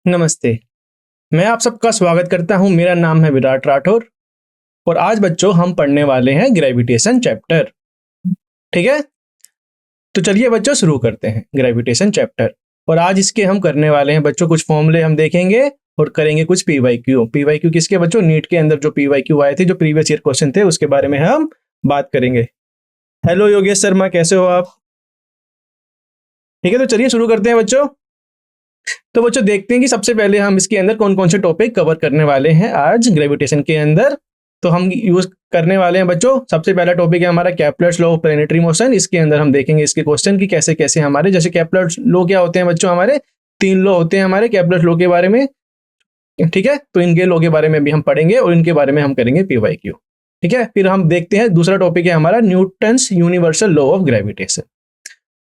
नमस्ते। मैं आप सबका स्वागत करता हूं। मेरा नाम है विराट राठौर और आज बच्चों हम पढ़ने वाले हैं ग्रेविटेशन चैप्टर। ठीक है, तो चलिए बच्चों शुरू करते हैं ग्रेविटेशन चैप्टर। और आज इसके हम करने वाले हैं बच्चों कुछ फॉर्मूले हम देखेंगे और करेंगे कुछ पीवाईक्यू। पीवाईक्यू किसके बच्चों? नीट के अंदर जो पीवाईक्यू आए थे, जो प्रीवियस ईयर क्वेश्चन थे, उसके बारे में हम बात करेंगे। हेलो योगेश शर्मा, कैसे हो आप? ठीक है, तो चलिए शुरू करते हैं बच्चों। तो बच्चों देखते हैं कि सबसे पहले हम इसके अंदर कौन कौन से टॉपिक कवर करने वाले हैं आज ग्रेविटेशन के अंदर। तो हम यूज करने वाले हैं बच्चों, सबसे पहला टॉपिक है हमारा Kepler's law of planetary motion. इसके अंदर हम देखेंगे इसके क्वेश्चन की कैसे कैसे हमारे, जैसे केप्लर्स लॉ क्या होते हैं बच्चों, हमारे 3 लॉ होते हैं हमारे केप्लर्स लॉ के बारे में। ठीक है, तो इनके लॉ के बारे में भी हम पढ़ेंगे और इनके बारे में हम करेंगे पीवाईक्यू। ठीक है, फिर हम देखते हैं दूसरा टॉपिक है हमारा Newton's universal law of gravitation.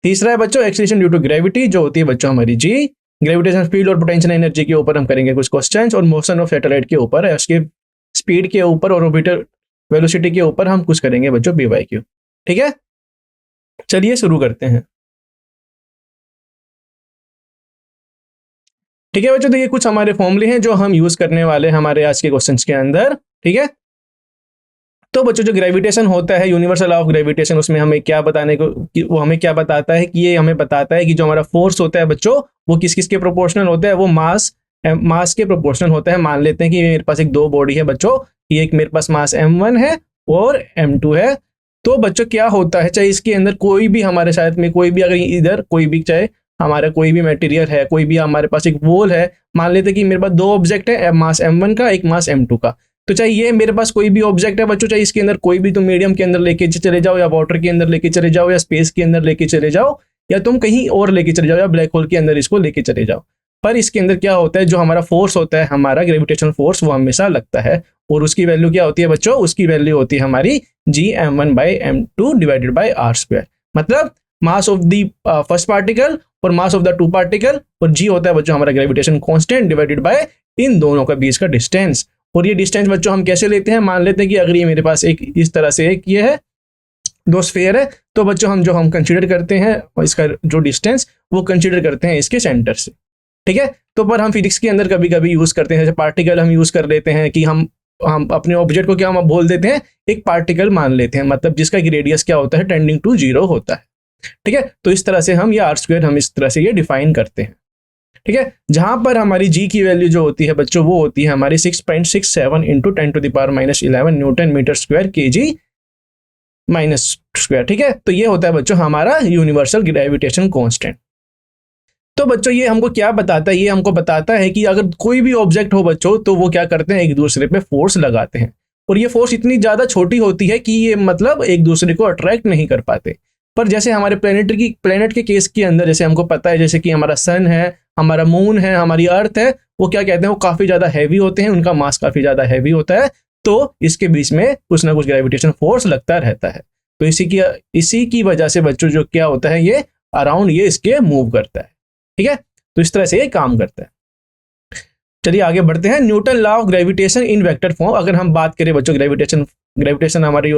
तीसरा है बच्चों एक्सीलरेशन ड्यू टू ग्रेविटी, जो होती है बच्चों हमारी जी। ग्रेविटेशन फील्ड और पोटेंशियल एनर्जी के ऊपर हम करेंगे कुछ क्वेश्चंस, और मोशन ऑफ सैटेलाइट के ऊपर है, उसके स्पीड के ऊपर और ऑर्बिटर वेलोसिटी के ऊपर हम कुछ करेंगे बच्चों पीवाईक्यू। ठीक है, चलिए शुरू करते हैं। ठीक है बच्चों, तो ये कुछ हमारे फॉर्मूले हैं जो हम यूज करने वाले हैं हमारे आज के क्वेश्चंस के अंदर। ठीक है, तो बच्चों जो ग्रेविटेशन होता है, यूनिवर्सल लॉ ऑफ ग्रेविटेशन, उसमें हमें क्या बताने को कि वो हमें क्या बताता है कि ये हमें बताता है कि जो हमारा फोर्स होता है बच्चों, वो किस किस के प्रोपोर्शनल होता है, वो मास के प्रोपोर्शनल होता है। मान लेते हैं कि मेरे पास एक दो बॉडी है बच्चों, ये एक मेरे पास मास m1 है और m2 है। तो बच्चों क्या होता है, चाहे इसके अंदर कोई भी हमारे साथ में कोई भी, अगर इधर कोई भी, चाहे हमारा कोई भी मटेरियल है, कोई भी हमारे पास एक वॉल है, मान लेते हैं कि मेरे पास दो ऑब्जेक्ट है, मास m1 का, एक मास m2 का। तो चाहे ये मेरे पास कोई भी ऑब्जेक्ट है बच्चों, चाहे इसके अंदर कोई भी, तुम मीडियम के अंदर लेके चले जाओ, या वाटर के अंदर लेके चले जाओ, या स्पेस के अंदर लेके चले जाओ, या तुम कहीं और लेके चले जाओ, या ब्लैक होल के अंदर इसको लेके चले जाओ। पर इसके अंदर क्या होता है, जो हमारा फोर्स होता है, हमारा ग्रेविटेशनल फोर्स, वो हमेशा लगता है। और उसकी वैल्यू क्या होती है बच्चों? उसकी वैल्यू होती है हमारी Gm1/m2 डिवाइडेड बाई r²। मतलब mass of the first particle और mass of the two particle, और g होता है बच्चों हमारा ग्रेविटेशन कांस्टेंट डिवाइडेड बाय इन दोनों का बीच का डिस्टेंस। और ये डिस्टेंस बच्चों हम कैसे लेते हैं? मान लेते हैं कि अगर ये मेरे पास एक इस तरह से एक ये है, दो स्फीयर है, तो बच्चों हम जो हम कंसीडर करते हैं और इसका जो डिस्टेंस, वो कंसीडर करते हैं इसके सेंटर से। ठीक है, तो पर हम फिजिक्स के अंदर कभी कभी यूज करते हैं, जैसे पार्टिकल हम यूज कर लेते हैं कि हम अपने ऑब्जेक्ट को क्या हम बोल देते हैं, एक पार्टिकल मान लेते हैं, मतलब जिसका रेडियस क्या होता है, टेंडिंग टू 0 होता है। ठीक है, तो इस तरह से हम ये r² हम इस तरह से ये डिफाइन करते हैं। ठीक है, जहां पर हमारी g की वैल्यू जो होती है बच्चों, वो होती है हमारी 6.67 into 10⁻⁻11 newton metre square kg minus square. ठीक है, तो ये होता है बच्चों हमारा यूनिवर्सल ग्रेविटेशन कांस्टेंट। तो बच्चों ये हमको क्या बताता है? ये हमको बताता है कि अगर कोई भी ऑब्जेक्ट हो बच्चों, तो वो क्या करते हैं, एक दूसरे पे फोर्स लगाते हैं। और ये फोर्स इतनी ज्यादा छोटी होती है कि ये मतलब एक दूसरे को अट्रैक्ट नहीं कर पाते। पर जैसे हमारे प्लेनेट के केस के अंदर, जैसे हमको पता है, जैसे कि हमारा सन है, हमारा मून है, हमारी अर्थ है, वो क्या कहते हैं, वो काफी ज्यादा हैवी होते हैं, उनका मास काफी ज्यादा हैवी होता है। तो इसके बीच में कुछ ना कुछ ग्रेविटेशन फोर्स लगता रहता है। तो इसी की वजह से बच्चों जो क्या होता है, ये अराउंड ये इसके मूव करता है। ठीक है, तो इस तरह से ये काम करता है। चलिए आगे बढ़ते हैं। Newton law of gravitation in vector form. अगर हम बात करें बच्चों ग्रेविटेशन हमारी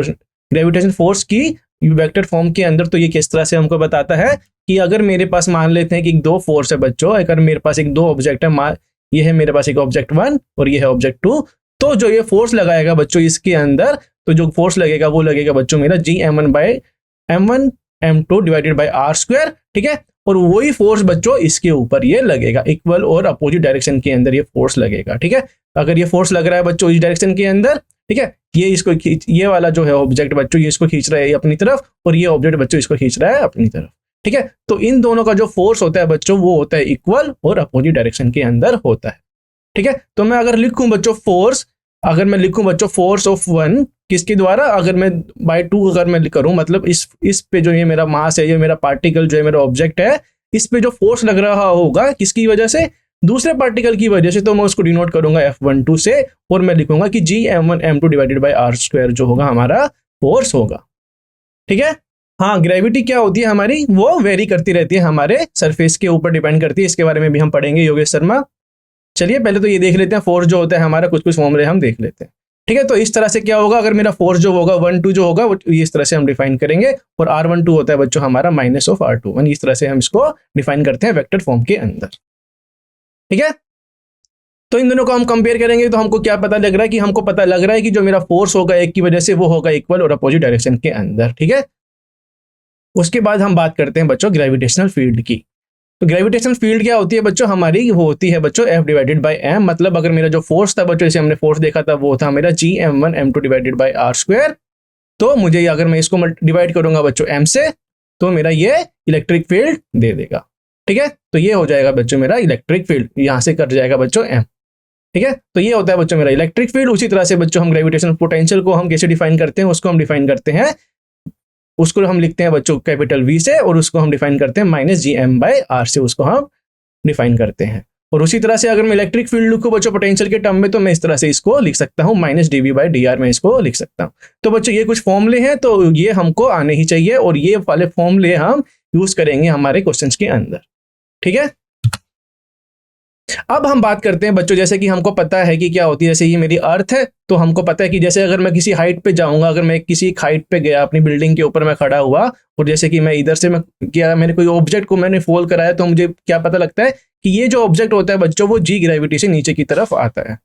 ग्रेविटेशन फोर्स की वेक्टर फॉर्म के अंदर, तो ये किस तरह से हमको बताता है कि अगर मेरे पास मान लेते हैं कि दो फोर्स है बच्चों, अगर मेरे पास एक दो ऑब्जेक्ट है, ये है मेरे पास एक ऑब्जेक्ट 1 और ये है ऑब्जेक्ट 2, तो जो ये फोर्स लगाएगा बच्चों इसके अंदर, तो जो फोर्स लगेगा वो लगेगा बच्चों मेरा Gm1/m2 डिवाइडेड बाई r²। ठीक है, और वही फोर्स बच्चों इसके ऊपर ये लगेगा, इक्वल और अपोजिट डायरेक्शन के अंदर ये फोर्स लगेगा। ठीक है, अगर ये फोर्स लग रहा है बच्चों इस डायरेक्शन के अंदर, ठीक है, ये वाला जो है ऑब्जेक्ट बच्चों, ये इसको खींच रहा है अपनी तरफ, और ये ऑब्जेक्ट बच्चों इसको खींच रहा है अपनी तरफ। ठीक है, तो इन दोनों का जो फोर्स होता है बच्चों, वो होता है इक्वल और अपोजिट डायरेक्शन के अंदर होता है। ठीक है, तो मैं अगर लिखूं बच्चों फोर्स, अगर मैं लिखूं बच्चों फोर्स ऑफ 1 किसके द्वारा, अगर मैं बाय 2 अगर मैं करूं, मतलब इस पे जो ये मेरा मास है, ये मेरा पार्टिकल जो है मेरा ऑब्जेक्ट है, इस पे जो फोर्स लग रहा होगा किसकी वजह से, दूसरे पार्टिकल की वजह से, तो मैं उसको डिनोट करूंगा F12 से, और मैं लिखूंगा कि Gm1m2 डिवाइडेड बाई r² जो होगा हमारा फोर्स होगा। ठीक है, हाँ, ग्रेविटी क्या होती है हमारी, वो वेरी करती रहती है, हमारे सरफेस के ऊपर डिपेंड करती है। इसके बारे में भी हम पढ़ेंगे योगेश शर्मा। चलिए पहले तो ये देख लेते हैं फोर्स जो होता है हमारा, कुछ फॉर्मूले हम देख लेते हैं। ठीक है, तो इस तरह से क्या होगा, अगर मेरा फोर्स जो होगा 1-2 जो होगा, वो इस तरह से हम डिफाइन करेंगे, और R12 होता है बच्चों हमारा -r21, इस तरह से हम इसको डिफाइन करते हैं वेक्टर फॉर्म के अंदर। ठीक है, तो इन दोनों को हम कंपेयर करेंगे तो हमको क्या पता लग रहा है कि हमको पता लग रहा है कि जो मेरा फोर्स होगा एक की वजह से वो होगा इक्वल और अपोजिट डायरेक्शन के अंदर, ठीक है। उसके बाद हम बात करते हैं बच्चों ग्रेविटेशनल फील्ड की। तो ग्रेविटेशनल फील्ड क्या होती है बच्चों हमारी, वो होती है बच्चों F डिवाइडेड बाई एम। मतलब अगर मेरा जो फोर्स था बच्चों, जैसे हमने फोर्स देखा था, वो था मेरा Gm1m2 divided by R square. तो मुझे अगर मैं इसको डिवाइड करूंगा बच्चों m से, तो मेरा ये इलेक्ट्रिक फील्ड दे देगा, ठीक है। तो ये हो जाएगा बच्चों मेरा इलेक्ट्रिक फील्ड, यहां से कट जाएगा बच्चों m, ठीक है। तो ये होता है बच्चों मेरा इलेक्ट्रिक फील्ड। उसी तरह से बच्चों हम ग्रेविटेशनल पोटेंशियल को हम कैसे डिफाइन करते हैं, उसको हम डिफाइन करते हैं, उसको हम लिखते हैं बच्चों कैपिटल V से, और उसको हम डिफाइन करते हैं -Gm/r से, उसको हम डिफाइन करते हैं। और उसी तरह से अगर मैं इलेक्ट्रिक फील्ड लिखूं बच्चों पोटेंशियल के टर्म में, तो मैं इस तरह से इसको लिख सकता हूं -dV/dr में इसको लिख सकता हूं। तो बच्चों ये कुछ फॉर्मूले हैं, तो ये हमको आने ही चाहिए, और ये वाले फॉर्मूले हम यूज करेंगे हमारे क्वेश्चंस के अंदर, ठीक है। अब हम बात करते हैं बच्चों, जैसे कि हमको पता है कि क्या होती है, जैसे ये मेरी अर्थ है, तो हमको पता है कि जैसे अगर मैं किसी हाइट पे जाऊंगा, अगर मैं किसी हाइट पे गया, अपनी बिल्डिंग के ऊपर मैं खड़ा हुआ, और जैसे कि मैं इधर से मैं क्या, मैंने कोई ऑब्जेक्ट को मैंने फोल्ड कराया, तो मुझे क्या पता लगता है कि ये जो ऑब्जेक्ट होता है बच्चों, वो जी ग्रेविटी से नीचे की तरफ आता है।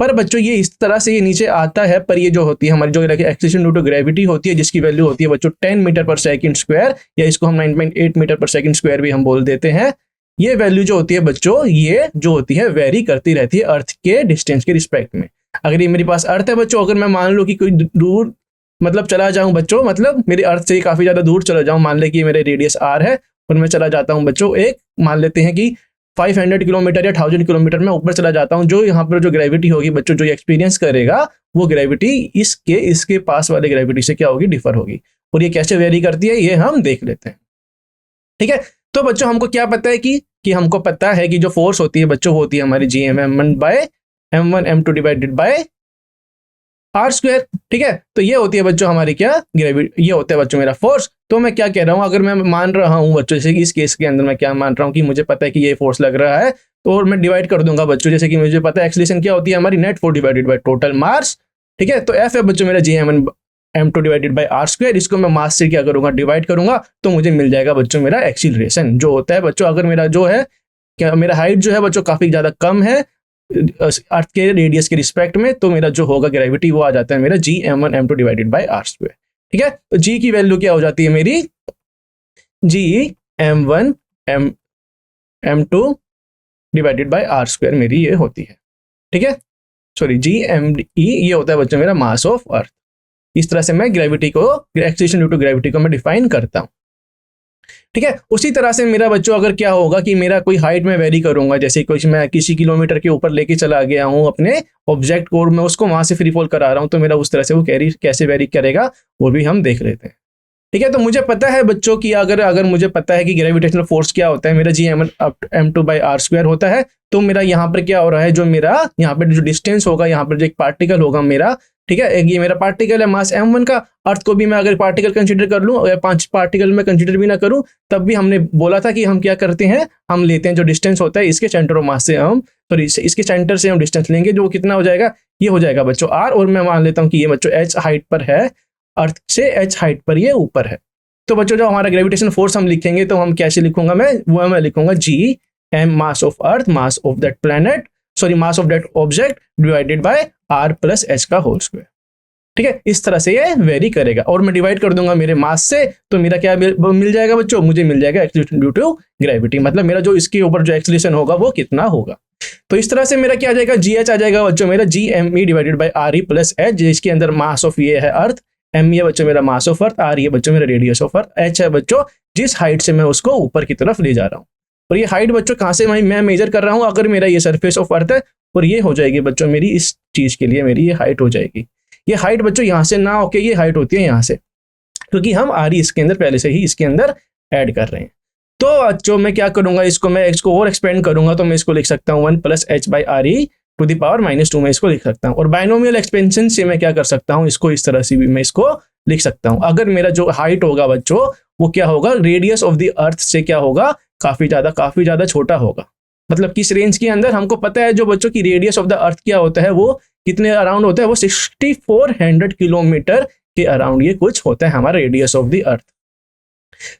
पर बच्चों ये इस तरह से ये नीचे आता है, पर ये जो होती है हमारी जो एक्सीलरेशन ड्यू टू ग्रेविटी होती है, जिसकी वैल्यू होती है बच्चों 10 मीटर पर सेकंड स्क्वायर, या इसको हम 9.8 मीटर पर सेकंड स्क्वायर भी हम बोल देते हैं। ये वैल्यू जो होती है बच्चों, ये जो होती है वेरी करती रहती है अर्थ के डिस्टेंस के रिस्पेक्ट में। अगर ये मेरे पास अर्थ है बच्चों, अगर मैं मान लो कि कोई दूर मतलब चला जाऊं बच्चों, मतलब मेरे अर्थ से काफी ज्यादा दूर चला जाऊं, मान ले कि मेरे रेडियस r है, और मैं चला जाता हूं बच्चों, एक मान लेते हैं कि 500 किलोमीटर या 1000 किलोमीटर में ऊपर चला जाता हूं, जो यहाँ पर जो ग्रेविटी होगी बच्चों, जो एक्सपीरियंस करेगा, वो ग्रेविटी इसके पास वाले ग्रेविटी से क्या होगी, डिफर होगी। और ये कैसे वेरी करती है ये हम देख लेते हैं, ठीक है। तो बच्चों हमको क्या पता है कि हमको पता है कि जो फोर्स होती है बच्चों, होती है हमारी Gm1/m1m2 divided by R square, ठीक है। तो ये होती है बच्चों हमारी क्या, ग्रेविटी, ये होता है बच्चों मेरा फोर्स। तो मैं क्या कह रहा हूँ, अगर मैं मान रहा हूँ बच्चों, जैसे कि इस केस के अंदर मैं क्या मान रहा हूँ कि मुझे पता है कि ये फोर्स लग रहा है, तो और मैं डिवाइड कर दूंगा बच्चों, जैसे कि मुझे पता है एक्सीलरेशन क्या होती है हमारी, net force divided by total mass, ठीक है। तो F है बच्चों मेरा Gm1m2 divided by R square, इसको मैं मास से क्या करूंगा, डिवाइड करूंगा, तो मुझे मिल जाएगा बच्चों मेरा एक्सीलरेशन, जो होता है बच्चों, अगर मेरा जो है क्या, मेरा हाइट जो है बच्चों काफी ज्यादा कम है अर्थ के रेडियस के रिस्पेक्ट में, तो मेरा जो होगा ग्रेविटी वो आ जाता है मेरा Gm1m2 divided by R square, ठीक है। तो G की वैल्यू क्या हो जाती है मेरी, Gm1m2 divided by R square मेरी ये होती है, ठीक है। सॉरी Gme ये होता है बच्चों मेरा मास ऑफ अर्थ। इस तरह से मैं ग्रेविटी को, एक्सीलरेशन ड्यू टू ग्रेविटी को मैं डिफाइन करता हूं, ठीक है। उसी तरह से मेरा बच्चों अगर क्या होगा कि मेरा कोई हाइट में वेरी करूंगा, जैसे कुछ मैं किसी किलोमीटर के ऊपर लेके चला गया हूं अपने ऑब्जेक्ट को, और मैं उसको वहां से फ्री फॉल करा रहा हूं, तो मेरा उस तरह से वो कैसे वेरी करेगा वो भी हम देख लेते हैं, ठीक है। तो मुझे पता है बच्चों कि अगर मुझे पता है कि ग्रेविटेशनल फोर्स क्या होता है, मेरा Gm1m2 बाय आर स्क्वायर होता है, तो मेरा यहाँ पर क्या हो रहा है, जो मेरा यहाँ पर जो डिस्टेंस होगा, यहाँ पर जो एक पार्टिकल होगा मेरा, ठीक है, ये मेरा पार्टिकल है मास m1 का। अर्थ को भी मैं अगर पार्टिकल कंसीडर कर लूं, या 5 पार्टिकल में कंसीडर भी ना करूं, तब भी हमने बोला था कि हम क्या करते हैं, हम लेते हैं जो डिस्टेंस होता है इसके सेंटर ऑफ मास से हम, सॉरी इसके सेंटर से हम डिस्टेंस लेंगे, जो कितना हो जाएगा, ये हो जाएगा बच्चों r, और मैं मान लेता हूं कि ये बच्चों h हाइट पर है, अर्थ से h हाइट पर ये ऊपर है। तो बच्चों जो हमारा ग्रेविटेशन फोर्स हम लिखेंगे, तो हम कैसे लिखूंगा मैं लिखूंगा Gm mass of earth, mass of that planet, sorry mass of that object divided by r plus h का होल स्क्वायर, ठीक है। इस तरह से ये वेरी करेगा, और मैं डिवाइड कर दूंगा मेरे मास से, तो मेरा क्या मिल जाएगा बच्चों, मुझे मिल जाएगा एक्सीलरेशन ड्यू टू ग्रेविटी, मतलब मेरा जो इसके ऊपर जो एक्सीलरेशन होगा वो कितना होगा। तो इस तरह से मेरा क्या आ जाएगा, GH आ जाएगा बच्चों मेरा Gme divided by RE plus H, जिसके अंदर मास ऑफ ये है अर्थ, M ये बच्चों मेरा मास ऑफ अर्थ, R ये बच्चों मेरा रेडियस ऑफ अर्थ, H है बच्चों जिस हाइट से मैं उसको ऊपर की तरफ ले जा रहा हूँ। और ये हाइट बच्चों कहाँ से मैं मेजर कर रहा हूँ, अगर मेरा ये सरफेस ऑफ अर्थ है, और ये हो जाएगी बच्चों मेरी इस चीज के लिए मेरी ये हाइट हो जाएगी। ये हाइट बच्चों यहाँ से ना होके ये हाइट होती है यहाँ से, क्योंकि हम RE इसके अंदर पहले से ही इसके अंदर ऐड कर रहे हैं। तो बच्चों मैं क्या करूंगा, इसको और एक्सपेंड करूंगा, तो मैं इसको लिख सकता हूँ 1 plus h by RE to the power -2 में इसको लिख सकता हूँ। और बाइनोमियल एक्सपेंशन से मैं क्या कर सकता हूँ, इसको इस तरह से भी मैं इसको लिख सकता हूँ। अगर मेरा जो हाइट होगा बच्चों वो क्या होगा, रेडियस ऑफ द अर्थ से क्या होगा, काफी ज्यादा छोटा होगा। मतलब किस रेंज के अंदर, हमको पता है जो बच्चों की रेडियस ऑफ द अर्थ क्या होता है, वो कितने अराउंड होता है, वो 6400 किलोमीटर के अराउंड ये कुछ होता है हमारा रेडियस ऑफ द अर्थ।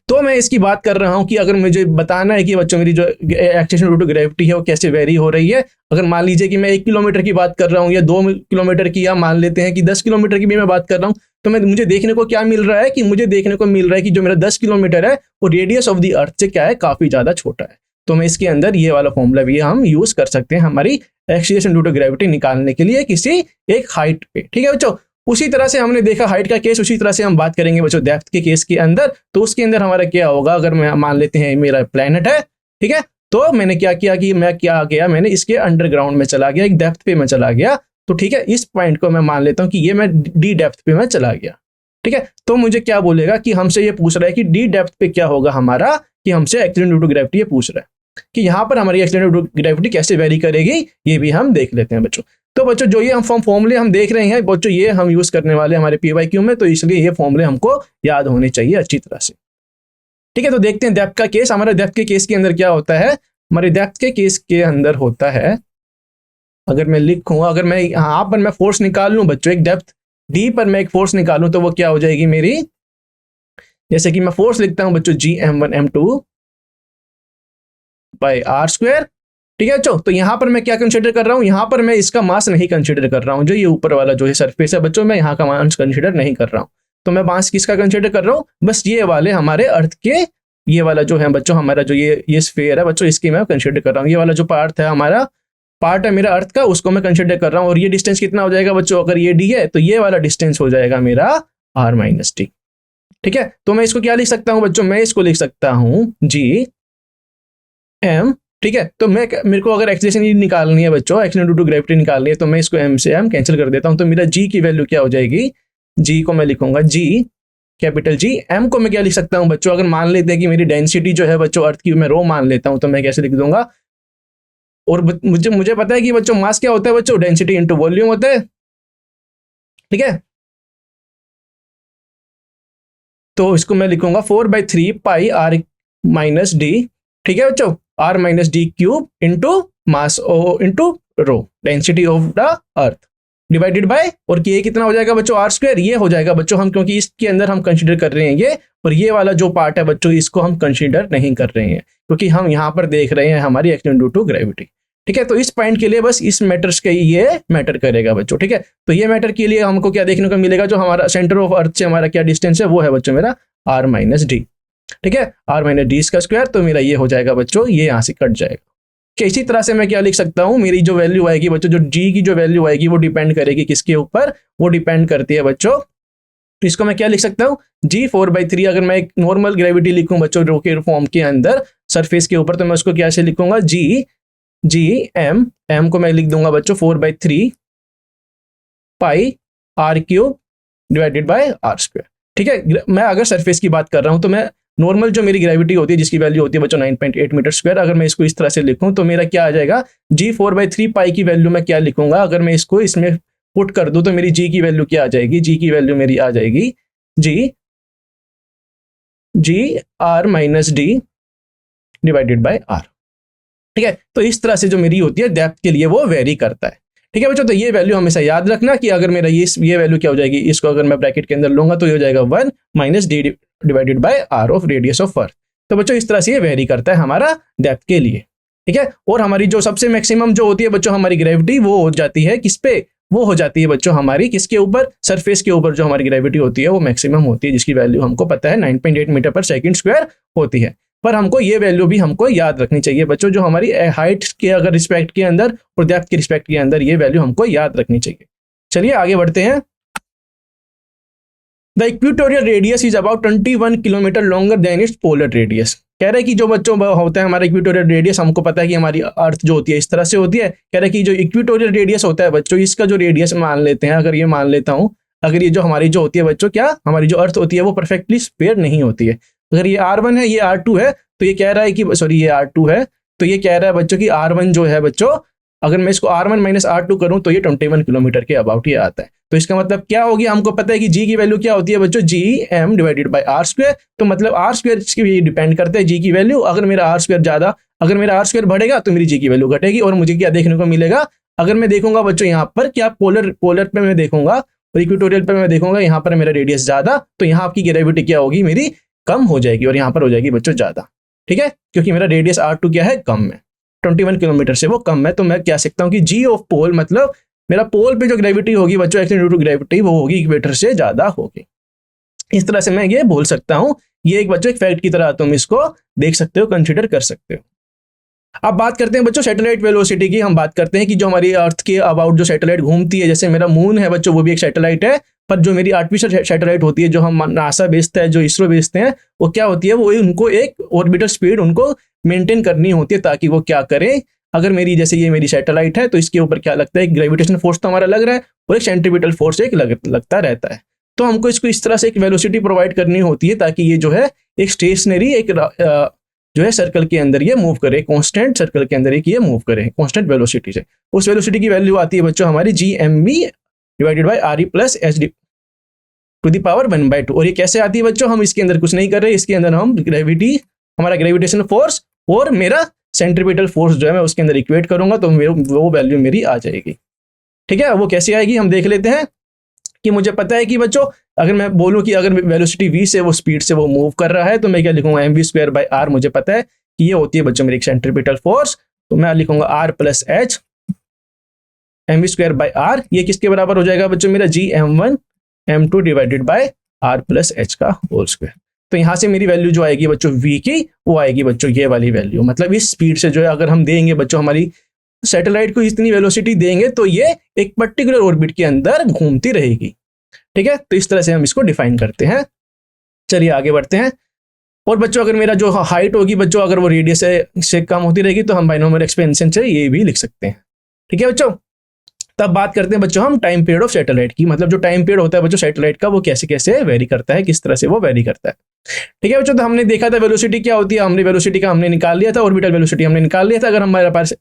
तो मैं इसकी बात कर रहा हूं कि अगर मुझे बताना है कि बच्चों मेरी जो एक्सेलरेशन ड्यू टू ग्रेविटी है वो कैसे वेरी हो रही है, अगर मान लीजिए कि मैं 1 किलोमीटर की बात कर रहा हूं या 2 किलोमीटर की, या मान लेते हैं कि 10 किलोमीटर की भी मैं बात कर रहा हूं, तो मुझे देखने को क्या मिल रहा है कि मुझे देखने को मिल रहा है कि जो मेरा 10 किलोमीटर है वो रेडियस ऑफ द अर्थ से क्या है, काफी ज्यादा छोटा है। तो मैं इसके अंदर ये वाला फॉर्मूला भी हम यूज कर सकते हैं हमारी एक्सेलरेशन ड्यू टू ग्रेविटी निकालने के लिए किसी एक हाइट पे। ठीक है बच्चों, उसी तरह से हमने देखा हाइट का केस, उसी तरह से हम बात करेंगे बच्चों डेप्थ के केस के अंदर। तो उसके अंदर हमारा क्या होगा, अगर मैं मान लेते हैं मेरा प्लेनेट है, ठीक है, तो मैंने क्या किया कि मैं क्या गया, मैंने इसके अंडरग्राउंड में चला गया, एक डेप्थ पे मैं चला गया। तो ठीक है, इस पॉइंट को मैं मान लेता हूं कि ये मैं डी डेप्थ पे मैं चला गया। ठीक है, तो मुझे क्या बोलेगा कि हमसे ये पूछ रहा है कि डी डेप्थ पे क्या होगा हमारा, कि हमसे एक्सीलरेशन ड्यू टू ग्रेविटी ये पूछ रहा है कि यहाँ पर हमारी एक्सीलरेशन ड्यू टू ग्रेविटी कैसे वेरी करेगी, ये भी हम देख लेते हैं बच्चों। तो बच्चों जो ये हम फॉर्मूले हम देख रहे हैं बच्चों, ये हम यूज करने वाले हमारे PYQ में, तो इसलिए ये फॉर्मूले हमको याद होने चाहिए अच्छी तरह से। ठीक है, तो देखते हैं डेप्थ का केस। हमारे डेप्थ के केस के अंदर क्या होता है, हमारे डेप्थ के केस के अंदर होता है, अगर मैं लिखूं, अगर मैं यहाँ पर मैं फोर्स निकाल लूं बच्चों, एक डेप्थ डी पर मैं एक फोर्स निकालूं, तो वो क्या हो जाएगी मेरी, जैसे कि मैं फोर्स लिखता हूं बच्चों Gm1m2 बाई आर स्क्वायर। ठीक है बच्चों, तो यहां पर मैं क्या कंसीडर कर रहा हूं, यहां पर मैं इसका मास नहीं कंसीडर कर रहा हूं, जो ये ऊपर वाला जो है सरफेस है बच्चों, मैं यहाँ का मास कंसीडर नहीं कर रहा हूं। तो मैं मास किसका कंसीडर कर रहा हूं, बस ये वाले हमारे अर्थ के, ये वाला जो है बच्चों हमारा जो ये स्फीयर है बच्चों, इसकी मैं कंसीडर कर रहा हूँ। ये वाला जो पार्ट है हमारा, पार्ट है मेरा अर्थ का, उसको मैं कंसीडर कर रहा हूँ। और ये डिस्टेंस कितना हो जाएगा बच्चों, अगर ये डी है तो ये वाला डिस्टेंस हो जाएगा मेरा r माइनस टी। ठीक है, तो मैं इसको क्या लिख सकता हूं बच्चों, मैं इसको लिख सकता हूं Gm। ठीक है, तो मेरे को अगर एक्सेलरेशन निकालनी है बच्चों, एक्सेलरेशन ड्यू टू ग्रेविटी निकालनी है, तो मैं इसको m से m कैंसिल कर देता हूं। तो मेरा g की वैल्यू क्या हो जाएगी, g को मैं लिखूंगा G, कैपिटल G। m को मैं क्या लिख सकता हूं बच्चों, अगर मान लेते हैं कि मेरी डेंसिटी जो है बच्चों अर्थ की मैं रो मान लेता हूं, तो मैं कैसे लिख दूंगा, और मुझे पता है कि बच्चों मास क्या होता है बच्चों, डेंसिटी इंटू वॉल्यूम होता है। ठीक है, तो इसको मैं लिखूंगा 4/3 पाई r माइनस डी। ठीक है बच्चों, r minus D cube into mass into rho, density of the earth, divided by, और ये कितना हो जाएगा बच्चों, r स्क्वायर। ये हो जाएगा बच्चों हम, क्योंकि इसके अंदर हम कंसीडर कर रहे हैं ये, और ये वाला जो पार्ट है बच्चों इसको हम कंसीडर नहीं कर रहे हैं, क्योंकि हम यहाँ पर देख रहे हैं हमारी एक्सेलरेशन ड्यू टू ग्रेविटी। ठीक है, तो इस पॉइंट के लिए बस इस मैटर्स के ये मैटर करेगा बच्चों। ठीक है, तो ये मैटर के लिए हमको क्या देखने को मिलेगा, जो हमारा सेंटर ऑफ अर्थ से हमारा क्या डिस्टेंस है, वो है बच्चों मेरा r माइनस डी। ठीक है, r माइनस डी इसका स्क्वायर, तो मेरा ये हो जाएगा बच्चों, ये यहाँ से कट जाएगा। कि इसी तरह से मैं क्या लिख सकता हूँ, मेरी जो वैल्यू आएगी बच्चों, जो g की जो वैल्यू आएगी वो डिपेंड करेगी किसके ऊपर, वो डिपेंड करती है बच्चों, तो इसको मैं क्या लिख सकता हूँ, G 4/3। अगर मैं एक नॉर्मल ग्रेविटी लिखूं बच्चों रो के फॉर्म के अंदर सरफेस के ऊपर, तो मैं उसको क्या से लिखूंगा, m को मैं लिख दूंगा बच्चों 4/3 पाई r cube divided by r square. ठीक है, मैं अगर सरफेस की बात कर रहा हूं, तो मैं नॉर्मल जो मेरी ग्रेविटी होती है जिसकी वैल्यू होती है बच्चों 9.8 मीटर स्क्वायर, अगर मैं इसको इस तरह से लिखूं तो मेरा क्या आ जाएगा, G 4/3 पाई की वैल्यू मैं क्या लिखूंगा, अगर मैं इसको इसमें पुट कर दूं तो मेरी G की वैल्यू क्या आ जाएगी, G की वैल्यू मेरी आ जाएगी G r minus D divided by r। ठीक है, तो इस तरह से जो मेरी होती है डेप्थ के लिए वो वेरी करता है। ठीक है बच्चों, तो ये वैल्यू हमेशा याद रखना कि अगर मेरा ये वैल्यू क्या हो जाएगी, इसको अगर मैं ब्रैकेट के अंदर लूंगा तो ये हो जाएगा 1 minus D divided by R of radius of earth. तो बच्चों इस तरह से ये वेरी करता है हमारा डेप्थ के लिए। ठीक है, और हमारी जो सबसे मैक्सिमम जो होती है बच्चों हमारी ग्रेविटी, वो हो जाती है किस पे, वो हो जाती है बच्चों हमारी किसके ऊपर, सरफेस के ऊपर जो हमारी ग्रेविटी होती है वो मैक्सिमम होती है, जिसकी वैल्यू हमको पता है 9.8 मीटर पर सेकंड स्क्वायर होती है। पर हमको ये वैल्यू भी हमको याद रखनी चाहिए बच्चों, जो हमारी हाइट के अगर रिस्पेक्ट के अंदर और डेप्थ के रिस्पेक्ट के अंदर ये वैल्यू हमको याद रखनी चाहिए। चलिए आगे बढ़ते हैं। The equatorial radius is about 21 kilometre longer than it's polar radius. कह रहे हैं कि जो बच्चों होता है हमारा इक्वेटोरियल रेडियस, हमको पता है कि हमारी अर्थ जो होती है इस तरह से होती है। कह रहे हैं कि जो इक्वेटोरियल रेडियस होता है बच्चों, इसका जो रेडियस मान लेते हैं, अगर ये मान लेता हूं, अगर ये जो हमारी जो होती है बच्चों, क्या हमारी जो अर्थ होती है वो परफेक्टली स्क्वायर नहीं होती है। अगर ये r1 है, ये r2 है, तो ये कह रहा है कि सॉरी ये r2 है, तो ये कह रहा है बच्चों कि r1 जो है बच्चों, अगर मैं इसको r1 माइनस r2 करूं तो ये 21 किलोमीटर के अबाउट ये आता है। तो इसका मतलब क्या हो गया, हमको पता है कि g की वैल्यू क्या होती है बच्चों, Gm divided by r square. तो मतलब r स्क्वायर इसकी डिपेंड करता है g की वैल्यू। अगर मेरा r स्क्वायर ज्यादा, अगर मेरा r स्क्वायर बढ़ेगा तो मेरी g की वैल्यू घटेगी। और मुझे क्या देखने को मिलेगा, अगर मैं देखूंगा बच्चों यहाँ पर क्या पोलर पे मैं देखूंगा और इक्वेटोरियल पे मैं देखूंगा, यहाँ पर मेरा रेडियस ज्यादा, तो यहाँ आपकी ग्रेविटी क्या होगी, मेरी कम हो जाएगी और यहाँ पर हो जाएगी बच्चों ज़्यादा, ठीक है, क्योंकि मेरा रेडियस R2 क्या है, कम है, 21 किलोमीटर से वो कम है। तो मैं क्या सकता हूँ कि जी ऑफ पोल मतलब मेरा पोल पे जो ग्रेविटी होगी बच्चों, एक्शन ड्यू टू ग्रेविटी, वो होगी इक्वेटर से ज़्यादा होगी। इस तरह से मैं ये बोल सकता हूँ। ये एक बच्चों एक फैक्ट की तरह तुम इसको देख सकते हो, कंसिडर कर सकते हो। अब बात करते हैं बच्चों सैटेलाइट वेलोसिटी की। हम बात करते हैं कि जो हमारी अर्थ के अबाउट जो सैटेलाइट घूमती है, जैसे मेरा मून है बच्चों, वो भी एक सैटेलाइट है, पर जो मेरी आर्टिफिशियल सैटेलाइट होती है, जो हम नासा भेजता है, जो इसरो भेजते हैं, वो क्या होती है, वो उनको एक ऑर्बिटल स्पीड उनको मेंटेन करनी होती है, ताकि वो क्या करें, अगर मेरी जैसे ये मेरी सैटेलाइट है तो इसके ऊपर क्या लगता है, ग्रेविटेशन फोर्स तो हमारा लग रहा है और एक सेंट्रीपिटल फोर्स एक लगता रहता है। तो हमको इसको इस तरह से एक वेलोसिटी प्रोवाइड करनी होती है ताकि ये जो है एक स्टेशनरी एक जो है सर्कल के अंदर ये मूव करे, कांस्टेंट सर्कल के अंदर ये मूव करे कांस्टेंट वेलोसिटी से। उस वेलोसिटी की वैल्यू आती है बच्चों हमारी GmV divided by RE plus HD to the power 1/2। और ये कैसे आती है बच्चों, हम इसके अंदर कुछ नहीं कर रहे, इसके अंदर हम ग्रेविटी, हमारा ग्रेविटेशन फोर्स और मेरा सेंट्रीपिटल फोर्स जो है मैं उसके अंदर इक्वेट करूंगा, तो वो वैल्यू मेरी आ जाएगी। ठीक है, वो कैसे आएगी हम देख लेते हैं। कि मुझे पता है कि बच्चों अगर मैं बोलूं कि अगर वेलोसिटी v से वो स्पीड से वो मूव कर रहा है, तो मैं क्या लिखूंगा, mv²/r। मुझे पता है कि ये होती है बच्चों मेरी सेंट्रीपिटल फोर्स, तो मैं लिखूंगा r प्लस h mv²/r। ये किसके बराबर हो जाएगा बच्चों, मेरा Gm1 m2 divided by r plus h का होल स्क्वायर। तो यहाँ से मेरी वैल्यू जो आएगी बच्चों v की, वो आएगी बच्चों ये वाली वैल्यू। मतलब इस स्पीड से जो है अगर हम देंगे बच्चों हमारी सैटेलाइट को इतनी वेलोसिटी देंगे, तो ये एक पर्टिकुलर ऑर्बिट के अंदर घूमती रहेगी। ठीक है, तो इस तरह से हम इसको डिफाइन करते हैं। चलिए आगे बढ़ते हैं। और बच्चों अगर मेरा जो हाइट होगी बच्चों, अगर वो रेडियस से कम होती रहेगी, तो हम बाइनोमियल एक्सपेंशन से ये भी लिख सकते हैं। ठीक है बच्चों, तब बात करते हैं बच्चों हम टाइम पीरियड ऑफ सैटेलाइट की। मतलब जो टाइम पीरियड होता है बच्चों सैटेलाइट का, वो कैसे कैसे वेरी करता है, किस तरह से वो वेरी करता है। ठीक है बच्चों, तो हमने देखा था वेलोसिटी क्या होती है, हमने वेलोसिटी का हमने निकाल लिया था, ऑर्बिटल वेलोसिटी हमने निकाल लिया था। अगर हमारे पास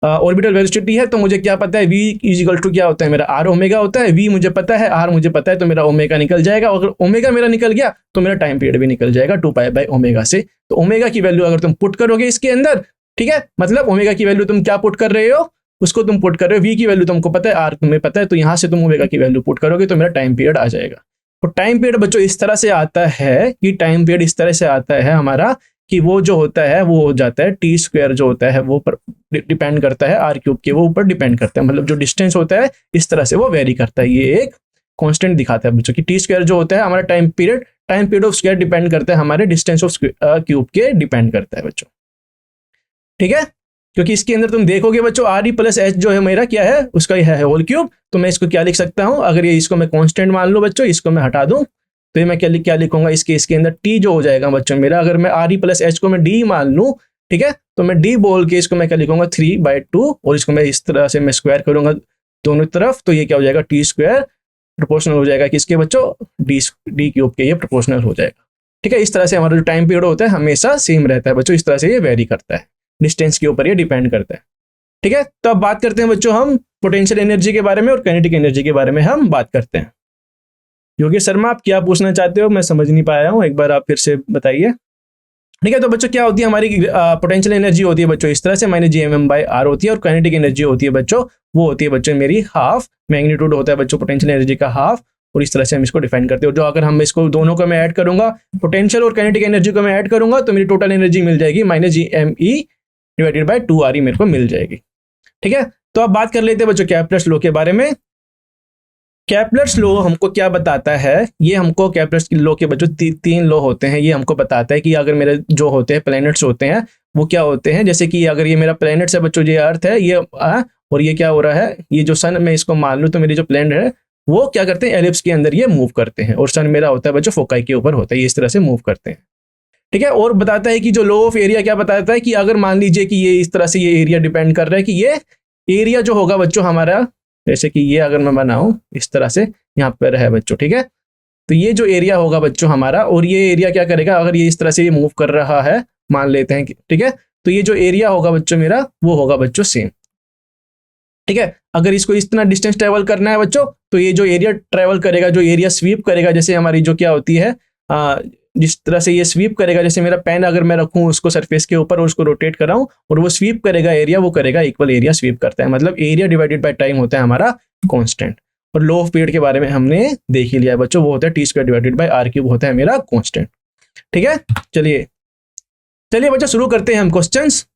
ऑर्बिटल वेलोसिटी है तो मुझे क्या पता है, v इजिकल टू क्या होता है, मेरा r ओमेगा होता है। v मुझे पता है, r मुझे पता है, तो मेरा ओमेगा निकल जाएगा। अगर ओमेगा मेरा निकल गया तो मेरा टाइम पीरियड भी निकल जाएगा 2π/ω से। तो ओमेगा की वैल्यू अगर तुम पुट करोगे इसके अंदर, ठीक है, मतलब ओमेगा की वैल्यू तुम क्या पुट कर रहे हो, उसको तुम पुट कर रहे हो, v की वैल्यू तुमको पता है, r तुम्हें पता है, तो यहाँ से तुम ओमेगा की वैल्यू पुट करोगे तो मेरा टाइम पीरियड आ जाएगा। तो टाइम पीरियड बच्चों इस तरह से आता है कि टाइम पीरियड इस तरह से आता है हमारा कि वो जो होता है वो हो जाता है t² जो होता है वो पर डिपेंड करता है r³ के वो ऊपर डिपेंड करता है। मतलब जो डिस्टेंस होता है इस तरह से वो वेरी करता है। ये एक कांस्टेंट दिखाता है बच्चों कि t² जो होता है हमारा time period of square depend करता है हमारे डिस्टेंस ऑफ क्यूब के डिपेंड करता है बच्चों। ठीक है, क्योंकि इसके अंदर तुम देखोगे बच्चों RE प्लस h जो है मेरा क्या है, उसका ही है होल क्यूब। तो मैं इसको क्या लिख सकता हूँ, अगर ये इसको मैं कांस्टेंट मान लूँ बच्चों, इसको मैं हटा दूं, तो ये मैं क्या लिखूंगा, इसके अंदर t जो हो जाएगा बच्चों मेरा, अगर मैं RE प्लस h को मैं d मान लूं, ठीक है, तो मैं d बोल के इसको मैं क्या लिखूंगा 3/2, और इसको मैं इस तरह से मैं स्क्वायर करूंगा दोनों तरफ, तो ये क्या हो जाएगा t² प्रोपोर्शनल हो जाएगा किसके बच्चों, d क्यूब के, ये प्रोपोर्शनल हो जाएगा। ठीक है, इस तरह से हमारा जो टाइम पीरियड होता है हमेशा सेम रहता है बच्चों, इस तरह से ये वेरी करता है, डिस्टेंस के ऊपर ये डिपेंड करता है। ठीक है, तो अब बात करते हैं बच्चों हम पोटेंशियल एनर्जी के बारे में और काइनेटिक एनर्जी के बारे में हम बात करते हैं। योगेश शर्मा आप क्या पूछना चाहते हो, मैं समझ नहीं पाया हूं, एक बार आप फिर से बताइए। ठीक है, तो बच्चों क्या होती है हमारी पोटेंशियल एनर्जी होती है बच्चों इस तरह से -Gmm/r होती है, और काइनेटिक एनर्जी होती है बच्चों, वो होती है बच्चों मेरी हाफ, मैग्नीट्यूड होता है बच्चों पोटेंशियल एनर्जी का हाफ, और इस तरह से हम इसको डिफाइन करते हैं। जो अगर हम इसको दोनों को मैं ऐड करूंगा, पोटेंशियल और काइनेटिक एनर्जी को मैं ऐड करूंगा, तो मेरी टोटल एनर्जी मिल जाएगी -Gme/2re मेरे को मिल जाएगी। ठीक है, तो अब बात कर लेते हैं बच्चों केप्लर्स लॉ के बारे में। केप्लर्स लॉ हमको क्या बताता है, ये हमको केप्लर्स लॉ के बच्चों तीन लॉ होते हैं। ये हमको बताता है कि अगर मेरे जो होते हैं प्लैनेट्स होते हैं वो क्या होते हैं, जैसे कि अगर ये मेरा प्लैनेट्स है बच्चों, ये अर्थ है ये और ये क्या हो रहा है, ये जो सन मैं इसको मान लूँ, तो मेरी जो प्लैनेट है वो क्या करते हैं, एलिप्स के अंदर ये मूव करते हैं, और सन मेरा होता है बच्चों फोकाई के ऊपर होता है, ये इस तरह से मूव करते हैं। ठीक है, और बताता है कि जो लॉ ऑफ एरिया क्या बताता है कि अगर मान लीजिए कि ये इस तरह से ये एरिया डिपेंड कर रहा है कि ये एरिया जो होगा बच्चों हमारा, जैसे कि ये अगर मैं बनाऊं इस तरह से यहाँ पर है बच्चों, ठीक है, तो ये जो एरिया होगा बच्चों हमारा, और ये एरिया क्या करेगा, अगर ये इस तरह से ये मूव कर रहा है मान लेते हैं, ठीक है, तो ये जो एरिया होगा बच्चों मेरा वो होगा बच्चों सेम। ठीक है, अगर इसको इतना डिस्टेंस ट्रेवल करना है बच्चों, तो ये जो एरिया ट्रेवल करेगा, जो एरिया स्वीप करेगा, जैसे हमारी जो क्या होती है जिस तरह से ये स्वीप करेगा, जैसे मेरा पेन अगर मैं रखूं उसको सरफेस के ऊपर और उसको रोटेट कराऊं और वो स्वीप करेगा एरिया, वो करेगा इक्वल एरिया स्वीप करता है, मतलब एरिया डिवाइडेड बाय टाइम होता है हमारा कांस्टेंट। और लॉ ऑफ पीरियड के बारे में हमने देख ही लिया है बच्चों, वो होता है t² डिवाइडेड बाय r³ होता है मेरा कांस्टेंट। ठीक है, चलिए चलिए बच्चों शुरू करते हैं हम क्वेश्चंस।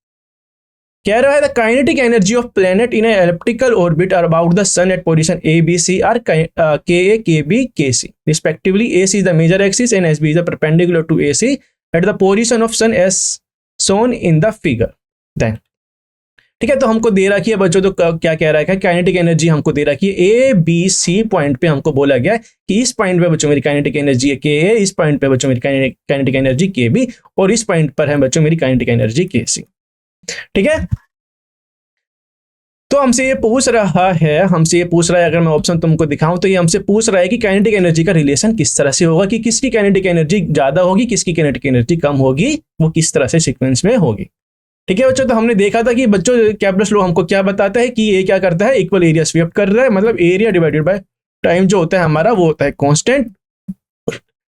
कह रहा है the kinetic energy of planet in elliptical orbit about the sun at position A B C are K A K B K C respectively. A C is the major axis and S B is the perpendicular to A C at the position of sun S shown in the figure. Then ठीक है, तो हमको दे रखी है बच्चों, तो क्या कह रहा है, काइनेटिक एनर्जी हमको दे रखी है ए बी सी पॉइंट पे। हमको बोला गया कि इस पॉइंट पे बच्चों मेरी काइनेटिक एनर्जी है के ए, इस पॉइंट पे बच्चों मेरी काइनेटिक एनर्जी के बी, और इस पॉइंट पर है बच्चों मेरी काइनेटिक एनर्जी के सी। ठीक है, तो हमसे ये पूछ रहा है, अगर मैं ऑप्शन तुमको दिखाऊं तो ये हमसे पूछ रहा है कि काइनेटिक एनर्जी का रिलेशन किस तरह से होगा, कि किसकी काइनेटिक एनर्जी ज्यादा होगी, किसकी काइनेटिक एनर्जी कम होगी, वो किस तरह से सीक्वेंस में होगी। ठीक है बच्चों, तो हमने देखा था कि बच्चों केप्लर्स लॉ हमको क्या बताता है कि ये क्या करता है, इक्वल एरिया स्वेप्ट कर रहा है, मतलब एरिया डिवाइडेड बाय टाइम जो होता है हमारा वो होता है कांस्टेंट।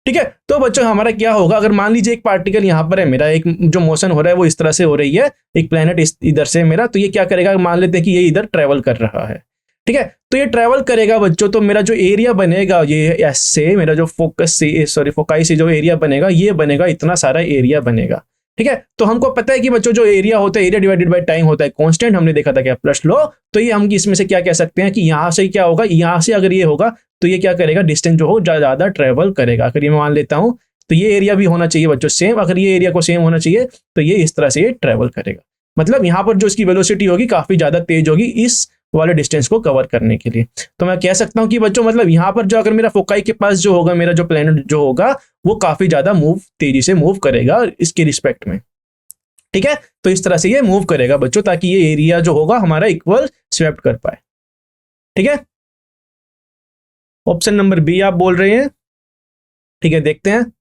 ठीक है, तो बच्चों हमारा क्या होगा, अगर मान लीजिए एक पार्टिकल यहाँ पर है मेरा, एक जो मोशन हो रहा है वो इस तरह से हो रही है, एक प्लेनेट इधर से मेरा, तो ये क्या करेगा, मान लेते हैं कि ये इधर ट्रेवल कर रहा है। ठीक है, तो ये ट्रेवल करेगा बच्चों, तो मेरा जो एरिया बनेगा ये ऐसे, मेरा जो फोकाई से जो एरिया बनेगा ये बनेगा, इतना सारा एरिया बनेगा। ठीक है, तो हमको पता है कि बच्चों जो एरिया होता है, एरिया डिवाइडेड बाय टाइम होता है कांस्टेंट, हमने देखा था केप्लर्स लॉ। तो ये हम इसमें से क्या कह सकते हैं कि यहाँ से क्या होगा, यहाँ से अगर ये होगा तो ये क्या करेगा, डिस्टेंस जो हो ज्यादा ट्रेवल करेगा। अगर ये मैं मान लेता हूँ तो ये एरिया भी होना चाहिए बच्चों सेम, अगर ये एरिया को सेम होना चाहिए तो ये इस तरह से ये ट्रेवल करेगा। मतलब यहाँ पर जो इसकी वेलोसिटी होगी काफी ज्यादा तेज होगी इस वाले डिस्टेंस को कवर करने के लिए। तो मैं कह सकता हूँ कि बच्चों मतलब यहाँ पर जो अगर मेरा फोकाई के पास जो होगा, मेरा जो प्लेनेट जो होगा वो काफी ज्यादा तेजी से मूव करेगा इसके रिस्पेक्ट में। ठीक है, तो इस तरह से ये मूव करेगा बच्चों, ताकि ये एरिया जो होगा हमारा इक्वल स्वेप्ट कर पाए। ठीक है, ऑप्शन नंबर बी आप बोल रहे हैं। ठीक है, देखते हैं।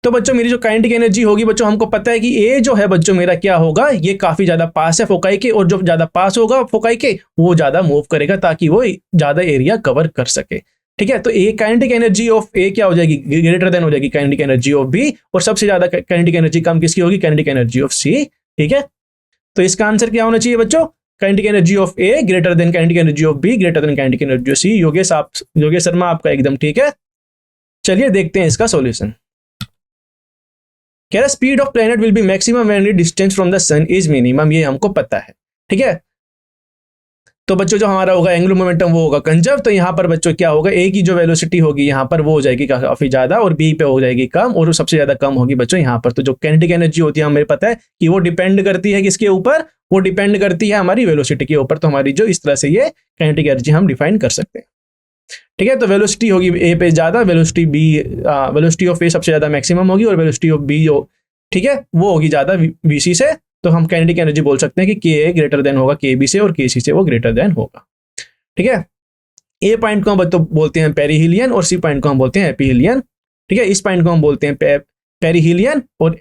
तो बच्चों मेरी जो काइनेटिक एनर्जी होगी बच्चों, हमको पता है कि ए जो है बच्चों मेरा क्या होगा, ये काफी ज्यादा पास है फोकाई के, और जो ज्यादा पास होगा फोकाई के वो ज्यादा मूव करेगा ताकि वो ज्यादा एरिया कवर कर सके। ठीक है, तो ए काइनेटिक एनर्जी ऑफ ए क्या हो जाएगी, ग्रेटर देन हो जाएगी काइनेटिक एनर्जी ऑफ बी, और सबसे ज्यादा काइनेटिक एनर्जी कम किसकी होगी, काइनेटिक एनर्जी ऑफ सी। ठीक है, तो इसका आंसर क्या होना चाहिए बच्चों, kinetic energy of A greater than kinetic energy of B greater than kinetic energy of C. Yogesh Sharma आपका एकदम ठीक है। चलिए देखते हैं इसका सॉल्यूशन। कह रहा speed of planet will be maximum when distance from the sun is minimum, ये हमको पता है। ठीक है, तो बच्चों जो हमारा होगा एंगुलर मोमेंटम वो होगा कंजर्व, तो यहाँ पर बच्चों क्या होगा, ए की जो वेलोसिटी होगी यहाँ पर वो हो जाएगी काफी ज्यादा, और बी पे हो जाएगी कम, और सबसे ज्यादा कम होगी बच्चों यहाँ पर। तो जो काइनेटिक एनर्जी होती है हमें पता है कि वो डिपेंड करती है किसके ऊपर, वो डिपेंड करती है हमारी वेलोसिटी के ऊपर। तो हमारी जो इस तरह से ये काइनेटिक एनर्जी हम डिफाइन कर सकते हैं। ठीक है, तो वेलोसिटी होगी ए पे ज्यादा, वेलोसिटी ऑफ ए सबसे ज्यादा मैक्सिमम होगी, और वेलोसिटी ऑफ बी जो ठीक है वो होगी ज्यादा वीसी से। तो हम काइनेटिक एनर्जी बोल सकते हैं कि के ए ग्रेटर देन होगा के बी से, और के सी से वो ग्रेटर देन होगा। ठीक है, ए पॉइंट को हम बोलते हैं पेरीहिलियन, और सी पॉइंट को हम बोलते हैं एपीहिलियन। ठीक है, इस पॉइंट को हम बोलते हैं पेरीहिलियन, और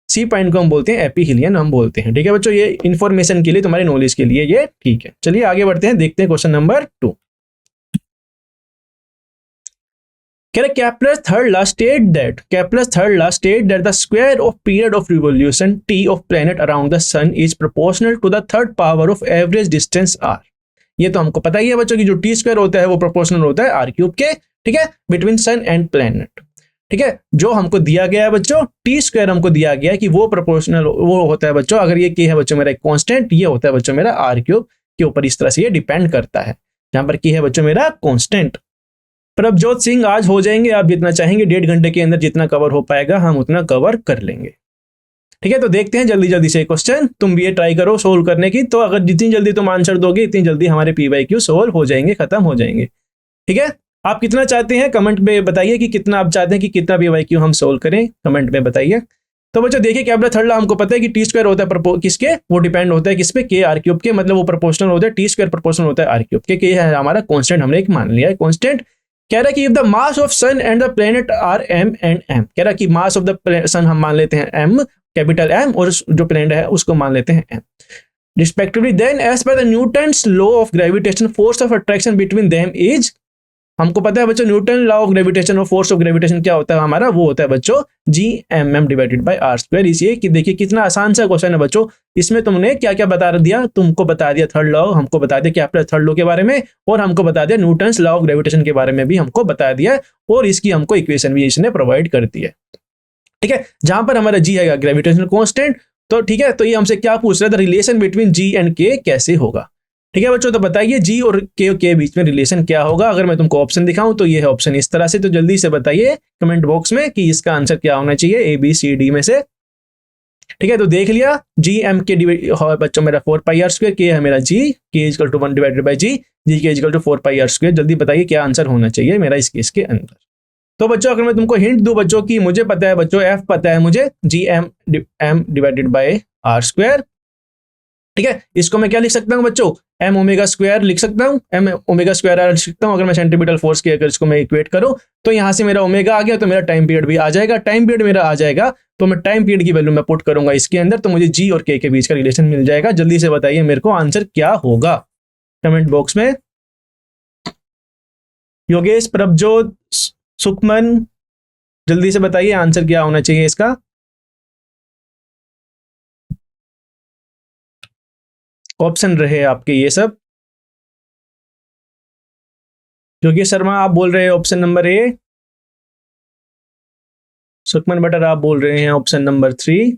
सी पॉइंट को हम बोलते हैं एपीहिलियन हम बोलते हैं। ठीक है बच्चों, ये इन्फॉर्मेशन के लिए, तुम्हारी नॉलेज के लिए ये ठीक है। चलिए आगे बढ़ते हैं, देखते हैं क्वेश्चन नंबर 2। कह रहे Kepler's third law state that the square of period of revolution t of planet around the sun is proportional to the third power of average distance r। ये तो हमको पता ही है बच्चों की जो टी स्क्वायर होता है वो प्रोपोर्शनल होता है आर क्यूब के। ठीक है, बिटवीन सन एंड प्लेनेट। ठीक है, जो हमको दिया गया है बच्चों टी स्क्वायर हमको दिया गया है कि वो प्रोपोर्शनल वो होता है बच्चों, अगर ये के है बच्चों मेरा एक कांस्टेंट, ये होता है बच्चों मेरा आर क्यूब के ऊपर, इस तरह से ये डिपेंड करता है। जहां पर के है बच्चों मेरा कांस्टेंट। प्रभजोत सिंह आज हो जाएंगे, आप जितना चाहेंगे 1.5 घंटे के अंदर जितना कवर हो पाएगा हम उतना कवर कर लेंगे। ठीक है, तो देखते हैं जल्दी जल्दी से क्वेश्चन, तुम भी ये ट्राई करो सोल्व करने की, तो अगर जितनी जल्दी तुम आंसर दोगे इतनी जल्दी हमारे पीवाईक्यू सोल्व हो जाएंगे, खत्म हो जाएंगे। ठीक है, आप कितना चाहते हैं कमेंट में बताइए कि कितना आप चाहते हैं कि कितना पीवाईक्यू हम सोल्व करें, कमेंट में बताइए। तो बच्चों देखिए केपलर थर्ड लॉ हमको पता है कि टी स्क्वायर होता है किसके, वो डिपेंड होता है किस पे, के आर क्यूब के, मतलब वो प्रोपोर्शनल होता है, टी स्क्वायर प्रोपोर्शनल होता है आर क्यूब के। ये है हमारा कांस्टेंट, हमने एक मान लिया है कांस्टेंट। कह रहा है कि if the mass of sun and the planet are M and M, कह रहा है कि मास ऑफ द सन हम मान लेते हैं एम, कैपिटल एम, और जो प्लेनेट है उसको मान लेते हैं M respectively, then as per the Newton's law of gravitation force of attraction between them is, हमको पता है बच्चों न्यूटन लॉ ऑफ ग्रेविटेशन और फोर्स ऑफ ग्रेविटेशन क्या होता है हमारा, वो होता है बच्चों G M M divided by R square. इसलिए कि देखिए कितना आसान सा क्वेश्चन है बच्चों, इसमें तुमने क्या क्या बता दिया, तुमको बता दिया थर्ड लॉ, हमको बता दिया केपलर थर्ड लॉ के बारे में, और हमको बता दिया न्यूटन्स लॉ ऑफ ग्रेविटेशन के बारे में भी हमको बता दिया, और इसकी हमको इक्वेशन भी इसने प्रोवाइड कर दी है। ठीक है, जहां पर हमारा जी है ग्रेविटेशनल कांस्टेंट। तो ठीक है, तो ये हमसे क्या पूछ रहा है, the relation between ji and के कैसे होगा। ठीक है बच्चों, तो बताइए जी और के बीच में रिलेशन क्या होगा। अगर मैं तुमको ऑप्शन दिखाऊं तो ये है ऑप्शन इस तरह से, तो जल्दी से बताइए कमेंट बॉक्स में कि इसका आंसर क्या होना चाहिए ABCD में से। ठीक है, तो देख लिया, जी एम के बच्चों मेरा 4πr², के है मेरा जी, के इक्वल टू 1 डिवाइडेड बाई जी के इक्वल टू 4πr²। जल्दी बताइए क्या आंसर होना चाहिए मेरा इस केस के अंदर। तो बच्चों अगर मैं तुमको हिंट दूं बच्चों की, मुझे पता है बच्चों एफ पता है मुझे, G M divided by R²। ठीक है, इसको मैं क्या लिख सकता हूँ बच्चों, एम ओमेगा स्क्वायर लिख सकता हूँ, एम ओमेगा स्क्वायर आर लिख सकता हूँ। अगर मैं सेंटीमीटर फोर्स की अगर इसको मैं इक्वेट करूँ तो यहाँ से मेरा ओमेगा आ गया, तो मेरा टाइम पीरियड भी आ जाएगा। टाइम पीरियड मेरा आ जाएगा तो मैं टाइम पीरियड की वैल्यू मैं पुट करूंगा इसके अंदर, तो मुझे जी और के बीच का रिलेशन मिल जाएगा। जल्दी से बताइए मेरे को आंसर क्या होगा कमेंट बॉक्स में। योगेश, प्रभजोत, सुखमन, जल्दी से बताइए आंसर क्या होना चाहिए इसका। ऑप्शन रहे आपके ये सब। योगेश शर्मा आप बोल रहे हैं ऑप्शन नंबर ए, सुखमन बटर आप बोल रहे हैं ऑप्शन नंबर 3।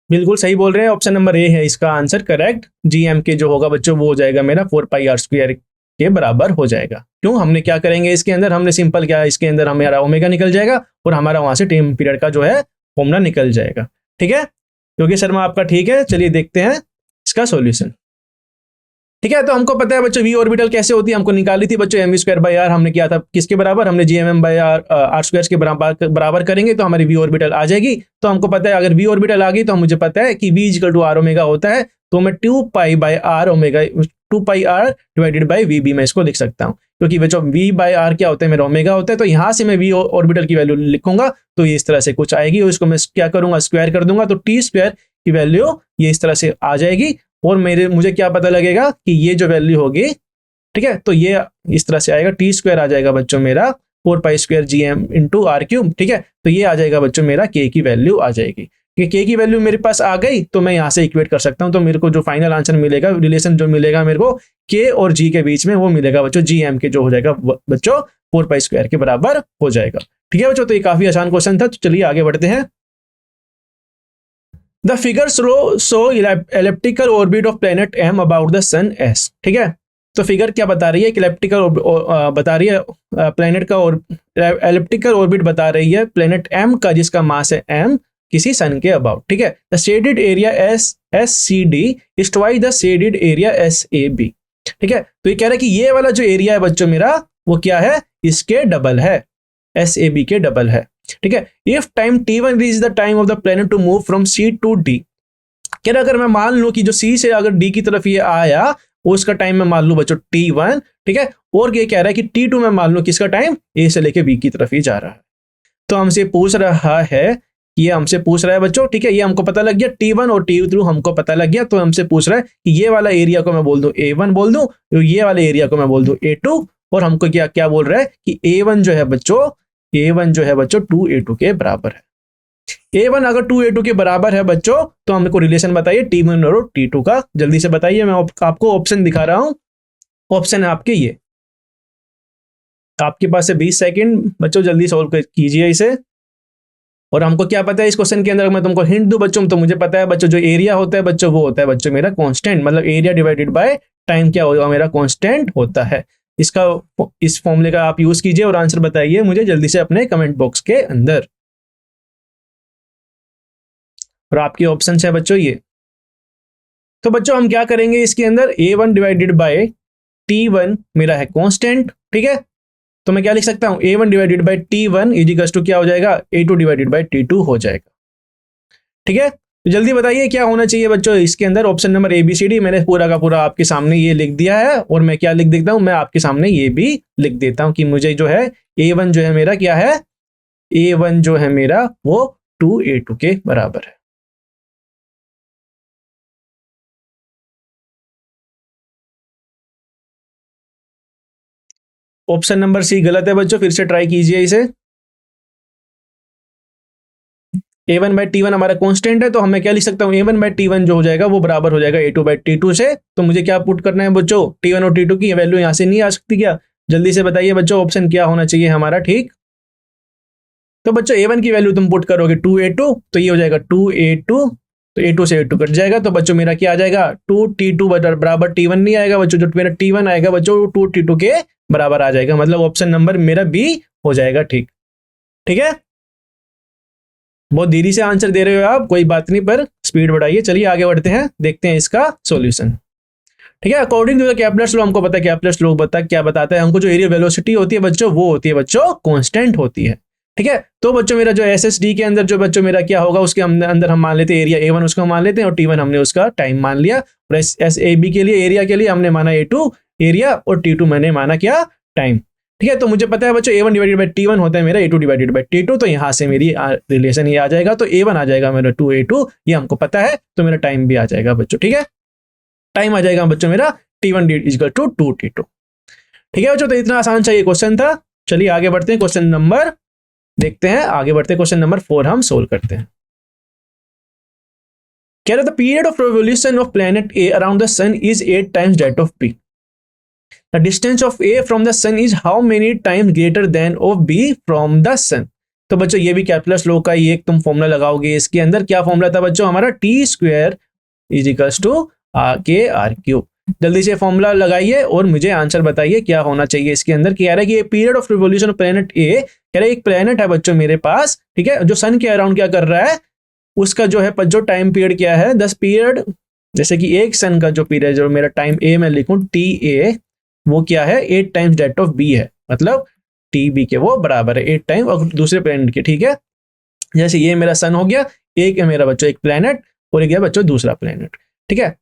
बिल्कुल सही बोल रहे हैं, ऑप्शन नंबर ए है इसका आंसर करेक्ट। जीएम के जो होगा बच्चों वो हो जाएगा मेरा 4πr² के बराबर हो जाएगा। क्यों, हमने क्या करेंगे इसके अंदर, हमने सिंपल क्या इसके अंदर हमारा ओमेगा निकल जाएगा और हमारा वहां से टाइम पीरियड का जो है फॉर्मूला निकल जाएगा। ठीक है, योगेश शर्मा आपका ठीक है। चलिए देखते हैं इसका सॉल्यूशन। ठीक है, तो हमको पता है बच्चों वी ऑर्बिटल कैसे होती है, हमको निकाली थी बच्चों mv²/r। हमने किया था किसके बराबर, हमने gmm/r² के बराबर करेंगे तो हमारी वी ऑर्बिटल आ जाएगी। तो हमको पता है अगर वी ऑर्बिटल आ गई तो मुझे पता है कि v = r ओमेगा होता है, तो मैं 2πr omega 2πr divided by we मैं इसको लिख सकता हूँ, क्योंकि बच्चों v/r क्या होता है मेरा ओमेगा होता है। तो यहाँ से मैं वी ऑर्बिटल की वैल्यू लिखूंगा तो ये इस तरह से कुछ आएगी, और इसको मैं क्या करूंगा स्क्वायर कर दूंगा, तो t² की वैल्यू ये इस तरह से आ जाएगी। और मुझे क्या पता लगेगा कि ये जो वैल्यू होगी, ठीक है, तो ये इस तरह से आएगा, t² आ जाएगा बच्चों मेरा 4π² gm × r³। ठीक है, तो ये आ जाएगा बच्चों मेरा k की वैल्यू आ जाएगी। k की वैल्यू मेरे पास आ गई तो मैं यहाँ से इक्वेट कर सकता हूँ, तो मेरे को जो फाइनल आंसर मिलेगा, रिलेशन जो मिलेगा मेरे को k और g के बीच में, वो मिलेगा बच्चों gm के जो हो जाएगा बच्चों 4π² के बराबर हो जाएगा। ठीक है बच्चों, तो ये काफी आसान क्वेश्चन था। तो चलिए आगे बढ़ते हैं। The figure show elliptical orbit of planet M about the sun S। ठीक है, तो फिगर क्या बता रही है, इलेप्टिकल बता रही है प्लेनेट का, और एलिप्टिकल ऑर्बिट बता रही है प्लेनेट M का जिसका मास है M किसी सन के अबाउट। ठीक है, the shaded area SCD is twice the shaded area SAB। ठीक है, तो ये कह रहा है कि ये वाला जो एरिया है बच्चों मेरा वो क्या है, इसके डबल है, SAB के डबल है। ठीक है, if time t1 is the time of the planet to move from C to D। कह रहा अगर मैं मान लूं कि जो C से अगर D की तरफ ये आया उसका टाइम मैं मान लूं बच्चों t1। ठीक है, और ये कह रहा है कि t2 में मान लूं किसका टाइम A से लेके B की तरफ ही जा रहा है। तो हमसे पूछ रहा है, ये हमसे पूछ रहा है बच्चों, ठीक है, ये हमको पता लग गया t1 और t2 हमको पता लग गया। तो हमसे पूछ रहा है कि ये वाला एरिया को मैं बोल दूं A1 बोल दूं, तो ये वाले एरिया को मैं बोल दूं A2, और हमको क्या क्या बोल रहा है कि A1 जो है बच्चों 2A2 के बराबर है। A1 अगर 2A2 के बराबर है बच्चों तो हमको रिलेशन बताइए T1 और T2 का। जल्दी से बताइए, मैं आपको ऑप्शन दिखा रहा हूं। ऑप्शन है आपके ये, आपके पास है 20 सेकंड बच्चों, जल्दी सॉल्व कीजिए इसे। और हमको क्या पता है इस क्वेश्चन के अंदर, मैं तुमको हिंट दूं बच्चों, तो मुझे पता है बच्चों जो एरिया होता है बच्चों वो होता है बच्चों मेरा कांस्टेंट, मतलब एरिया डिवाइडेड बाय टाइम क्या होगा मेरा कांस्टेंट होता है। इसका इस फॉर्मूले का आप यूज कीजिए और आंसर बताइए मुझे जल्दी से अपने कमेंट बॉक्स के अंदर। और आपके ऑप्शन है बच्चों ये। तो बच्चों हम क्या करेंगे इसके अंदर, A1 डिवाइडेड बाय T1 मेरा है कांस्टेंट। ठीक है, तो मैं क्या लिख सकता हूं, A1 divided by T1 equals to क्या हो जाएगा, A2 डिवाइडेड बाय T2 हो जाएगा। ठीक है, तो जल्दी बताइए क्या होना चाहिए बच्चों इसके अंदर। ऑप्शन नंबर ABCD मैंने पूरा का पूरा आपके सामने ये लिख दिया है, और मैं क्या लिख देता हूं, मैं आपके सामने ये भी लिख देता हूं कि मुझे जो है A1 जो है मेरा क्या है, A1 जो है मेरा वो 2A2 के बराबर है। ऑप्शन नंबर C गलत है बच्चों, फिर से ट्राई कीजिए इसे। A1 बाई T1 हमारा कांस्टेंट है, तो हमें क्या लिख सकता हूँ, A1 बाई T1 जो हो जाएगा वो बराबर हो जाएगा A2 बाई T2 से। तो मुझे क्या पुट करना है बच्चों, T1 और T2 की वैल्यू यहाँ से नहीं आ सकती क्या, जल्दी से बताइए बच्चों ऑप्शन क्या होना चाहिए हमारा। ठीक, तो बच्चों A1 की वैल्यू तुम पुट करोगे 2A2, तो ये हो जाएगा 2A2, तो A2 से A2 कट जाएगा, तो बच्चों मेरा क्या आ जाएगा 2T2 बराबर T1 नहीं आएगा बच्चों, जो मेरा T1 आएगा बच्चों 2T2 के बराबर आ जाएगा, मतलब ऑप्शन नंबर मेरा बी हो जाएगा। ठीक है, बहुत देरी से आंसर दे रहे हो आप, कोई बात नहीं, पर स्पीड बढ़ाइए। चलिए आगे बढ़ते हैं, देखते हैं इसका सॉल्यूशन। ठीक है, according to the Kepler's law, हमको पता है केपलर्स लॉ क्या बताता है हमको, जो एरिया वेलोसिटी होती है बच्चों वो होती है बच्चों कांस्टेंट होती है। ठीक है, तो बच्चों मेरा जो SSD के अंदर जो बच्चों मेरा क्या होगा, उसके अंदर हम मान लेते हैं एरिया A1 उसको मान लेते हैं, और T1 हमने उसका टाइम मान लिया, और SAB के लिए एरिया के लिए हमने माना A2 एरिया, और T2 मैंने माना क्या टाइम। ठीक है, तो मुझे पता है बच्चों A1 डिवाइडेड बाई T1 होता है मेरा A2 डिवाइडेड बाई T2, तो यहाँ से मेरी रिलेशन ये आ जाएगा, तो A1 आ जाएगा मेरा 2A2, ये हमको पता है, तो मेरा टाइम भी आ जाएगा बच्चों। ठीक है, टाइम आ जाएगा बच्चों मेरा T1 इक्वल टू 2T2। ठीक है बच्चों, तो इतना आसान सा ये क्वेश्चन था। चलिए आगे बढ़ते हैं, क्वेश्चन नंबर देखते हैं, आगे बढ़ते हैं, क्वेश्चन नंबर 4 हम सोल्व करते हैं। कह रहा था period of revolution of planet A around the sun is 8 times that of B। The distance of A from the sun is how many times greater than of B from the sun. तो बच्चों ये भी calculus law का ही एक तुम formula लगाओगे, इसके अंदर क्या फॉर्मूला था बच्चों हमारा, T² is equals to KR3। जल्दी से फॉर्मूला लगाइए और मुझे आंसर बताइए क्या होना चाहिए इसके अंदर। कह रहा है कि period of revolution of planet A, कह रहा है एक प्लैनेट है बच्चों मेरे पास, ठीक है, जो सन के अराउंड क्या कर रहा है, उसका जो है जो टाइम पीरियड क्या है 10 पीरियड, जैसे कि एक सन का जो पीरियड जो मेरा टाइम A में लिखूं TA, वो क्या है 8 टाइम्स दैट ऑफ B है, मतलब TB के वो बराबर है 8 टाइम और दूसरे प्लैनेट के। ठीक है, जैसे ये मेरा सन हो गया, एक है मेरा बच्चों एक प्लैनेट, और एक है बच्चों दूसरा प्लैनेट। ठीक है,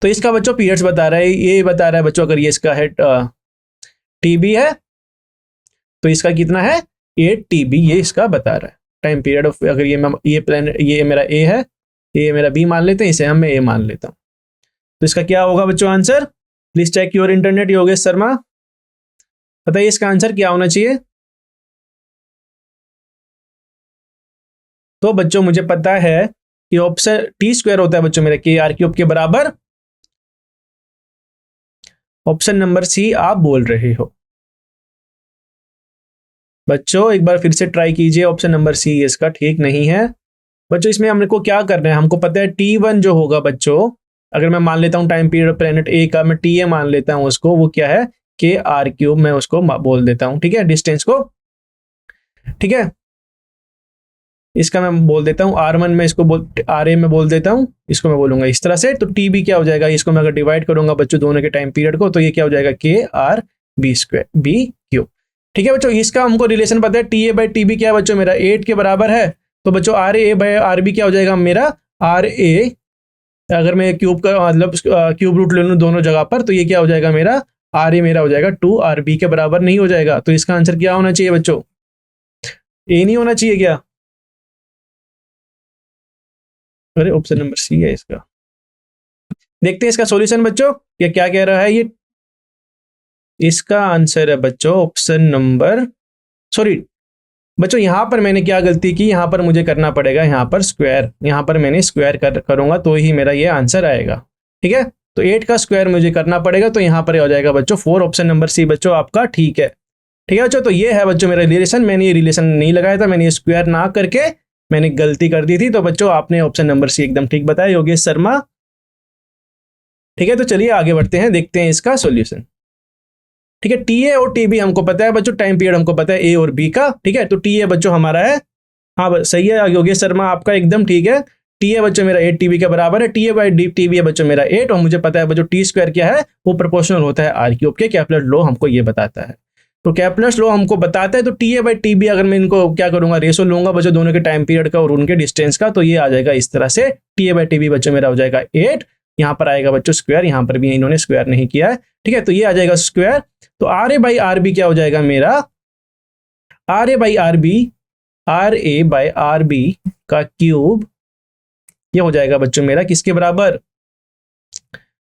तो इसका बच्चों पीरियड्स बता रहा है, ये बता रहा है बच्चों अगर ये इसका है TB है तो इसका कितना है 8 TB, ये इसका बता रहा है टाइम पीरियड ऑफ। अगर ये प्लैनेट ये मेरा A है, ये मेरा B मान लेते हैं, इसे हम मैं A मान लेता हूं, तो इसका क्या होगा बच्चों answer. Please check your internet Yogesh Sharma, बताइए इसका आंसर क्या होना चाहिए। तो बच्चों मुझे पता है कि ऑप्शन T² होता है बच्चों मेरा KR³ के बराबर, ऑप्शन नंबर C आप बोल रहे हो बच्चों, एक बार फिर से ट्राई कीजिए, ऑप्शन नंबर C इसका ठीक नहीं है बच्चों। इसमें हमको क्या करना है, हमको पता है T1 जो होगा बच्चों, अगर मैं मान लेता हूं टाइम पीरियड प्लैनेट A का, मैं TA मान लेता हूं उसको, वो क्या है KR³ मैं उसको बोल देता हूं। ठीक है, डिस्टेंस को, ठीक है, इसका मैं बोल देता हूं R1 में, इसको RA में बोल देता हूं, इसको मैं बोलूंगा इस तरह से। तो TB क्या हो जाएगा, इसको मैं अगर डिवाइड करूंगा बच्चों दोनों के टाइम पीरियड को, तो ये क्या हो जाएगा KR_B²। ठीक है बच्चों, इसका हमको रिलेशन पता है TA बाई TB क्या है बच्चों मेरा 8 के बराबर है, तो बच्चों RA बाई RB क्या हो जाएगा मेरा RA, अगर मैं क्यूब का मतलब क्यूब रूट ले लूँ दोनों जगह पर, तो ये क्या हो जाएगा मेरा RA मेरा हो जाएगा 2RB के बराबर नहीं हो जाएगा, तो इसका आंसर क्या होना चाहिए बच्चों, A नहीं होना चाहिए क्या। अरे ऑप्शन नंबर C है इसका। देखते हैं इसका सॉल्यूशन बच्चों, ये क्या कह रहा है, ये इसका आंसर है बच्चों ऑप्शन नंबर, सॉरी बच्चों यहाँ पर मैंने क्या गलती की, यहाँ पर मुझे करना पड़ेगा यहाँ पर स्क्वायर, यहाँ पर मैंने स्क्वायर करूंगा तो ही मेरा ये आंसर आएगा। ठीक है, तो 8 का स्क्वायर मुझे करना पड़ेगा, तो यहाँ पर हो जाएगा बच्चों 4, ऑप्शन नंबर C बच्चों आपका ठीक है। ठीक है बच्चों, तो ये है बच्चों मेरा रिलेशन, मैंने ये रिलेशन नहीं लगाया था, मैंने ये स्क्वायर ना करके मैंने गलती कर दी थी, तो बच्चों आपने ऑप्शन नंबर C एकदम ठीक बताया योगेश शर्मा। ठीक है, तो चलिए आगे बढ़ते हैं, देखते हैं इसका सॉल्यूशन। ठीक है, TA और TB हमको पता है बच्चों, टाइम पीरियड हमको पता है A और B का। ठीक है, तो TA बच्चों हमारा है, हाँ सही है योगेश शर्मा आपका एकदम ठीक है, TA बच्चों मेरा 8 TB के बराबर है, TA बाई TB है बच्चों मेरा 8, और मुझे पता है बच्चों T² क्या है, वो प्रोपोर्शनल होता है R³ के, कैपलर लॉ हमको ये बताता है। तो कैपलर लॉ हमको बताता है, तो TA बाई TB अगर मैं इनको क्या करूंगा रेशो लूंगा बच्चों दोनों के टाइम पीरियड का और उनके डिस्टेंस का, तो ये आ जाएगा इस तरह से, TA बाई TB बच्चों मेरा हो जाएगा 8, यहाँ पर आएगा बच्चों स्क्वायर, यहाँ पर भी इन्होंने स्क्वायर नहीं किया है। ठीक है, तो ये आ जाएगा स्क्वायर, तो RA बाई RB क्या हो जाएगा मेरा, RA बाई RB का क्यूब, ये हो जाएगा बच्चों मेरा किसके बराबर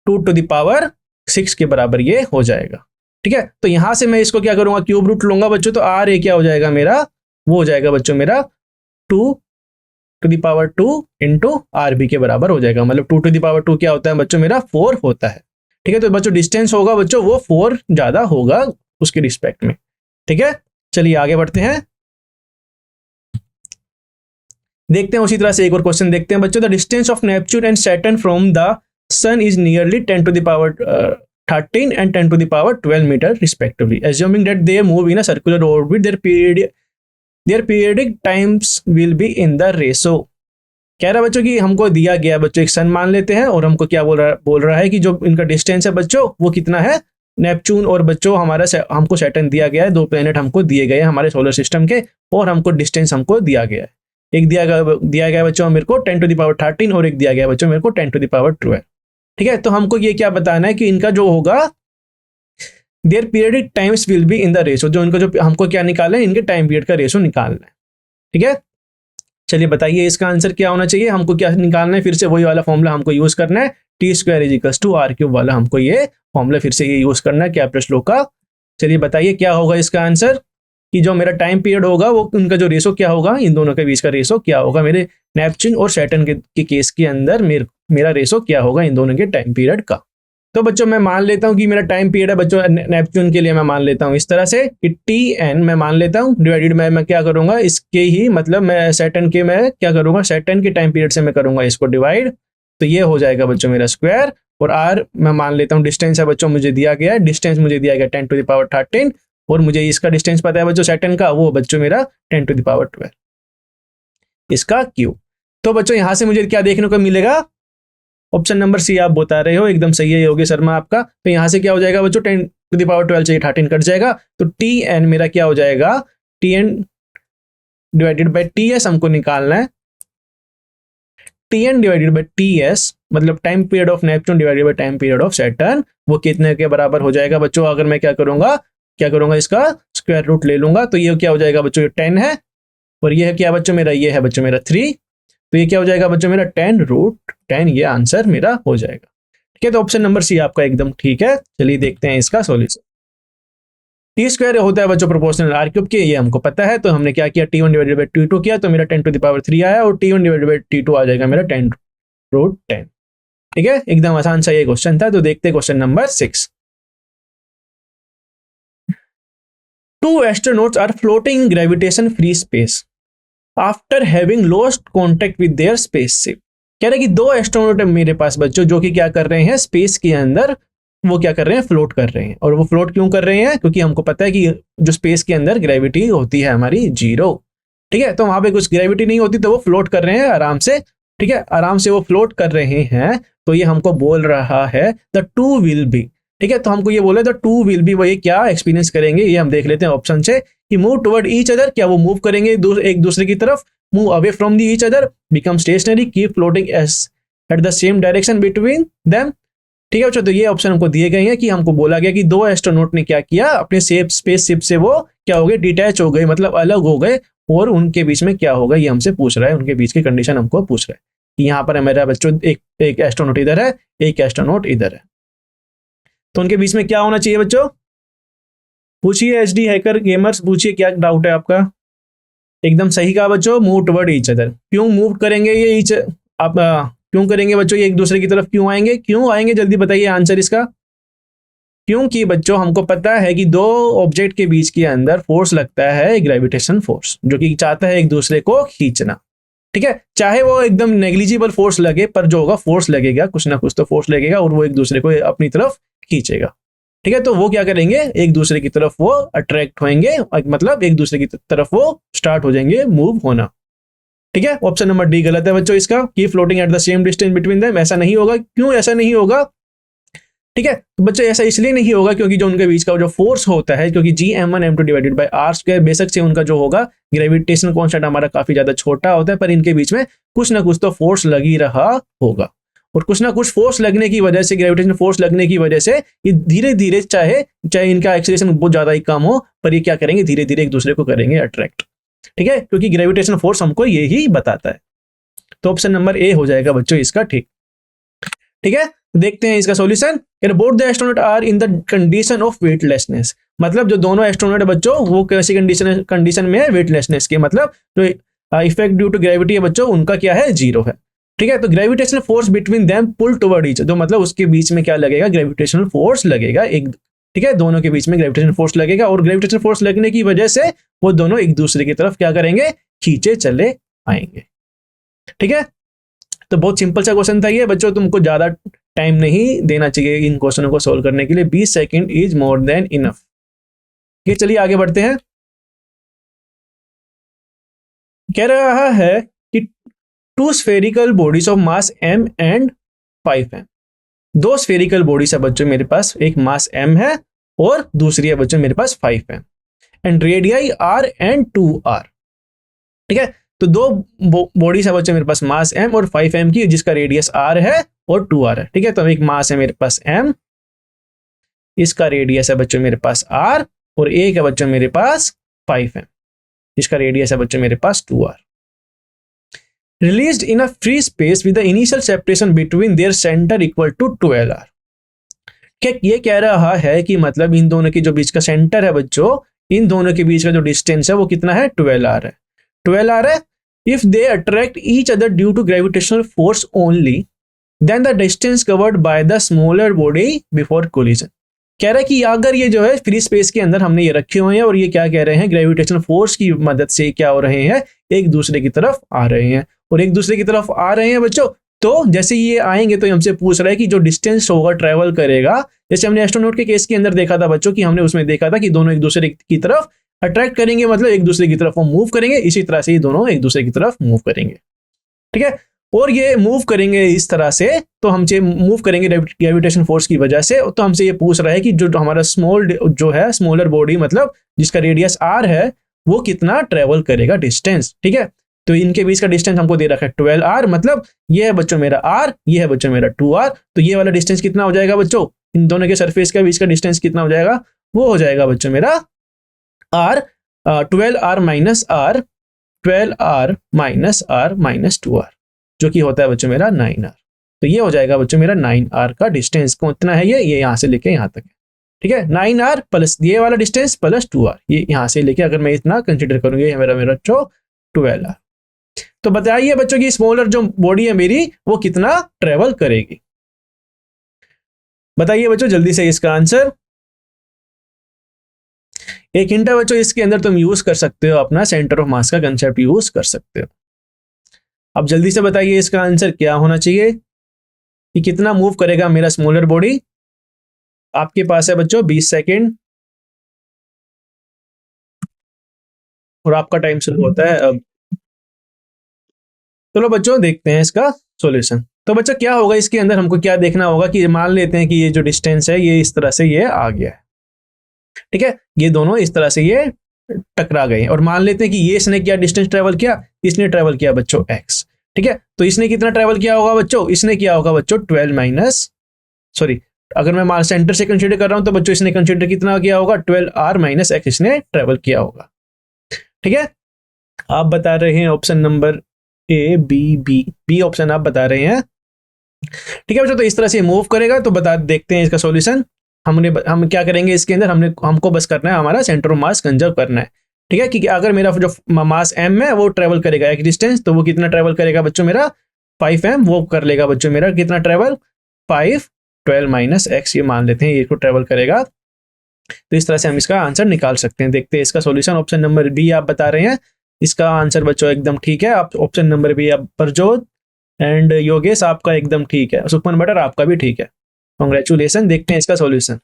2⁶ के बराबर ये हो जाएगा। ठीक है, तो यहां से मैं इसको क्या करूंगा क्यूब रूट लूंगा बच्चों, तो RA क्या हो जाएगा मेरा, वो हो जाएगा बच्चों मेरा 2⁴ इंटू RB के बराबर हो जाएगा, मतलब 2⁴ क्या होता है बच्चों मेरा 4 होता है। ठीक है, तो बच्चों डिस्टेंस होगा बच्चों वो 4 ज्यादा होगा उसके रिस्पेक्ट में। ठीक है, चलिए आगे बढ़ते हैं, देखते हैं उसी तरह से एक और क्वेश्चन देखते हैं बच्चों। The distance of Neptune and Saturn from the sun is nearly 10 to the power 13 and 10 to the power 12 meter respectively. Assuming that they move in a circular orbit, their periodic times will be in the ratio. कह रहा है बच्चों कि हमको दिया गया बच्चों एक सन मान लेते हैं और हमको क्या बोल रहा है कि जो इनका डिस्टेंस है बच्चों वो कितना है, नेपच्यून और बच्चों हमारा हमको सैटर्न दिया गया है, दो प्लेनेट हमको दिए गए हैं हमारे सोलर सिस्टम के, और हमको डिस्टेंस हमको दिया गया है। एक दिया गया बच्चों मेरे को 10 to the power 13 और एक दिया गया बच्चों मेरे को 10 to the power 12। ठीक है, तो हमको ये क्या बताना है कि इनका जो होगा their periodic times will be in the ratio, जो इनका जो हमको क्या निकालना है, इनके टाइम पीरियड का रेशो निकालना है। ठीक है, चलिए बताइए इसका आंसर क्या होना चाहिए, हमको क्या निकालना है, फिर से वही वाला फॉर्मूला हमको यूज करना है, T² = R³ वाला हमको ये फॉर्मूला फिर से ये यूज करना है कैप्लस लॉ का। चलिए बताइए क्या होगा इसका आंसर, कि जो मेरा टाइम पीरियड होगा वो उनका जो रेशो क्या होगा, इन दोनों के बीच का रेशो क्या होगा, मेरे नेपच्यून और सैटर्न के केस के अंदर मेरा रेशो क्या होगा इन दोनों के टाइम पीरियड का। तो बच्चों मैं मान लेता हूं कि मेरा टाइम पीरियड है बच्चों नेपच्यून के लिए मैं मान लेता हूं इस तरह से कि Tn मैं मान लेता हूं डिवाइडेड मैं क्या करूंगा इसके ही मतलब मैं सैटर्न के मैं क्या करूंगा सैटर्न के टाइम पीरियड से मैं करूंगा इसको डिवाइड, तो ये हो जाएगा बच्चों मेरा स्क्वायर। और R मैं मान लेता हूँ डिस्टेंस है बच्चों मुझे दिया गया है, डिस्टेंस मुझे दिया गया 10 to the power 13 और मुझे इसका डिस्टेंस पता है बच्चों सैटर्न का, वो बच्चों मेरा 10 to the power 12 इसका Q। तो बच्चों यहां से मुझे क्या देखने को मिलेगा, ऑप्शन नंबर सी आप बता रहे हो एकदम सही है योगी शर्मा आपका। तो यहां से क्या हो जाएगा बच्चों 10 to the power 12 से 13 कट जाएगा, तो Tn मेरा क्या हो जाएगा, Tn डिवाइडेड बाय Ts हमको निकालना है, Tn डिवाइडेड बाय Ts मतलब time period of Neptune divided by time period of Saturn, वो कितने के बराबर हो जाएगा बच्चों। अगर मैं क्या करूंगा इसका स्क्वायर रूट ले लूंगा, तो ये क्या हो जाएगा बच्चों 10 है, और ये है क्या बच्चों मेरा, ये है बच्चों मेरा 3, तो ये क्या हो जाएगा बच्चों मेरा 10√10, ये आंसर मेरा हो जाएगा। ठीक है, तो ऑप्शन नंबर सी आपका एकदम ठीक है। चलिए देखते हैं इसका सॉल्यूशन। T² होता है बच्चों प्रोपोर्शनल R³ के, ये हमको पता है, तो हमने क्या किया T1 डिवाइडेड बाय T2 किया, तो मेरा 10 to the power 3 आया, और T1 डिवाइडेड बाय T2 आ जाएगा मेरा 10√10। ठीक है, एकदम आसान सा ये क्वेश्चन था। तो देखते हैं question number 6। 2 astronauts are floating in gravitation free space after having lost contact with their spaceship। कह रहे कि 2 एस्ट्रोनॉट है मेरे पास बच्चों जो कि क्या कर रहे हैं स्पेस के अंदर, वो क्या कर रहे हैं फ्लोट कर रहे हैं। और वो फ्लोट क्यों कर रहे हैं, क्योंकि हमको पता है कि जो स्पेस के अंदर ग्रेविटी होती है हमारी 0। ठीक है, तो वहां पे कुछ ग्रेविटी नहीं होती, तो वो फ्लोट कर रहे हैं आराम से। ठीक है, आराम से वो फ्लोट कर रहे हैं, तो ये हमको बोल रहा है द टू विल बी। ठीक है, तो हमको ये बोला द टू विल बी, वो ये क्या एक्सपीरियंस करेंगे, ये हम देख लेते हैं ऑप्शन से कि मूव टुवर्ड ईच अदर, क्या वो मूव करेंगे एक दूसरे की तरफ, move away from the each other, become stationary, keep floating at the same direction between them. ठीक है बच्चों, तो ये ऑप्शन हमको दिए गए हैं कि हमको बोला गया कि 2 एस्ट्रोनॉट ने क्या किया, अपने स्पेसशिप से वो क्या हो गए, डिटैच हो गए, मतलब अलग हो गए, और उनके बीच में क्या होगा ये हमसे पूछ रहा है, उनके बीच की कंडीशन हमको पूछ रहा है कि यहाँ पर मेरा बच्चों एक एस्ट्रोनॉट इधर है, एक एस्ट्रोनॉट इधर है, तो उनके बीच में क्या होना चाहिए बच्चों, पूछिए HD हैकर गेमर्स, पूछिए क्या डाउट है आपका। एकदम सही कहा बच्चों, मूव टुवर्ड ईच अदर। क्यों मूव करेंगे ये आप क्यों करेंगे बच्चों, ये एक दूसरे की तरफ क्यों आएंगे जल्दी बताइए आंसर इसका। क्योंकि बच्चों हमको पता है कि 2 ऑब्जेक्ट के बीच के अंदर फोर्स लगता है, ग्रेविटेशन फोर्स, जो कि चाहता है एक दूसरे को खींचना। ठीक है, चाहे वो एकदम नेग्लिजिबल फोर्स लगे, पर जो होगा फोर्स लगेगा, कुछ ना कुछ तो फोर्स लगेगा, और वो एक दूसरे को अपनी तरफ खींचेगा। ठीक है, तो वो क्या करेंगे, एक दूसरे की तरफ वो अट्रैक्ट होंगे, मतलब एक दूसरे की तरफ वो स्टार्ट हो जाएंगे मूव होना। ठीक है, ऑप्शन नंबर डी गलत है बच्चों इसका, keep floating at the same distance between them, ऐसा नहीं होगा। क्यों ऐसा नहीं होगा, ठीक है तो बच्चों ऐसा इसलिए नहीं होगा क्योंकि जो उनके बीच का जो फोर्स होता है, क्योंकि Gm1m2 डिवाइडेड बाय R², बेशक से उनका जो होगा ग्रेविटेशनल कांस्टेंट हमारा काफी ज्यादा छोटा होता है, पर इनके बीच में कुछ ना कुछ तो फोर्स लग ही रहा होगा, और कुछ ना कुछ फोर्स लगने की वजह से, ग्रेविटेशनल फोर्स लगने की वजह से ये धीरे धीरे चाहे इनका एक्सेलरेशन बहुत ज्यादा ही कम हो, पर ये क्या करेंगे, धीरे धीरे एक दूसरे को करेंगे अट्रैक्ट। ठीक है, क्योंकि ग्रेविटेशनल फोर्स हमको ये ही बताता है। तो ऑप्शन नंबर ए हो जाएगा बच्चों इसका ठीक। ठीक है, देखते हैं इसका solution. Both the astronaut are in the condition of weightlessness, मतलब जो दोनों एस्ट्रोनॉट बच्चों वो कैसी कंडीशन में है, वेटलेसनेस के, मतलब जो इफेक्ट ड्यू टू ग्रेविटी है बच्चों उनका क्या है, 0 है। ठीक है, तो ग्रेविटेशनल फोर्स बिटवीन देम पुल टुवर्ड ईच, तो मतलब उसके बीच में क्या लगेगा, ग्रेविटेशनल फोर्स लगेगा एक। ठीक है, दोनों के बीच में ग्रेविटेशनल फोर्स लगेगा, और ग्रेविटेशनल फोर्स लगने की वजह से वो दोनों एक दूसरे की तरफ क्या करेंगे, खींचे चले आएंगे। ठीक है, तो बहुत सिंपल सा क्वेश्चन था ये बच्चों, तुमको ज्यादा टाइम नहीं देना चाहिए इन क्वेश्चनों को सोल्व करने के लिए, 20 second is more than enough. ठीक है, चलिए आगे बढ़ते हैं। कह रहा है कि two spherical bodies of mass m and 5m, दो स्फेरिकल बॉडीज है बच्चों मेरे पास, एक मास m है और दूसरी है बच्चों मेरे पास 5m, and radii r and 2r। ठीक है, तो दो बॉडीज है बच्चों मेरे पास मास m और 5m की, जिसका रेडियस r है और 2r है। ठीक है, तो एक मास है मेरे पास m, इसका रेडियस है बच्चों मेरे पास r, और एक है बच्चों मेरे पास 5m, इसका रेडियस है बच्चों मेरे पास 2r। Released in a free space with the initial separation between their center equal to 12r। क्या ये कह रहा है कि मतलब इन दोनों के जो बीच का सेंटर है बच्चों, इन दोनों के बीच का जो डिस्टेंस है वो कितना है, 12r है। 12r है। If they attract each other due to gravitational force only, then the distance covered by the smaller body before collision. कह रहा है कि अगर ये जो है फ्री स्पेस के अंदर हमने ये रखे हुए हैं और ये क्या कह रहे हैं, ग्रेविटेशनल फोर्स की मदद से क्या हो रहे हैं, एक दूसरे की तरफ आ रहे हैं, और एक दूसरे की तरफ आ रहे हैं बच्चों, तो जैसे ये आएंगे तो हमसे पूछ रहा है कि जो डिस्टेंस होगा ट्रेवल करेगा, जैसे हमने एस्ट्रोनॉट के केस के अंदर देखा था बच्चों, कि हमने उसमें देखा था कि दोनों एक दूसरे की तरफ अट्रैक्ट करेंगे, मतलब एक दूसरे की तरफ वो मूव करेंगे, इसी तरह से ये दोनों एक दूसरे की तरफ मूव करेंगे। ठीक है, और ये मूव करेंगे इस तरह से, तो हमसे मूव करेंगे ग्रेविटेशन फोर्स की वजह से, तो हमसे ये पूछ रहा है कि जो हमारा जो है स्मॉलर बॉडी, मतलब जिसका रेडियस r है, वो कितना ट्रेवल करेगा डिस्टेंस। ठीक है, तो इनके बीच का डिस्टेंस हमको दे रखा है 12r, मतलब ये है बच्चों मेरा r, ये है बच्चों मेरा 2r, तो ये वाला डिस्टेंस कितना हो जाएगा बच्चों, इन दोनों के सरफेस के बीच का डिस्टेंस कितना हो जाएगा, वो हो जाएगा बच्चों मेरा r 12r minus r, 12r minus r minus 2r, जो कि होता है बच्चों मेरा 9r। तो ये हो जाएगा बच्चों मेरा 9r का डिस्टेंस कितना है, ये यहाँ से लेके यहाँ तक है। ठीक है, 9r प्लस ये वाला डिस्टेंस प्लस 2r, ये यहाँ से लेके अगर मैं इतना कंसिडर करूंगी, ये मेरा जो 12r। तो बताइए बच्चों की स्मॉलर जो बॉडी है मेरी, वो कितना ट्रेवल करेगी, बताइए बच्चों जल्दी से इसका आंसर। एक हिंट है बच्चों, इसके अंदर तुम यूज कर सकते हो अपना सेंटर ऑफ मास का कंसेप्ट यूज कर सकते हो। अब जल्दी से बताइए इसका आंसर क्या होना चाहिए, कि कितना मूव करेगा मेरा स्मॉलर बॉडी। आपके पास है बच्चों 20 सेकेंड, और आपका टाइम शुरू होता है अब। चलो बच्चों देखते हैं इसका सॉल्यूशन। तो बच्चों क्या होगा इसके अंदर, हमको क्या देखना होगा कि मान लेते हैं कि ये जो डिस्टेंस है ये इस तरह से ये आ गया है। ठीक है, ये दोनों इस तरह से ये टकरा गए, और मान लेते हैं कि ये इसने क्या डिस्टेंस ट्रेवल किया, इसने ट्रेवल किया बच्चों x। ठीक है, तो इसने कितना ट्रेवल किया होगा बच्चों, इसने किया होगा बच्चों 12 माइनस, सॉरी अगर मैं सेंटर से कंसीडर कर रहा हूं तो बच्चों इसने कंसीडर कितना किया होगा, 12r माइनस x इसने ट्रेवल किया होगा। ठीक है, आप बता रहे हैं option number A B option आप बता रहे हैं। ठीक है बच्चों, तो इस तरह से मूव करेगा, तो देखते हैं इसका सॉल्यूशन। हम क्या करेंगे इसके अंदर, हमको बस करना है हमारा सेंटर ऑफ मास कंजर्व करना है। ठीक है, कि अगर मेरा जो मास m है वो ट्रेवल करेगा एक डिस्टेंस, तो वो कितना ट्रेवल करेगा बच्चों मेरा 5m, वो कर लेगा बच्चों मेरा कितना ट्रेवल 5, 12 माइनस x, ये मान लेते हैं ये को ट्रेवल करेगा। तो इस तरह से हम इसका आंसर निकाल सकते हैं। देखते हैं इसका सॉल्यूशन। ऑप्शन नंबर बी आप बता रहे हैं, इसका आंसर बच्चों एकदम ठीक है। आप ऑप्शन नंबर बी, आप परजोत एंड योगेश आपका एकदम ठीक है, सुखमन बटर आपका भी ठीक है, कांग्रेचुलेशन। देखते हैं इसका सॉल्यूशन।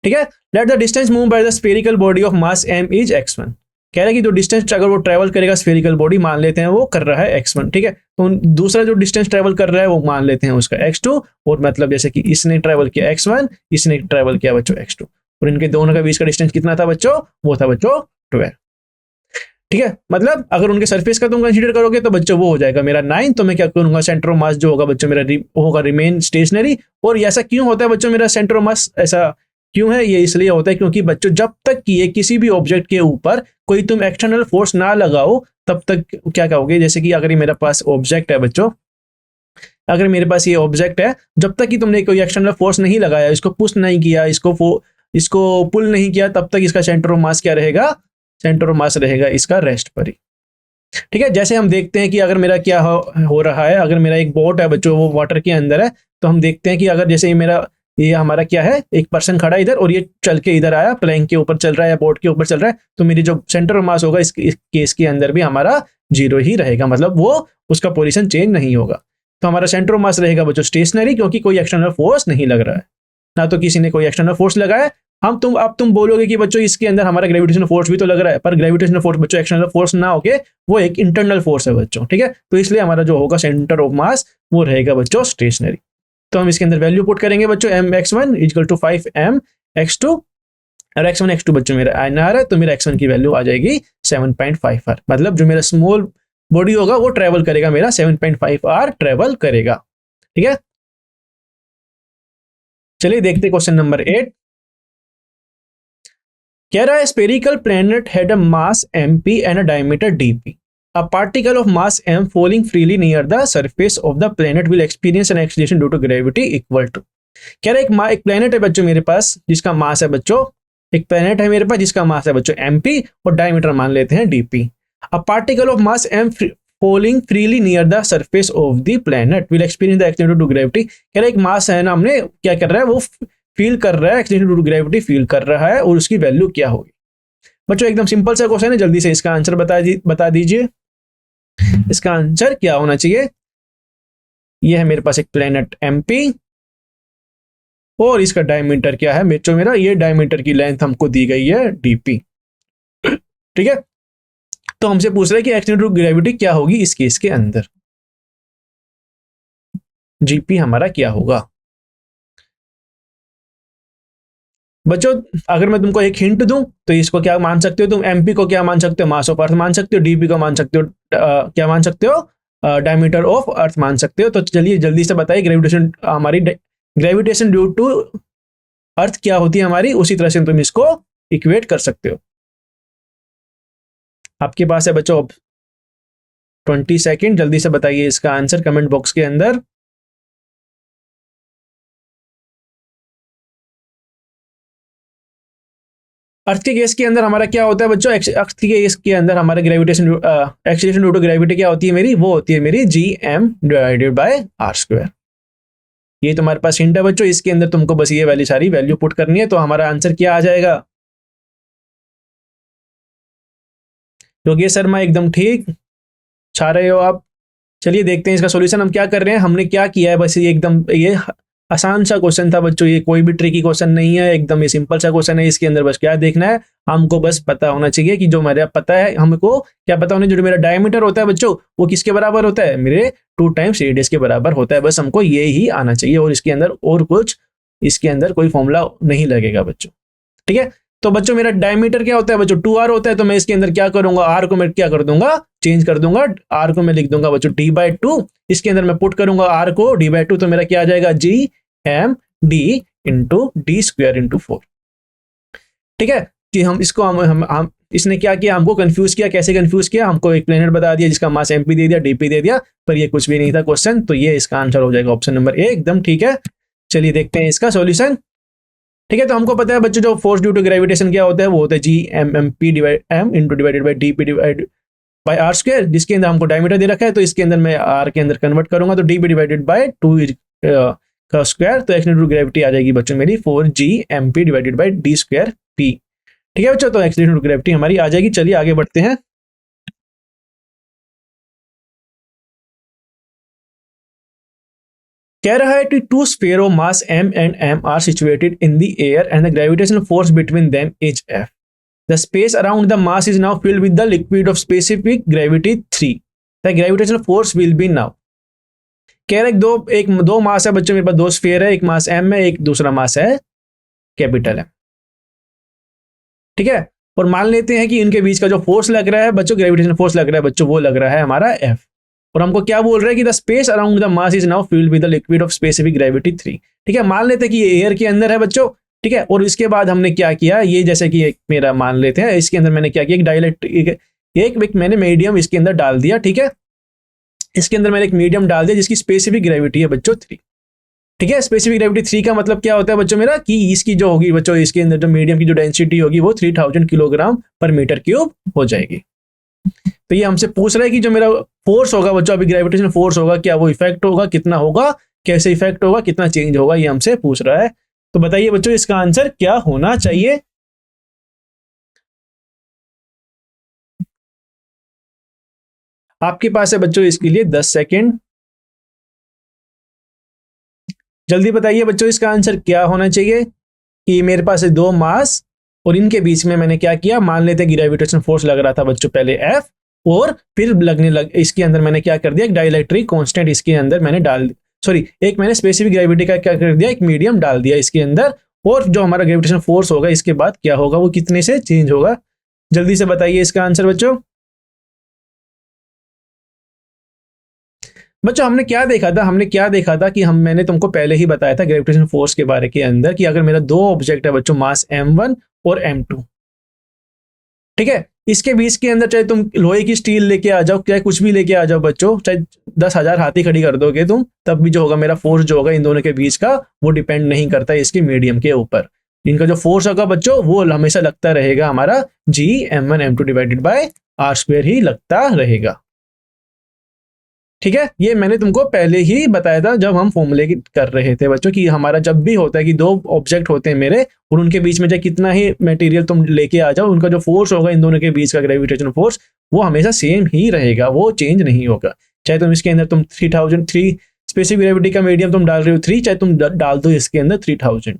ठीक है, let the distance move by the spherical body of mass m is x1। कह रहा है कि जो डिस्टेंस अगर वो ट्रेवल करेगा स्फेरिकल बॉडी, मान लेते हैं वो कर रहा है x1। ठीक है, तो दूसरा जो डिस्टेंस ट्रेवल कर रहा है वो मान लेते हैं उसका x2, और मतलब जैसे कि इसने ट्रेवल किया x1, इसने ट्रेवल किया बच्चों x2, और इनके दोनों के बीच का डिस्टेंस कितना था बच्चों, वो था बच्चों 12। ठीक है, मतलब अगर उनके सरफेस का तुम कंसीडर करोगे तो बच्चों वो हो जाएगा मेरा 9। तो मैं क्या करूंगा, सेंटर ऑफ मास जो होगा बच्चों मेरा होगा रिमेन स्टेशनरी। और ऐसा क्यों होता है बच्चों, मेरा सेंटर ऑफ मास ऐसा क्यों है, ये इसलिए होता है क्योंकि बच्चों जब तक कि ये किसी भी ऑब्जेक्ट के ऊपर कोई तुम एक्सटर्नल फोर्स ना लगाओ तब तक क्या कहोगे, जैसे कि अगर ये मेरे पास ऑब्जेक्ट है बच्चों, अगर मेरे पास ये ऑब्जेक्ट है, जब तक कि तुमने कोई एक्सटर्नल फोर्स नहीं लगाया, इसको पुश नहीं किया, इसको पुल नहीं किया, तब तक इसका सेंटर ऑफ मास क्या रहेगा, सेंटर ऑफ मास रहेगा इसका रेस्ट पर ही। ठीक है, जैसे हम देखते हैं कि अगर मेरा क्या हो रहा है, अगर मेरा एक बोट है बच्चों, वो वाटर के अंदर है, तो हम देखते हैं कि अगर जैसे ये हमारा क्या है, एक पर्सन खड़ा इधर और ये चल के इधर आया, प्लैंक के ऊपर चल रहा है या बोट के ऊपर चल रहा है, तो मेरी जो सेंटर ऑफ मास होगा इस केस के अंदर भी हमारा जीरो ही रहेगा, मतलब वो उसका पोजीशन चेंज नहीं होगा। तो हमारा सेंटर ऑफ मास रहेगा बच्चों स्टेशनरी, क्योंकि कोई एक्सटर्नल फोर्स नहीं लग रहा है, ना तो किसी ने कोई एक्सटर्नल फोर्स लगाया। अब तुम बोलोगे कि बच्चों इसके अंदर हमारा ग्रेविटेशनल फोर्स भी तो लग रहा है, पर ग्रेविटेशनल फोर्स बच्चों एक्सटर्नल फोर्स ना होके वो एक इंटरनल फोर्स है बच्चों, ठीक है। तो इसलिए हमारा जो होगा सेंटर ऑफ मास वो रहेगा बच्चों स्टेशनरी। तो हम इसके अंदर वैल्यू पुट करेंगे बच्चों, mx1 इक्वल टू 5m(x2) और x1 x2 बच्चों मेरा आर है, तो मेरा x1 की वैल्यू आ जाएगी 7.5 r, मतलब जो मेरा स्मॉल बॉडी होगा वो ट्रेवल करेगा, मेरा 7.5 r ट्रेवल करेगा, ठीक है। चलिए देखते क्वेश्चन नंबर 8। कह रहा है spherical planet had a mass mp and a diameter dp. A particle of mass m falling freely near the surface of the planet will experience an acceleration due to gravity equal to. कह रहा है एक planet है बच्चों मेरे पास जिसका मास है बच्चों, एक प्लेनेट है मेरे पास जिसका मास है बच्चों mp और डायमीटर मान लेते हैं dp. A particle of mass m falling freely near the surface of the planet will experience the acceleration due to gravity. कह रहा है एक मास है ना, हमने क्या कर रहा है, वो फील कर रहा है, acceleration due to gravity feel कर रहा है, और उसकी वैल्यू क्या होगी। बच्चों एकदम सिंपल सा क्वेश्चन है, जल्दी से इसका आंसर बता दीजिए। इसका आंसर क्या होना चाहिए, यह है मेरे पास एक प्लेनेट mp और इसका डायमीटर क्या है बच्चों मेरा, ये डायमीटर की लेंथ हमको दी गई है dp, ठीक है। तो हमसे पूछ रहा है कि एक्सीलरेशन ड्यू टू ग्रेविटी क्या होगी इस केस के अंदर, gp हमारा क्या होगा। बच्चों अगर मैं तुमको एक हिंट दूं तो इसको क्या मान सकते हो तुम, mp को क्या मान सकते हो, मास ऑफ अर्थ मान सकते हो, dp को मान सकते हो क्या मान सकते हो, डायमीटर ऑफ अर्थ मान सकते हो। तो चलिए जल्दी से बताइए ग्रेविटेशन हमारी ग्रेविटेशन ड्यू टू अर्थ क्या होती है हमारी, उसी तरह से तुम इसको इक्वेट कर सकते हो। आपके पास है बच्चों 20 सेकेंड, जल्दी से बताइए इसका आंसर कमेंट बॉक्स के अंदर। अर्थ के केस के अंदर हमारा क्या होता है बच्चों, अर्थ के केस के अंदर हमारे gravitation acceleration due to gravity क्या होती है मेरी, वो होती है मेरी gm डिवाइडेड बाय r²। ये तुम्हारे पास हिंट है बच्चों, इसके अंदर तुमको बस ये वाली सारी वैल्यू पुट करनी है, तो हमारा आंसर क्या आ जाएगा। योगेश शर्मा एकदम ठीक, छा रहे हो आप। चलिए देखते हैं इसका सॉल्यूशन हम क्या कर रहे हैं। हमने क्या किया है, बस ये एकदम ये आसान सा क्वेश्चन था बच्चों, ये कोई भी ट्रिकी क्वेश्चन नहीं है, एकदम ये सिंपल सा क्वेश्चन है। इसके अंदर बस क्या देखना है, हमको बस पता होना चाहिए कि जो मेरा पता है, हमको क्या पता होना, जो मेरा डायमीटर होता है बच्चों वो किसके बराबर होता है, मेरे 2 टाइम्स रेडियस के बराबर होता है। बस हमको ये ही आना चाहिए, और इसके अंदर और कुछ इसके अंदर कोई फॉर्मूला नहीं लगेगा बच्चों, ठीक है। तो बच्चों मेरा डायमीटर क्या होता है बच्चों, 2r होता है। तो मैं इसके अंदर क्या करूंगा, r को मैं क्या कर दूंगा, चेंज कर दूंगा, r को मैं लिख दूंगा बच्चों d/2। इसके अंदर मैं पुट करूंगा r को d/2, तो मेरा क्या आ जाएगा gmd इंटू d²/4, ठीक है। कि हम इसको हम इसने क्या किया, हमको कंफ्यूज किया। कैसे कंफ्यूज किया, हमको एक प्लेनेट बता दिया जिसका मास mp दे दिया, dp दे दिया, पर ये कुछ भी नहीं था क्वेश्चन। तो ये इसका आंसर हो जाएगा ऑप्शन नंबर ए, एकदम ठीक है। चलिए देखते हैं इसका सॉल्यूशन, ठीक है। तो हमको पता है बच्चों जो फोर्स ड्यू टू ग्रेविटेशन क्या होता है, वो होता है gmp m into divided by dp divide by r², जिसके अंदर हमको डायमीटर दे रखा है। तो इसके अंदर मैं r के अंदर कन्वर्ट करूंगा, तो dp डिवाइडेड बाई 2 का स्क्वायर, तो एक्सीलरेशन ड्यू टू ग्रेविटी आ जाएगी बच्चों मेरी 4gmp डिवाइडेड बाई d²p, ठीक है बच्चों। तो एक्सीलरेशन ड्यू टू ग्रेविटी हमारी आ जाएगी। चलिए आगे बढ़ते हैं। कह रहा है कि 2 sphere of mass m and m are situated in the air and the gravitational force between them is F. The space around the mass is now filled with the liquid of specific gravity 3. The gravitational force will be now. कह रहे दो मास है बच्चों मेरे पास, 2 sphere है, एक मास m है, एक दूसरा मास है कैपिटल M, ठीक है। और मान लेते हैं कि इनके बीच का जो फोर्स लग रहा है बच्चों, ग्रेविटेशनल फोर्स लग रहा है बच्चों, वो लग रहा है हमारा F। और हमको क्या बोल रहा है कि the space around the mass is now filled with the liquid of specific gravity 3, ठीक है। मान लेते हैं कि ये एयर के अंदर है बच्चों, ठीक है। और इसके बाद हमने क्या किया, ये जैसे कि एक मेरा मान लेते हैं, इसके अंदर मैंने क्या किया, एक डाइलेक्ट्रिक एक मैंने मीडियम इसके अंदर डाल दिया, ठीक है। इसके अंदर मैंने एक मीडियम डाल दिया जिसकी स्पेसिफिक ग्रेविटी है बच्चों 3, ठीक है। स्पेसिफिक ग्रेविटी 3 का मतलब क्या होता है बच्चों मेरा, कि इसकी जो होगी बच्चों, इसके अंदर जो मीडियम की जो डेंसिटी होगी वो 3000 किलोग्राम पर मीटर क्यूब हो जाएगी। तो ये हमसे पूछ रहा है कि जो मेरा फोर्स होगा बच्चों, अभी ग्रेविटेशनल फोर्स होगा, क्या वो इफेक्ट होगा, कितना होगा, कैसे इफेक्ट होगा, कितना चेंज होगा, ये हमसे पूछ रहा है। तो बताइए बच्चों इसका आंसर क्या होना चाहिए। आपके पास है बच्चों इसके लिए 10 सेकेंड। जल्दी बताइए बच्चों इसका आंसर क्या होना चाहिए कि मेरे पास है दो मास और इनके बीच में मैंने क्या किया, मान लेते हैं ग्रेविटेशन फोर्स लग रहा था बच्चों पहले F, और फिर इसके अंदर मैंने क्या कर दिया, एक डाइलेक्ट्रिक कांस्टेंट इसके अंदर मैंने डाल, सॉरी एक मैंने स्पेसिफिक ग्रेविटी का क्या कर दिया, एक मीडियम डाल दिया इसके अंदर, और जो हमारा ग्रेविटेशन फोर्स होगा इसके बाद क्या होगा, वो कितने से चेंज होगा। जल्दी से बताइए इसका आंसर बच्चों। बच्चों हमने क्या देखा था कि मैंने तुमको पहले ही बताया था ग्रेविटेशन फोर्स के बारे के अंदर कि अगर मेरा दो ऑब्जेक्ट है बच्चों मास m1 और m2, ठीक है, इसके बीच के अंदर चाहे तुम लोहे की स्टील लेके आ जाओ, चाहे कुछ भी लेके आ जाओ बच्चों, चाहे 10,000 हाथी खड़ी कर दोगे तुम, तब भी जो होगा मेरा फोर्स जो होगा इन दोनों के बीच का, वो डिपेंड नहीं करता इसके मीडियम के ऊपर। इनका जो फोर्स होगा बच्चों वो हमेशा लगता रहेगा हमारा G m1 m2 divided by r square ही लगता रहेगा। ठीक है, ये मैंने तुमको पहले ही बताया था जब हम फॉर्मूले कर रहे थे बच्चों कि हमारा जब भी होता है कि दो ऑब्जेक्ट होते हैं मेरे और उनके बीच में चाहे कितना ही मटेरियल तुम लेके आ जाओ, उनका जो फोर्स होगा इन दोनों के बीच का ग्रेविटेशनल फोर्स वो हमेशा सेम ही रहेगा, वो चेंज नहीं होगा। चाहे तुम इसके अंदर तुम 3003 स्पेसिफिक ग्रेविटी का मीडियम तुम डाल रहे हो 3, चाहे तुम डाल दो इसके अंदर 3000,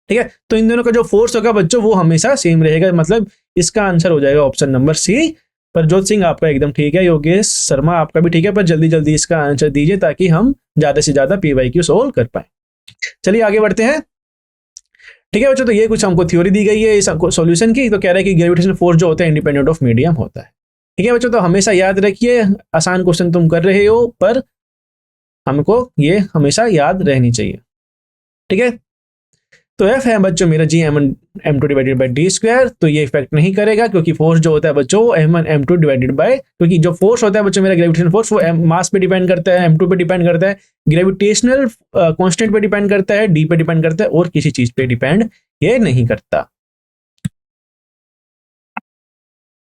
ठीक है, तो इन दोनों का जो फोर्स होगा बच्चों वो हमेशा सेम रहेगा। मतलब इसका आंसर हो जाएगा option number C. Prajyot Singh आपका एकदम ठीक है, योगेश शर्मा आपका भी ठीक है, पर जल्दी जल्दी इसका आंसर दीजिए ताकि हम ज्यादा से ज्यादा PYQ सोल्व कर पाए। चलिए आगे बढ़ते हैं। ठीक है बच्चों, तो ये कुछ हमको थ्योरी दी गई है इस सॉल्यूशन की, तो कह रहा है कि ग्रेविटेशनल फोर्स जो होता है इंडिपेंडेंट ऑफ मीडियम होता है। ठीक है बच्चों, तो हमेशा याद रखिए आसान क्वेश्चन तुम कर रहे हो पर हमको ये हमेशा याद रहनी चाहिए। ठीक है, तो F है बच्चों मेरा जी m1 m2 divided by D square, तो ये इफेक्ट नहीं करेगा क्योंकि फोर्स जो होता है बच्चों m1 m2 डिवाइडेड बाय, क्योंकि जो फोर्स होता है बच्चों मेरा ग्रेविटेशनल फोर्स वो मास पे डिपेंड करता है, m2 पे डिपेंड करता है, ग्रेविटेशनल कांस्टेंट पे डिपेंड करता है, d पे डिपेंड करता है, और किसी चीज पे डिपेंड ये नहीं करता।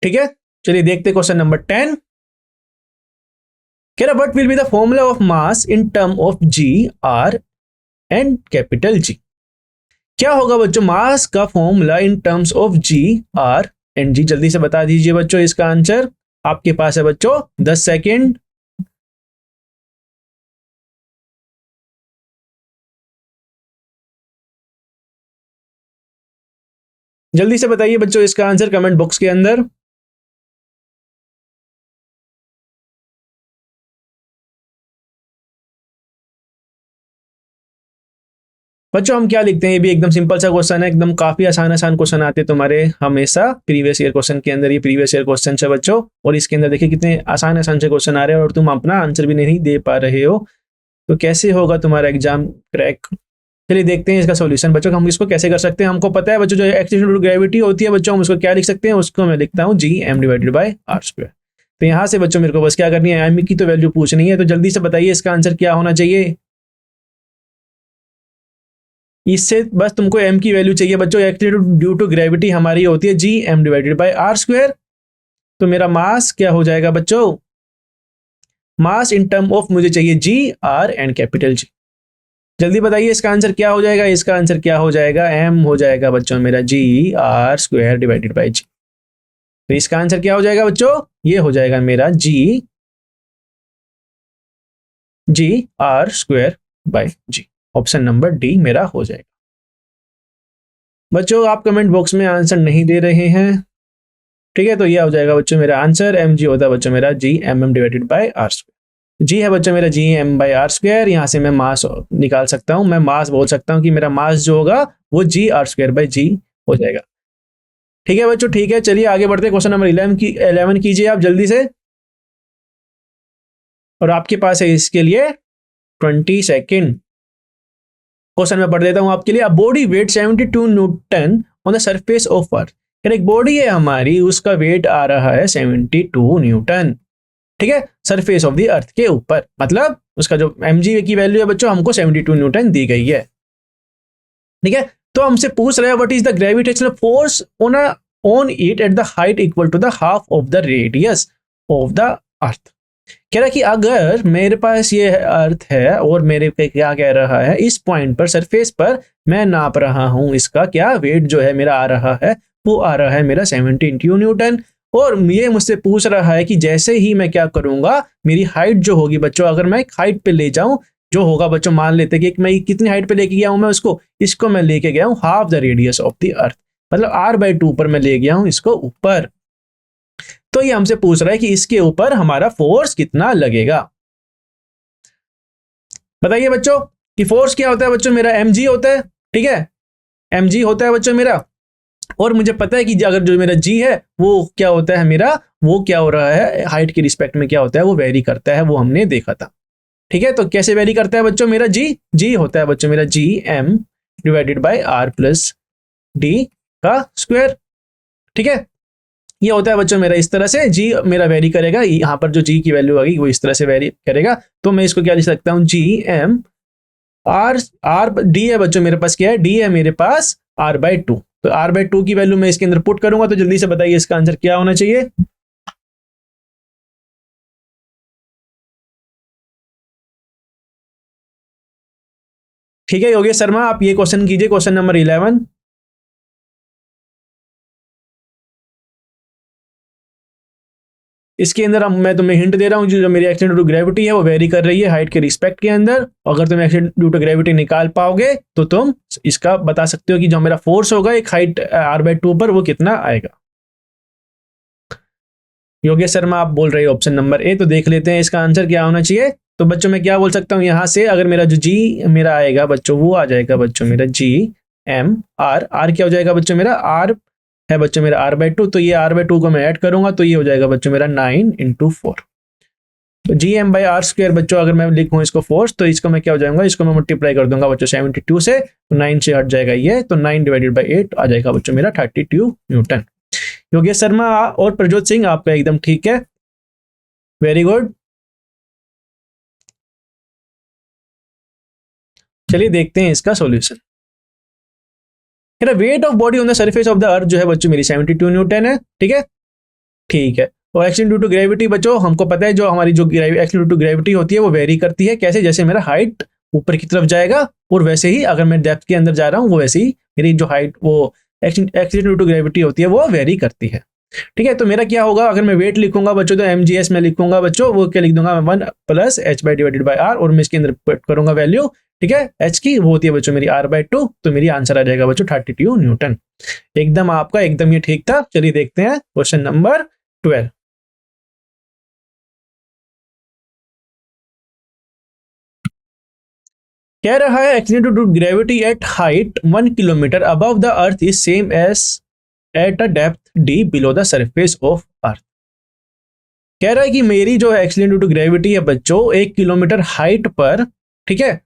ठीक है, चलिए देखते क्वेश्चन नंबर 10। कह रहा what will be the formula of mass in term of G R and capital G। क्या होगा बच्चों मास का formula in terms of G R and G। जल्दी से बता दीजिए बच्चों इसका आंसर, आपके पास है बच्चों 10 सेकेंड। जल्दी से बताइए बच्चों इसका आंसर कमेंट बॉक्स के अंदर। बच्चों हम क्या लिखते हैं, ये भी एकदम सिंपल सा क्वेश्चन है, एकदम काफी आसान क्वेश्चन आते हैं तुम्हारे हमेशा प्रीवियस ईयर क्वेश्चन के अंदर। ये प्रीवियस ईयर क्वेश्चन है बच्चों, और इसके अंदर देखिए कितने आसान से क्वेश्चन आ रहे हैं और तुम अपना आंसर भी नहीं दे पा रहे हो, तो कैसे होगा तुम्हारा एग्जाम क्रैक। चलिए देखते हैं इसका सॉल्यूशन बच्चों। हम इसको कैसे कर सकते हैं, हमको पता है बच्चों जो एक्सिलेशन ग्रेविटी होती है बच्चों, हम उसको क्या लिख सकते हैं, उसको मैं लिखता हूँ जी m divided by r square. तो यहाँ से बच्चों मेरे को बस क्या करनी है, m की तो वैल्यू पूछनी है, तो जल्दी से बताइए इसका आंसर क्या होना चाहिए। इससे बस तुमको m की वैल्यू चाहिए बच्चों, एक्सिलेशन ड्यू टू ग्रेविटी हमारी होती है जी m divided by r square. तो मेरा मास क्या हो जाएगा बच्चों, मास इन टर्म ऑफ मुझे चाहिए G R and capital G। जल्दी बताइए इसका आंसर क्या हो जाएगा, इसका आंसर क्या हो जाएगा, m हो जाएगा बच्चों मेरा G R square divided by G। तो इसका आंसर क्या हो जाएगा बच्चों, ये हो जाएगा मेरा G R square by G। Option number D मेरा हो जाएगा। बच्चों आप कमेंट बॉक्स में आंसर नहीं दे रहे हैं, ठीक है, तो ये हो जाएगा बच्चों मेरा आंसर mg होता है बच्चों मेरा G mm divided by r square. G है बच्चों मेरा G m by r square, यहाँ से मैं मास निकाल सकता हूँ, मैं मास बोल सकता हूँ कि मेरा मास जो होगा वो जी r स्क्वायर बाय जी हो जाएगा। ठीक है बच्चों, ठीक है, चलिए आगे बढ़ते हैं। क्वेश्चन नंबर 11 कीजिए आप जल्दी से, और आपके पास है इसके लिए 20 सेकेंड। क्वेश्चन में पढ़ देता हूं आपके लिए। A body weight 72 Newton on the surface of अर्थ। एक बॉडी है हमारी, उसका वेट आ रहा है 72 न्यूटन, ठीक है, सरफेस ऑफ द अर्थ के ऊपर, मतलब उसका जो mg की वैल्यू है बच्चों हमको 72 न्यूटन दी गई है। ठीक है, तो हमसे पूछ रहा है what is the gravitational force on it at the height equal to the half of the radius of the earth. कह रहा है कि अगर मेरे पास ये अर्थ है और मेरे पे क्या कह रहा है, इस पॉइंट पर सरफेस पर मैं नाप रहा हूं इसका क्या वेट जो है मेरा आ रहा है, वो आ रहा है मेरा 72 न्यूटन, और ये मुझसे पूछ रहा है कि जैसे ही मैं क्या करूंगा, मेरी हाइट जो होगी बच्चों, अगर मैं एक हाइट पे ले जाऊं, जो होगा बच्चों, मान लेते कि मैं कितनी हाइट पे लेके गया हूं मैं इसको मैं लेके गया हूं half the radius of the अर्थ, मतलब r/2 पर मैं ले गया हूं इसको ऊपर। तो ये हमसे पूछ रहा है कि इसके ऊपर हमारा फोर्स कितना लगेगा। बताइए बच्चों कि फोर्स क्या होता है बच्चों, मेरा mg होता है, ठीक है, mg होता है बच्चों मेरा। और मुझे पता है कि अगर जो मेरा g है वो क्या होता है मेरा, वो क्या हो रहा है हाइट के रिस्पेक्ट में, क्या होता है वो वेरी करता है, वो हमने देखा था। ठीक है, तो कैसे वेरी करता है बच्चों मेरा g होता है बच्चों मेरा m divided by r plus d का स्क्वायर। ठीक है, ये होता है बच्चों मेरा इस तरह से, g मेरा वेरी करेगा, यहाँ पर जो g की वैल्यू आएगी वो इस तरह से वेरी करेगा। तो मैं इसको क्या लिख सकता हूँ, m r d है बच्चों मेरे पास, क्या है, d है मेरे पास r/2। तो r/2 की वैल्यू मैं इसके अंदर पुट करूंगा, तो जल्दी से बताइए इसका आंसर क्या होना चाहिए। ठीक है योगेश शर्मा, आप ये क्वेश्चन कीजिए, क्वेश्चन नंबर 11। इसके अंदर मैं तुम्हें हिंट दे रहा हूँ, जो मेरी एक्शन ड्यू टू ग्रेविटी है वो वेरी कर रही है हाइट के रिस्पेक्ट के अंदर। अगर तुम एक्शन ड्यू टू ग्रेविटी निकाल पाओगे तो तुम इसका बता सकते हो कि जो मेरा फोर्स होगा एक हाइट r/2 पर वो कितना आएगा। योगेश शर्मा आप बोल रहे हो ऑप्शन नंबर ए, तो देख लेते हैं इसका आंसर क्या होना चाहिए। तो बच्चों मैं क्या बोल सकता हूँ यहाँ से, अगर मेरा जो जी मेरा आएगा बच्चों, वो आ जाएगा बच्चों मेरा r क्या हो जाएगा बच्चों मेरा, r है बच्चों मेरा r/2, तो ये r/2 को मैं ऐड करूंगा तो ये हो जाएगा बच्चों मेरा 9 × 4। तो gm/r² बच्चों, अगर मैं लिखूं इसको फोर्स, तो इसको मैं क्या हो जाऊंगा, इसको मैं मल्टीप्लाई कर दूंगा बच्चों 72 से, तो 9 से हट जाएगा ये, तो 9/8 आ जाएगा बच्चों मेरा 32 न्यूटन। योगेश शर्मा और प्रज्योत सिंह आपका एकदम ठीक है, वेरी गुड। चलिए देखते हैं इसका सॉल्यूशन। मेरा weight of body on the surface of the अर्थ जो है बच्चों मेरी 72 न्यूटन है। ठीक है, ठीक है। और एक्शन ड्यू टू ग्रेविटी बच्चों हमको पता है, जो हमारी जो एक्शन ड्यू टू ग्रेविटी होती है वो वेरी करती है, कैसे, जैसे मेरा हाइट ऊपर की तरफ जाएगा, और वैसे ही अगर मैं डेप्थ के अंदर जा रहा हूँ वो वैसे ही मेरी जो हाइट वो एक्शन ड्यू टू ग्रेविटी होती है वो वेरी करती है। ठीक है, तो मेरा क्या होगा, अगर मैं वेट लिखूंगा बच्चों तो mgs में लिखूंगा बच्चों, वो क्या लिख दूंगा 1 + h/r, और मैं इसके अंदर पुट करूंगा वैल्यू। ठीक है, h की वो होती है बच्चों मेरी r/2, तो मेरी आंसर आ जाएगा बच्चों 32 न्यूटन। एकदम आपका एकदम ये ठीक था। चलिए देखते हैं क्वेश्चन नंबर 12। कह रहा है accident to gravity at height 1 kilometre above the earth is same as at a depth d below the surface of earth. कह रहा है कि मेरी जो एक्सीडेंट ड्यू टू ग्रेविटी है बच्चों 1 किलोमीटर हाइट पर, ठीक है,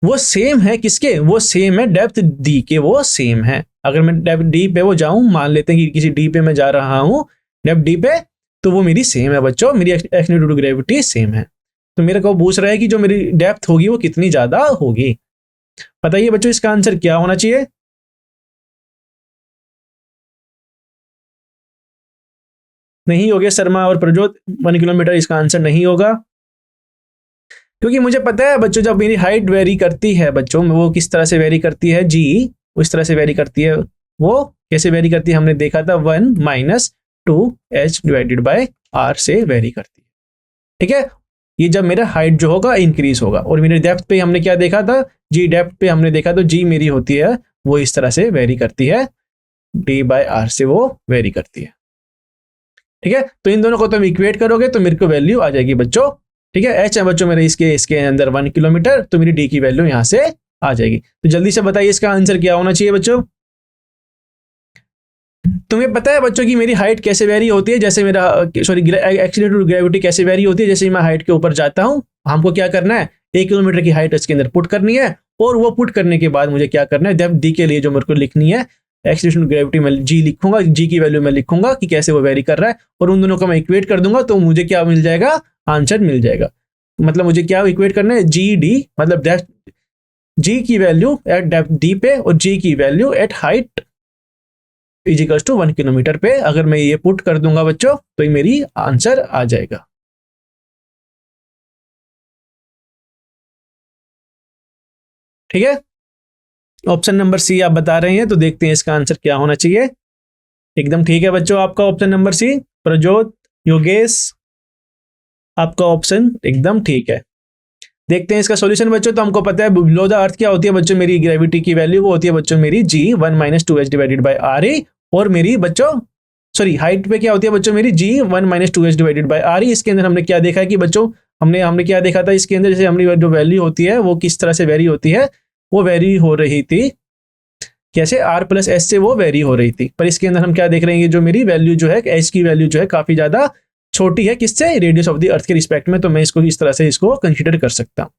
वो सेम है किसके, वो सेम है डेप्थ d के, वो सेम है। अगर मैं डेप्थ d पे वो जाऊं, मान लेते हैं कि किसी d पे मैं जा रहा हूं, डेप्थ d पे, तो वो मेरी सेम है बच्चों, मेरी accident due to gravity same है। तो मेरे को पूछ रहा है कि जो मेरी डेप्थ होगी वो कितनी ज्यादा होगी। बताइए बच्चों इसका आंसर क्या होना चाहिए। नहीं योगेश शर्मा और प्रज्योत, 1 किलोमीटर इसका आंसर नहीं होगा, क्योंकि मुझे पता है बच्चों जब मेरी हाइट वेरी करती है बच्चों, वो किस तरह से वेरी करती है, जी उस तरह से वेरी करती है। वो कैसे वेरी करती है हमने देखा था, 1 - 2h/r से वेरी करती है। ठीक है, ये जब मेरा हाइट जो होगा इंक्रीज होगा, और मेरे डेप्थ पे हमने क्या देखा था, जी डेप्थ पे हमने देखा तो जी मेरी होती है वो इस तरह से वेरी करती है, d/r से वो वेरी करती है। ठीक है, तो इन दोनों को तुम इक्वेट करोगे तो मेरे को वैल्यू आ जाएगी बच्चों। ठीक है, एच है बच्चों मेरे इसके अंदर 1 किलोमीटर, तो मेरी डी की वैल्यू यहां से आ जाएगी। तो जल्दी से बताइए इसका आंसर क्या होना चाहिए बच्चों। तुम्हें पता है बच्चों की मेरी हाइट कैसे वेरी होती है, जैसे मेरा सॉरी एक्सीडेंट टू ग्रेविटी कैसे वेरी होती है, जैसे मैं हाइट के ऊपर जाता हूं, हमको क्या करना है, 1 किलोमीटर की हाइट इसके अंदर पुट करनी है, और वो पुट करने के बाद मुझे क्या करना है, डेप्थ डी के लिए जो मेरे को लिखनी है एक्सीलरेशन ग्रेविटी में जी लिखूंगा, जी की वैल्यू मैं लिखूंगा कि कैसे वो वेरी कर रहा है, और उन दोनों को मैं इक्वेट कर दूंगा तो मुझे क्या मिल जाएगा, आंसर मिल जाएगा। मतलब मुझे क्या इक्वेट करना है, जी डी मतलब डेप्थ जी की वैल्यू एट डेप्थ डी पे और जी की value at height equals to 1 kilometre पे, अगर मैं ये पुट कर दूंगा बच्चों तो ये मेरी आंसर आ जाएगा। ठीक है, ऑप्शन नंबर सी आप बता रहे हैं, तो देखते हैं इसका आंसर क्या होना चाहिए। एकदम ठीक है बच्चों, आपका ऑप्शन नंबर सी। प्रजोत, योगेश, आपका ऑप्शन एकदम ठीक है। देखते हैं इसका सॉल्यूशन बच्चों। तो हमको पता है बिलो द अर्थ क्या होती है बच्चों, मेरी ग्रेविटी की वैल्यू वो होती है बच्चों मेरी g 1 - 2h divided by re। और मेरी बच्चों सॉरी हाइट पे क्या होती है बच्चों मेरी g 1 - 2h divided by re। इसके अंदर हमने क्या देखा कि बच्चों हमने क्या देखा था इसके अंदर, जैसे हमने जो वैल्यू होती है वो किस तरह से वेरी होती है, वो वेरी हो रही थी कैसे, r प्लस s से वो वेरी हो रही थी। पर इसके अंदर हम क्या देख रहे हैं, जो मेरी वैल्यू जो है h की वैल्यू जो है काफी ज्यादा छोटी है किससे, रेडियस ऑफ द अर्थ के रिस्पेक्ट में। तो मैं इसको इस तरह से इसको कंसीडर कर सकता हूँ।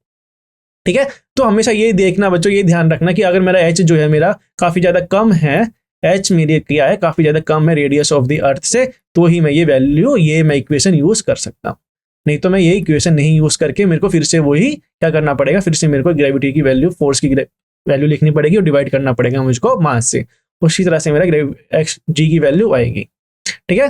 ठीक है, तो हमेशा ये देखना बच्चों, ये ध्यान रखना कि अगर मेरा h जो है मेरा काफी ज्यादा कम है, h मेरी क्या है काफी ज्यादा कम है रेडियस ऑफ द अर्थ से, तो ही मैं ये वैल्यू ये मैं इक्वेशन यूज कर सकता हूँ। नहीं तो मैं ये इक्वेशन नहीं यूज करके मेरे को फिर से वही क्या करना पड़ेगा, फिर से मेरे को ग्रेविटी की वैल्यू, फोर्स की वैल्यू लिखनी पड़ेगी और डिवाइड करना पड़ेगा मुझको मास से। उसी तरह से मेरा एक्स जी की वैल्यू आएगी। ठीक है,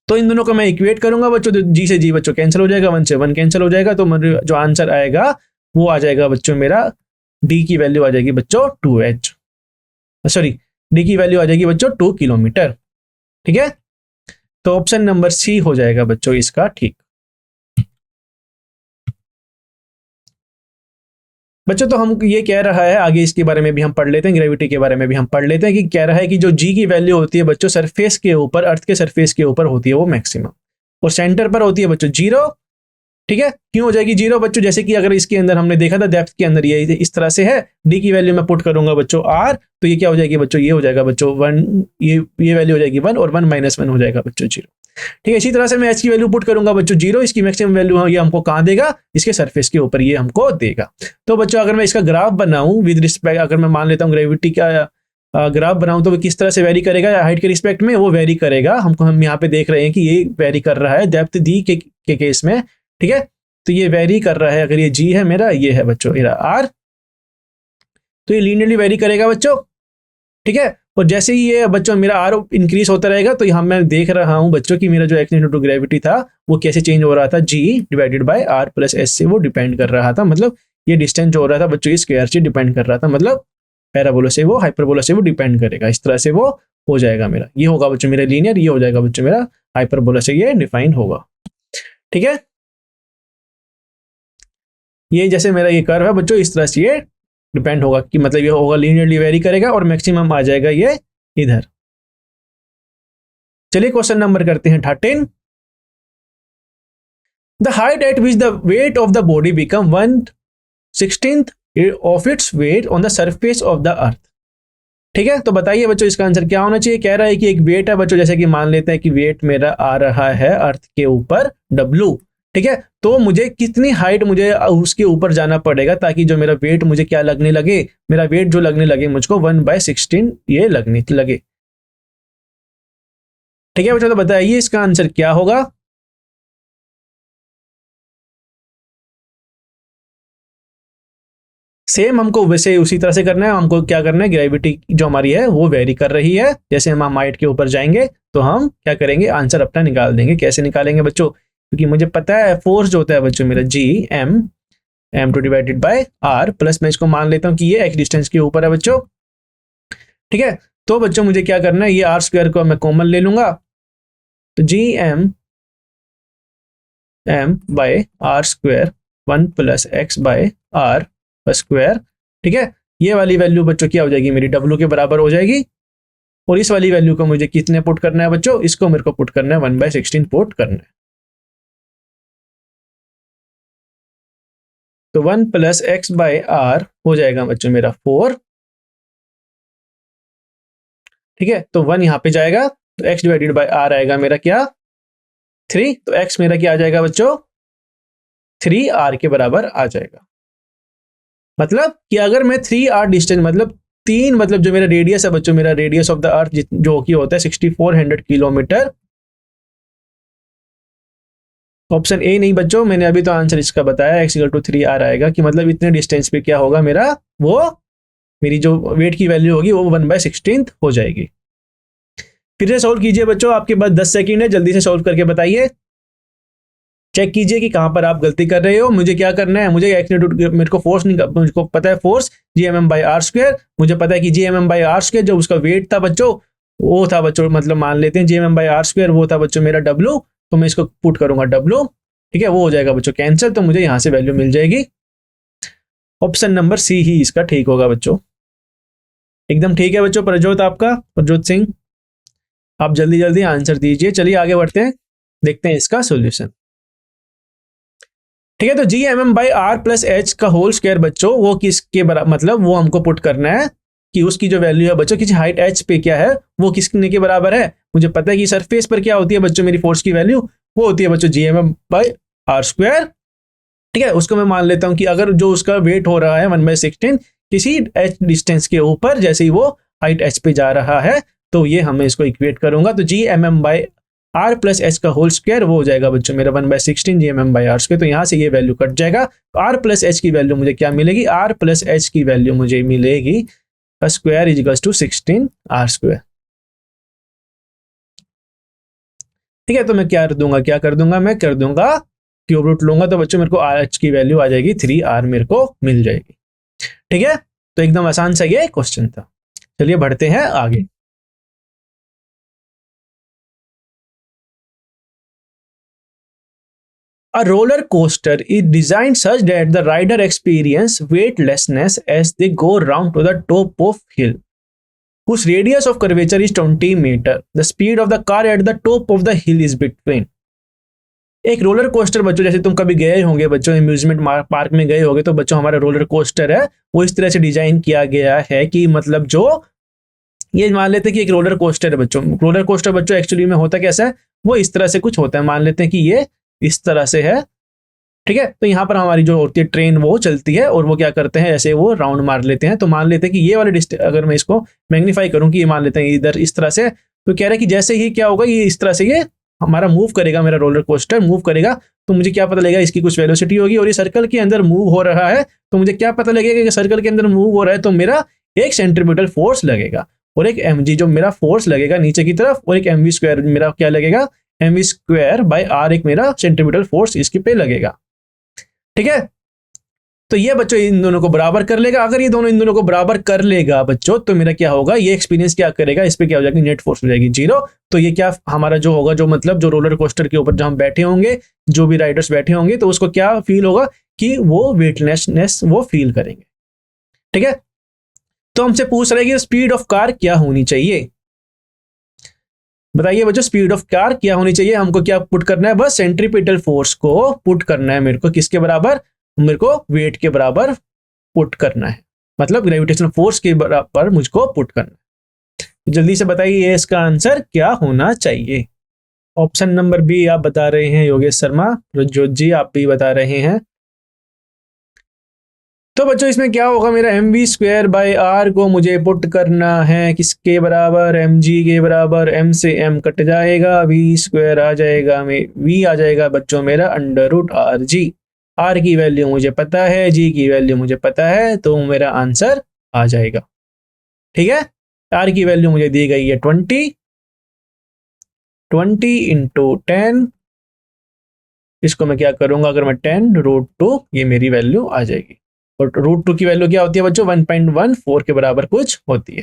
तो इन दोनों को मैं इक्वेट करूंगा बच्चों, तो जी से जी बच्चों कैंसिल हो जाएगा, 1 से 1 कैंसिल हो जाएगा। तो मेरे जो आंसर आएगा वो आ जाएगा बच्चों मेरा, डी की वैल्यू आ जाएगी बच्चों 2h, सॉरी डी की वैल्यू आ जाएगी बच्चों 2 किलोमीटर। ठीक है, तो ऑप्शन नंबर सी हो जाएगा बच्चों इसका ठीक। बच्चों तो हम ये कह रहा है, आगे इसके बारे में भी हम पढ़ लेते हैं, ग्रेविटी के बारे में भी हम पढ़ लेते हैं कि कह रहा है कि जो जी की वैल्यू होती है बच्चों सरफेस के ऊपर, अर्थ के सरफेस के ऊपर होती है वो मैक्सिमम, और सेंटर पर होती है बच्चों 0। ठीक है, क्यों हो जाएगी 0 बच्चों, जैसे कि अगर इसके अंदर हमने देखा था डेप्थ के अंदर ये इस तरह से है, डी की वैल्यू मैं पुट करूंगा बच्चों r, तो ये क्या हो जाएगी बच्चों, ये हो जाएगा बच्चों 1, ये वैल्यू हो जाएगी 1 और 1 - 1 हो जाएगा बच्चों 0। ठीक है, इसी तरह से मैं h की वैल्यू पुट करूंगा बच्चों 0, इसकी मैक्सिमम वैल्यू ये हमको कहाँ देगा, इसके सरफेस के ऊपर ये हमको देगा। तो बच्चों अगर मैं इसका ग्राफ बनाऊं विद रिस्पेक्ट, अगर मैं मान लेता हूँ ग्रेविटी का ग्राफ बनाऊं, तो वो किस तरह से वेरी करेगा हाइट के रिस्पेक्ट में, वो वेरी करेगा। हम यहाँ पे देख रहे हैं कि ये वेरी कर रहा है डेप्थ दी के केस में। ठीक है, तो ये वेरी कर रहा है, अगर ये जी है मेरा, ये है बच्चों मेरा आर, तो ये लीनियरली वेरी करेगा बच्चों। ठीक है, और जैसे ही ये बच्चों मेरा आर इंक्रीज होता रहेगा, तो यहाँ मैं देख रहा हूँ बच्चों कि मेरा जो एक्स टू ग्रेविटी था वो कैसे चेंज हो रहा था, G divided by R plus S से वो डिपेंड कर रहा था। मतलब ये डिस्टेंस जो हो रहा था बच्चों ये स्क्वायर से डिपेंड कर रहा था, मतलब पैराबोला से वो हाइपरबोला से वो डिपेंड करेगा। इस तरह से वो हो जाएगा मेरा, ये होगा बच्चों मेरा लीनियर, ये हो जाएगा बच्चों मेरा हाइपरबोला से ये डिफाइन होगा। ठीक है, ये जैसे मेरा ये कर्व है बच्चों, इस तरह से ये डिपेंड होगा कि मतलब ये होगा लीनियरली वेरी करेगा और मैक्सिमम आ जाएगा ये इधर। चलिए क्वेश्चन नंबर करते हैं 13। The height eight which the weight of the body become 1/16 of its weight on the surface of the अर्थ। ठीक है, तो बताइए बच्चों इसका आंसर क्या होना चाहिए। कह रहा है कि एक वेट है बच्चों, जैसे कि मान लेते हैं कि वेट मेरा आ रहा है अर्थ के ऊपर W। ठीक है, तो मुझे कितनी हाइट मुझे उसके ऊपर जाना पड़ेगा ताकि जो मेरा वेट मुझे क्या लगने लगे, मेरा वेट जो लगने लगे मुझको 1/16 ये लगने लगे। ठीक है बच्चों, तो बताइए इसका आंसर क्या होगा। सेम हमको वैसे उसी तरह से करना है, हमको क्या करना है, ग्रेविटी जो हमारी है वो वेरी कर रही है। जैसे हम हाइट के ऊपर जाएंगे तो हम क्या करेंगे, आंसर अपना निकाल देंगे। कैसे निकालेंगे बच्चों, क्योंकि मुझे पता है फोर्स जो होता है बच्चों मेरा जी m2 divided by r, plus मैं इसको मान लेता हूँ कि ये x डिस्टेंस के ऊपर है बच्चों। ठीक है, तो बच्चों मुझे क्या करना है, ये r स्क्वायर को मैं कॉमन ले लूंगा, तो G m by r square 1 + x by r square. ठीक है, ये वाली वैल्यू बच्चों क्या हो जाएगी मेरी w के बराबर हो जाएगी। और इस वाली वैल्यू को मुझे कितने पुट करना है बच्चों, इसको मेरे को पुट करना है 1/16 पुट करना है। तो 1 + x बाय r हो जाएगा बच्चों मेरा 4। ठीक है, तो 1 यहाँ पे जाएगा, तो x डिवाइडेड बाय r आएगा मेरा क्या 3, तो x मेरा क्या आ जाएगा बच्चों 3r के बराबर आ जाएगा। मतलब कि अगर मैं 3r डिस्टेंस मतलब 3 मतलब जो मेरा रेडियस है बच्चों, मेरा रेडियस ऑफ द अर्थ जो कि होता है 6400 किलोमीटर। ऑप्शन ए नहीं बच्चों, मैंने अभी तो आंसर इसका बताया, x = 3r आएगा कि मतलब इतने डिस्टेंस पे क्या होगा मेरा, वो मेरी जो वेट की वैल्यू होगी वो 1/16 हो जाएगी। फिर से सॉल्व कीजिए बच्चों, आपके पास 10 सेकंड है, जल्दी से सॉल्व करके बताइए। चेक कीजिए कि कहां पर आप गलती कर रहे हो। मुझे क्या करना है, मुझे मेरे को फोर्स नहीं, मुझको पता है फोर्स Gmm/r², मुझे पता है कि Gmm/r² जो उसका वेट था बच्चों वो था बच्चों, मतलब मान लेते हैं GMM/r², वो था बच्चों मेरा W, तो मैं इसको पुट करूंगा W, ठीक है, वो हो जाएगा बच्चों कैंसिल, तो मुझे यहाँ से वैल्यू मिल जाएगी। ऑप्शन नंबर सी ही इसका ठीक होगा बच्चों। एकदम ठीक है बच्चों। प्रज्योत, आपका प्रज्योत सिंह, आप जल्दी जल्दी आंसर दीजिए। चलिए आगे बढ़ते हैं, देखते हैं इसका सोल्यूशन। ठीक है, तो GMM/r+h का होल स्क्वायर बच्चों वो किसके बराबर, मतलब वो हमको पुट करना है कि उसकी जो वैल्यू है बच्चों किसी हाइट h पे क्या है, वो किसके के बराबर है। मुझे पता है कि सरफेस पर क्या होती है बच्चों मेरी फोर्स की वैल्यू, वो होती है बच्चों GMM/r²। ठीक है, उसको मैं मान लेता हूं कि अगर जो उसका वेट हो रहा है 1/16 किसी h डिस्टेंस के ऊपर, जैसे ही वो हाइट h पे जा रहा है, तो ये हमें इसको इक्वेट करूंगा, तो GMM/r+h का होल स्क्वायर वो हो जाएगा बच्चों मेरा 1/16 GMM/r²। तो यहाँ से ये वैल्यू कट जाएगा, तो r+h की वैल्यू मुझे क्या मिलेगी, r+h की वैल्यू मुझे मिलेगी square is equals to 16r²। ठीक है, तो मैं क्या कर दूंगा, मैं कर दूंगा क्यूब रूट लूंगा, तो बच्चों मेरे को RH की वैल्यू आ जाएगी 3r मेरे को मिल जाएगी। ठीक है, तो एकदम आसान सा ये क्वेश्चन था। चलिए बढ़ते हैं आगे। A roller coaster is designed such that the rider experience weightlessness as they go round to the top of hill, whose radius of curvature is 20 meter. The speed of the car at the top of the hill is between. एक roller coaster बच्चों, जैसे तुम कभी गए होंगे बच्चों amusement park में गए होंगे, तो बच्चों हमारा रोलर कोस्टर है वो इस तरह से डिजाइन किया गया है कि मतलब जो ये मान लेते हैं कि एक रोलर कोस्टर है बच्चों, रोलर कोस्टर बच्चों एक्चुअली में होता कैसा है, वो इस तरह से कुछ होता है, मान लेते हैं कि ये इस तरह से है। ठीक है, तो यहाँ पर हमारी जो होती है ट्रेन वो चलती है और वो क्या करते हैं, ऐसे वो राउंड मार लेते हैं। तो मान लेते हैं कि ये वाले डिस्टेंस, अगर मैं इसको मैग्नीफाई करूँ कि ये मान लेते हैं इधर इस तरह से, तो कह रहा है कि जैसे ही क्या होगा, ये इस तरह से ये हमारा मूव करेगा, मेरा रोलर कोस्टर मूव करेगा, तो मुझे क्या पता लगेगा, इसकी कुछ वेलोसिटी होगी, और ये सर्कल के अंदर मूव हो रहा है, तो मुझे क्या पता लगेगा कि सर्कल के अंदर मूव हो रहा है, तो मेरा एक सेंट्रीपिटल फोर्स लगेगा और एक mg जो मेरा फोर्स लगेगा नीचे की तरफ, और एक mv² मेरा क्या लगेगा, mv²/r एक मेरा सेंट्रीपिटल फोर्स इसके पे लगेगा। ठीक है, तो ये बच्चों इन दोनों को बराबर कर लेगा। अगर ये दोनों इन दोनों को बराबर कर लेगा बच्चों, तो मेरा क्या होगा, ये एक्सपीरियंस क्या करेगा, इस पे क्या हो जाएगी, नेट फोर्स हो जाएगी 0। तो ये क्या हमारा जो होगा, जो मतलब जो रोलर कोस्टर के ऊपर जहां हम बैठे होंगे, जो भी राइडर्स बैठे होंगे, तो उसको क्या फील होगा कि वो वेटलेसनेस वो फील करेंगे। ठीक है, तो हमसे पूछ रहे हैं कि स्पीड ऑफ कार क्या होनी चाहिए। बताइए बच्चों, स्पीड ऑफ कार क्या होनी चाहिए, हमको क्या पुट करना है, बस सेंट्रीपिटल फोर्स को पुट करना है मेरे को, किसके बराबर, मेरे को वेट के बराबर पुट करना है, मतलब ग्रेविटेशनल फोर्स के बराबर मुझको पुट करना है। जल्दी से बताइए इसका आंसर क्या होना चाहिए। ऑप्शन नंबर बी आप बता रहे हैं योगेश शर्मा, प्रज्योत जी आप भी बता रहे हैं। तो बच्चों इसमें क्या होगा, मेरा mv²/r को मुझे पुट करना है किसके बराबर, mg के बराबर, m से m कट जाएगा, v² आ जाएगा, v आ जाएगा बच्चों मेरा √rg। r की वैल्यू मुझे पता है, g की वैल्यू मुझे पता है, तो मेरा आंसर आ जाएगा। ठीक है, r की वैल्यू मुझे दी गई है 20 × 10, इसको मैं क्या करूंगा, अगर मैं 10√2, ये मेरी वैल्यू आ जाएगी। और √2 की वैल्यू क्या होती है बच्चों, 1.14 के बराबर कुछ होती है।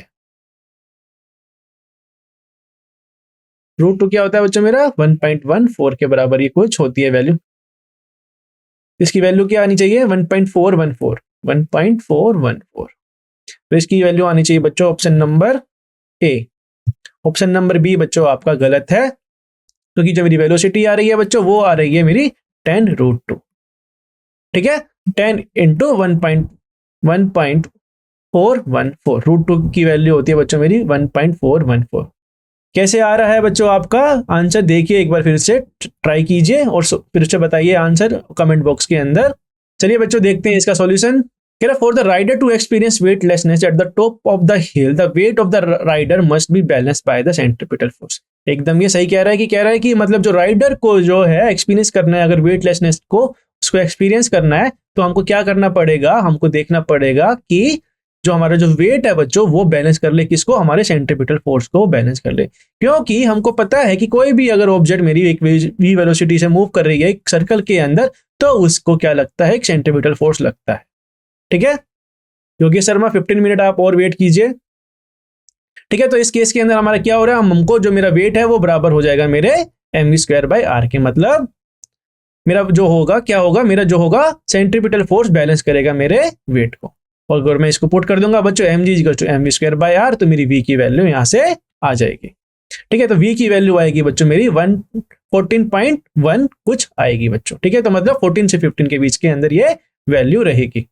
√2 क्या होता है बच्चों मेरा, 1.14 के बराबर ये कुछ होती है वैल्यू। इसकी वैल्यू क्या आनी चाहिए, 1.414, 1.414। तो इसकी वैल्यू आनी चाहिए बच्चों option number A. Option number B बच्चों आपका गलत है, क्योंकि जो मेरी वेलोसिटी आ रही है बच्चों वो आ रही है मेरी 10√2। ठीक है, 10 × 1.414, √2 की वैल्यू होती है बच्चों मेरी 1.414। कैसे आ रहा है बच्चों आपका आंसर, देखिए एक बार फिर से ट्राई कीजिए और फिर से बताइए आंसर कमेंट बॉक्स के अंदर। चलिए बच्चों देखते हैं इसका सॉल्यूशन। कह रहा for the rider to experience weightlessness at the top of the hill, the weight of the rider must be balance by the centripetal force. एकदम ये सही कह रहा है कि मतलब जो राइडर को जो है एक्सपीरियंस करना है, अगर वेटलेसनेस को उसको एक्सपीरियंस करना है, तो हमको क्या करना पड़ेगा, हमको देखना पड़ेगा कि जो हमारा जो वेट है बच्चों वो बैलेंस कर ले, किसको, हमारे सेंट्रीपिटल फोर्स को बैलेंस कर ले। क्योंकि हमको पता है कि कोई भी अगर ऑब्जेक्ट मेरी एक v वेलोसिटी से मूव कर रही है एक सर्कल के अंदर, तो उसको क्या लगता है, एक सेंट्रीपिटल फोर्स लगता है। ठीक है, योगेश शर्मा 15 मिनट आप और वेट कीजिए। ठीक है, तो इस केस के अंदर हमारा क्या हो रहा है, हमको जो मेरा वेट है वो बराबर हो जाएगा मेरे mv²/r के। मतलब मेरा जो होगा क्या होगा, मेरा जो होगा सेंट्रीपिटल फोर्स बैलेंस करेगा मेरे वेट को। और अगर मैं इसको पुट कर दूंगा बच्चों mg=mv²/r, तो मेरी v की वैल्यू यहां से आ जाएगी। ठीक है, तो v की वैल्यू आएगी बच्चों मेरी 114.1 कुछ आएगी बच्चों। ठीक है, तो मतलब 14 से 15 के बीच के अंदर ये वैल्यू रहेगी।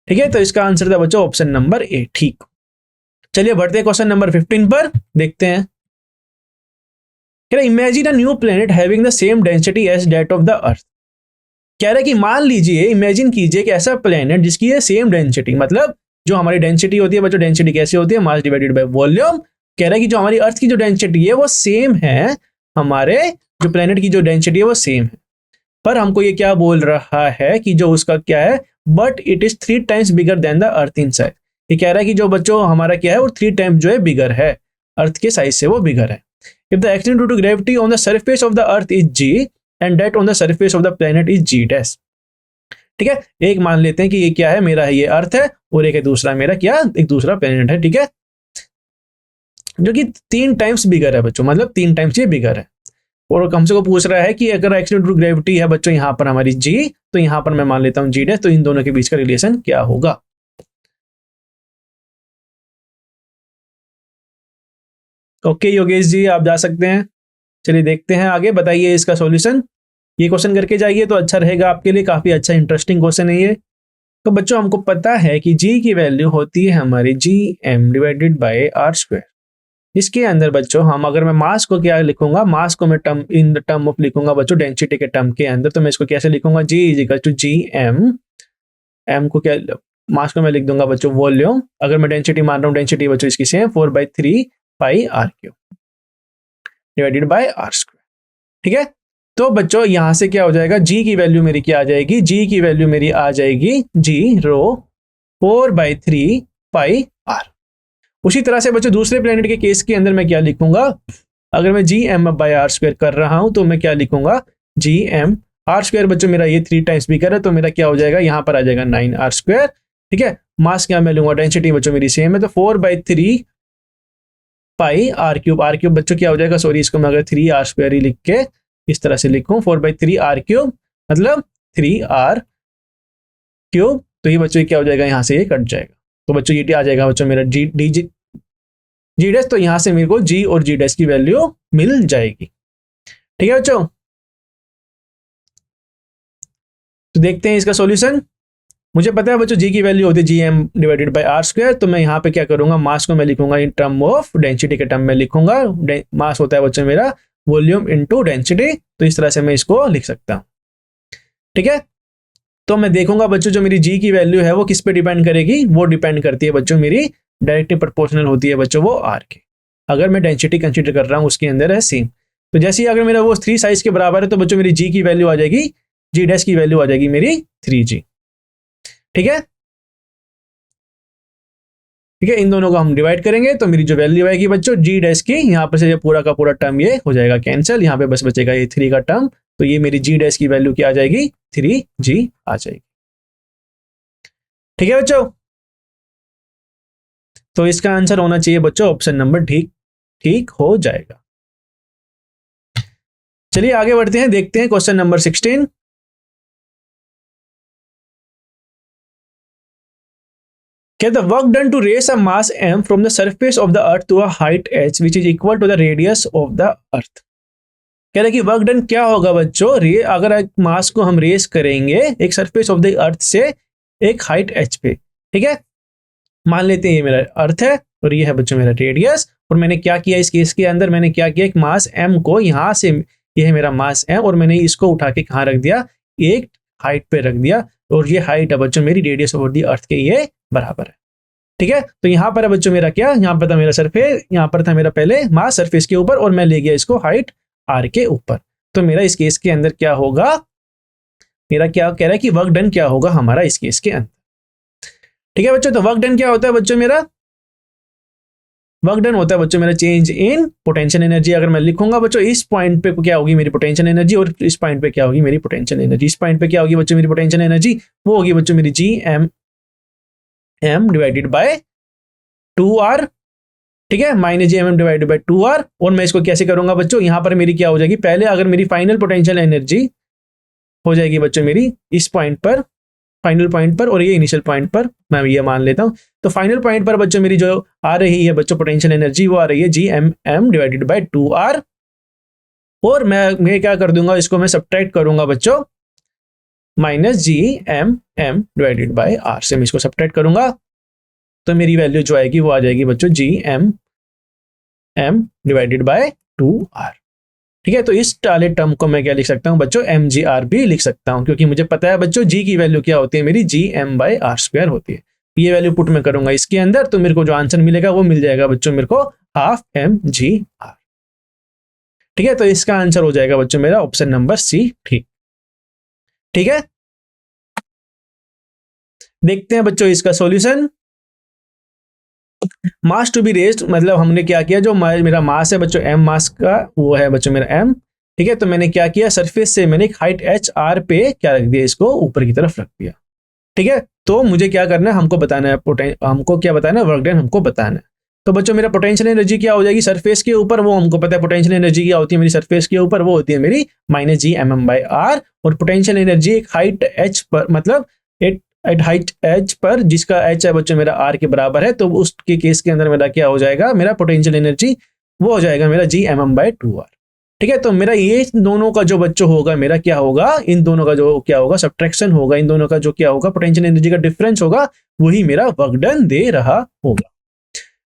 ठीक है, तो इसका आंसर था बच्चों ऑप्शन नंबर ए। ठीक, चलिए बढ़ते हैं क्वेश्चन नंबर 15 पर, देखते हैं। Imagine a new planet having the same density as that of the earth. कह रहा है कि मान लीजिए, इमेजिन कीजिए कि ऐसा प्लेनेट जिसकी है सेम डेंसिटी, मतलब जो हमारी डेंसिटी होती है बच्चों, डेंसिटी कैसे होती है, मास डिवाइडेड बाय वॉल्यूम। कह रहा है कि जो हमारी अर्थ की जो डेंसिटी है वो सेम है, हमारे जो प्लेनेट की जो डेंसिटी है वो सेम है, पर हमको ये क्या बोल रहा है कि जो उसका क्या है, but it is 3 times bigger than the earth in size. ये कह रहा है कि जो बच्चों हमारा क्या है वो 3 टाइम्स जो है बिगर है, अर्थ के साइज से वो बिगर है। If the extent due to gravity on the surface of the earth is g and that on the surface of the planet is g dash। ठीक है, एक मान लेते हैं कि ये क्या है, मेरा ये अर्थ है और एक है दूसरा मेरा क्या, एक दूसरा प्लेनेट है। ठीक है, जो कि 3 टाइम्स बिगर है बच्चों, मतलब 3 टाइम्स ये बिगर है। और हमसे को पूछ रहा है कि अगर एक्सटेंट टू ग्रेविटी है बच्चों यहाँ पर हमारी g, तो यहाँ पर मैं मान लेता हूँ g डैश, तो इन दोनों के बीच का रिलेशन क्या होगा। ओके योगेश जी, आप जा सकते हैं। चलिए देखते हैं आगे, बताइए इसका सॉल्यूशन। ये क्वेश्चन करके जाइए तो अच्छा रहेगा आपके लिए, काफी अच्छा इंटरेस्टिंग क्वेश्चन है ये। तो बच्चों हमको पता है कि g की वैल्यू होती है हमारी gm डिवाइडेड बाय r²। इसके अंदर बच्चों हम, अगर मैं मास को क्या लिखूंगा, मास को मैं term in the term of लिखूंगा बच्चों डेंसिटी के टर्म के अंदर, तो मैं इसको कैसे लिखूंगा, g = gm। m को क्या, मास को मैं लिख दूंगा बच्चों वॉल्यूम। अगर मैं डेंसिटी मान रहा हूँ, डेंसिटी बच्चों इसकी same 4/3 pi r³ divided by r²। ठीक है, तो बच्चों यहां से क्या हो जाएगा, g की वैल्यू मेरी क्या आ जाएगी, g की वैल्यू मेरी आ जाएगी g रो 4/3 पाई r। उसी तरह से बच्चों दूसरे प्लेनेट के केस के अंदर मैं क्या लिखूंगा, अगर मैं gm/r² कर रहा हूं तो मैं क्या लिखूंगा, gm/r² बच्चों मेरा ये 3 टाइम्स बिगर है, तो मेरा क्या हो जाएगा, यहां पर आ जाएगा 9r²। ठीक है, मास क्या मैं लूंगा, डेंसिटी बच्चों मेरी सेम है, तो 4/3 पाई r³ बच्चों क्या हो जाएगा, सॉरी इसको मैं अगर 3r² ही लिख के इस तरह से लिखूं, 4/3 r³ मतलब 3r³, तो ये बच्चों क्या हो जाएगा, यहां से ये कट जाएगा, तो बच्चों ये आ जाएगा बच्चों मेरा जी डैश। तो यहां से मेरे को g और g डैश की वैल्यू मिल जाएगी। ठीक है बच्चों, तो देखते हैं इसका सॉल्यूशन। मुझे पता है बच्चों g की वैल्यू होती है gm डिवाइडेड बाय r², तो मैं यहाँ पे क्या करूंगा, मास को मैं लिखूंगा इन टर्म ऑफ डेंसिटी के टर्म में लिखूंगा। मास होता है बच्चों मेरा वॉल्यूम इनटू डेंसिटी, तो इस तरह से मैं इसको लिख सकता हूँ। ठीक है, तो मैं देखूंगा बच्चों जो मेरी g की वैल्यू है वो किस पे डिपेंड करेगी, वो डिपेंड करती है बच्चों मेरी डायरेक्टली प्रोपोर्शनल होती है बच्चों वो r के। अगर मैं डेंसिटी कंसिडर कर रहा हूँ उसके अंदर है सेम, तो जैसे ही अगर मेरा वो 3 साइज के बराबर है, तो बच्चों मेरी g की वैल्यू आ जाएगी, g डैश की वैल्यू आ जाएगी मेरी 3g। ठीक है, ठीक है, इन दोनों को हम डिवाइड करेंगे तो मेरी जो वैल्यू आएगी बच्चों g डैश की, यहाँ पर से ये पूरा का पूरा टर्म ये हो जाएगा कैंसिल, यहाँ पे बस बचेगा ये 3 का टर्म, तो ये मेरी g डैश की वैल्यू क्या आ जाएगी, 3g आ जाएगी। ठीक है बच्चों, तो इसका आंसर होना चाहिए बच्चों ऑप्शन नंबर ठीक हो जाएगा। चलिए आगे बढ़ते हैं, देखते हैं question number 16। The work done to raise a mass m from the surface of the earth to a height h which is equal to the radius of the earth। कह रहा है कि वर्क डन क्या होगा बच्चों, अगर एक मास को हम रेस करेंगे एक सरफेस ऑफ द अर्थ से एक हाइट h पे। ठीक है, मान लेते हैं ये मेरा अर्थ है और ये है बच्चों मेरा रेडियस, और मैंने क्या किया इस केस के अंदर, मैंने क्या किया, एक मास m को यहाँ से, ये है मेरा मास m, और मैंने इसको उठा के कहाँ रख दिया, एक हाइट पे रख दिया, और ये हाइट है बच्चों मेरी रेडियस ऑफ द अर्थ के ये बराबर है। ठीक है, तो यहाँ पर है बच्चों मेरा क्या, यहाँ पर था मेरा सरफेस, यहाँ पर था मेरा पहले मास सरफेस के ऊपर, और मैं ले गया इसको हाइट r के ऊपर, तो मेरा इस केस के अंदर क्या होगा, मेरा क्या कह रहा है कि वर्क डन क्या होगा हमारा इस केस के अंदर। ठीक है बच्चों, तो वर्क डन क्या होता है बच्चों, मेरा वर्क डन होता है बच्चों मेरा चेंज इन पोटेंशियल एनर्जी। अगर मैं लिखूंगा बच्चों इस पॉइंट पे क्या होगी मेरी पोटेंशियल एनर्जी, और इस पॉइंट पे क्या होगी मेरी पोटेंशियल एनर्जी, इस पॉइंट पे क्या होगी बच्चों मेरी पोटेंशियल एनर्जी, वो होगी बच्चों मेरी gm डिवाइडेड बाय 2r, ठीक है, minus G M M divided by 2r। और मैं इसको कैसे करूंगा बच्चों, यहाँ पर मेरी क्या हो जाएगी, पहले अगर मेरी फाइनल पोटेंशियल एनर्जी हो जाएगी बच्चों मेरी इस पॉइंट पर, फाइनल पॉइंट पर, और ये इनिशियल पॉइंट पर मैं ये मान लेता हूँ। तो फाइनल पॉइंट पर बच्चों मेरी जो आ रही है बच्चों पोटेंशियल एनर्जी, वो आ रही है G M M divided by 2r। और मैं क्या कर दूंगा, इसको मैं सब्ट्रैक्ट करूंगा बच्चों minus G M M divided by R से, मैं इसको सब्ट्रैक्ट करूंगा तो मेरी वैल्यू जो आएगी वो आ जाएगी बच्चों G M M divided by 2r। ठीक है, तो इस वाले टर्म को मैं क्या लिख सकता हूँ बच्चों, एम जी आर भी लिख सकता हूँ, क्योंकि मुझे पता है बच्चों जी की वैल्यू क्या होती है मेरी, G M by R square होती है। ये वैल्यू पुट में करूंगा इसके अंदर, तो मेरे को जो आंसर मिलेगा वो मिल जाएगा बच्चों मेरे को हाफ एम जी आर। ठीक है, तो इसका आंसर हो जाएगा बच्चों मेरा ऑप्शन नंबर सी। ठीक है, देखते हैं बच्चों इसका solution. Mass to be raised, मतलब हमने क्या किया, जो मेरा मास है बच्चों एम मास का, वो है बच्चों मेरा एम। ठीक है, तो मैंने क्या किया, सरफेस से मैंने एक हाइट एच आर पे क्या रख दिया, इसको ऊपर की तरफ रख दिया। ठीक है, तो मुझे क्या करना है, हमको बताना है हमको क्या बताना है, वर्क डन हमको बताना है। तो बच्चों मेरा पोटेंशियल एनर्जी क्या हो जाएगी सरफेस के ऊपर, वो हमको पता है पोटेंशियल एनर्जी क्या होती है मेरी सरफेस के ऊपर, वो होती है मेरी minus G M M by R. और पोटेंशियल एनर्जी एक हाइट एच पर, मतलब एट हाइट एच पर, जिसका एच है बच्चों मेरा आर के बराबर है, तो उसके केस के अंदर मेरा क्या हो जाएगा, मेरा पोटेंशियल एनर्जी वो हो जाएगा मेरा G M M by 2r। ठीक है, तो मेरा ये दोनों का जो बच्चों होगा मेरा क्या होगा, इन दोनों का जो क्या होगा सब्ट्रैक्शन होगा, इन दोनों का जो क्या होगा पोटेंशियल एनर्जी का डिफरेंस होगा, वही मेरा वर्क डन दे रहा होगा।